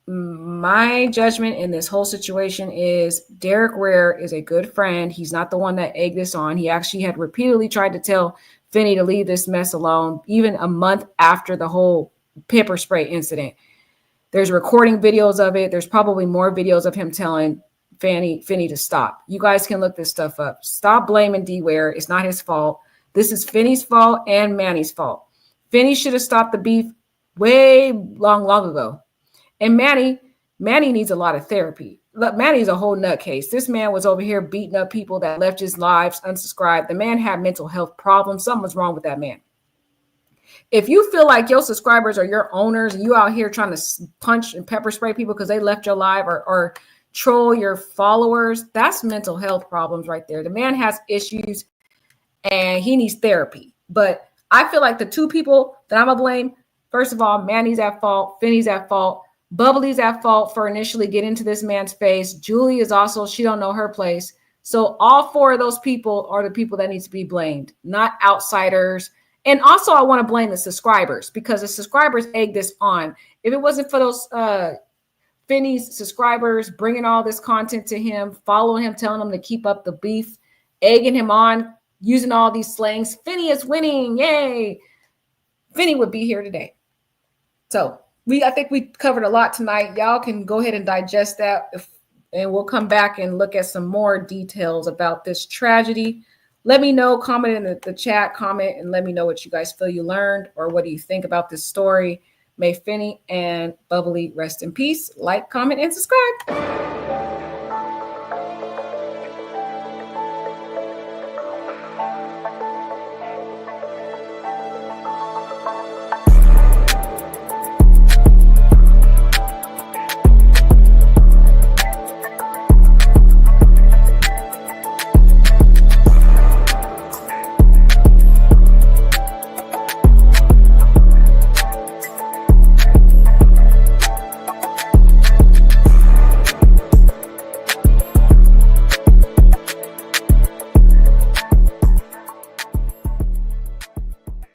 in this whole situation is Derek Ware is a good friend. He's not the one that egged this on. He actually had repeatedly tried to tell Finny to leave this mess alone, even a month after the whole pepper spray incident. There's recording videos of it. There's probably more videos of him telling Finny to stop. You guys can look this stuff up. Stop blaming D Ware. It's not his fault. This is Finny's fault and Manny's fault. Finny should have stopped the beef way long ago. And Manny needs a lot of therapy. Look, Manny's a whole nutcase. This man was over here beating up people that left his lives unsubscribed. The man had mental health problems. Something was wrong with that man. If you feel like your subscribers are your owners and you out here trying to punch and pepper spray people because they left your live or troll your followers, that's mental health problems right there. The man has issues and he needs therapy. But I feel like the two people that I'm going to blame, first of all, Manny's at fault, Finny's at fault, Bubbly's at fault for initially getting into this man's face. Julie is also, she don't know her place. So all four of those people are the people that need to be blamed, not outsiders. And also, I want to blame the subscribers because the subscribers egged this on. If it wasn't for those Finny's subscribers bringing all this content to him, following him, telling him to keep up the beef, egging him on, using all these slangs, Finny is winning, yay, Finny would be here today. So I think we covered a lot tonight. Y'all can go ahead and digest that and we'll come back and look at some more details about this tragedy. Let me know, comment in the chat, comment, and let me know what you guys feel you learned or what do you think about this story. May Finny and Bubbly rest in peace. Like, comment, and subscribe.